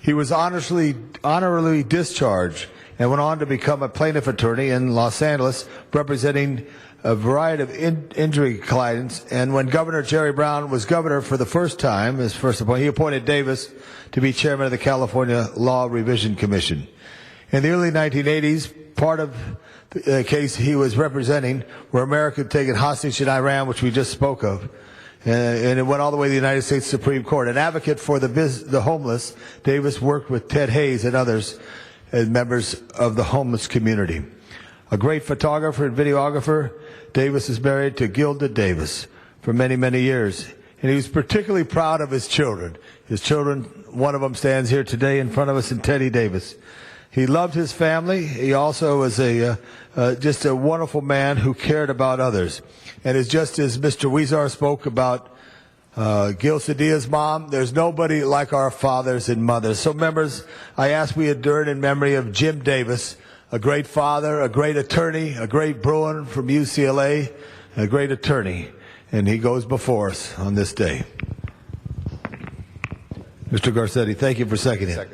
He was honorably discharged and went on to become a plaintiff attorney in Los Angeles, representing a variety of injury clients. And when Governor Jerry Brown was governor for the first time, his first appointment, he appointed Davis to be chairman of the California Law Revision Commission. In the early 1980s, part of the case he was representing where America had taken hostage in Iran, which we just spoke of, and it went all the way to the United States Supreme Court. An advocate for the homeless, Davis worked with Ted Hayes and others as members of the homeless community. A great photographer and videographer, Davis is married to Gilda Davis for many, many years. And he was particularly proud of his children. His children, one of them stands here today in front of us, and Teddy Davis. He loved his family. He also was just a wonderful man who cared about others. And it's just as Mr. Huizar spoke about Gil Cedilla's mom, there's nobody like our fathers and mothers. So members, I ask we adjourn in memory of Jim Davis, a great father, a great attorney, a great Bruin from UCLA, a great attorney. And he goes before us on this day. Mr. Garcetti, thank you for seconding.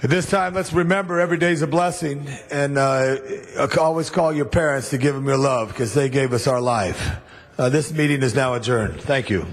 At this time, let's remember every day's a blessing, and always call your parents to give them your love because they gave us our life. This meeting is now adjourned. Thank you.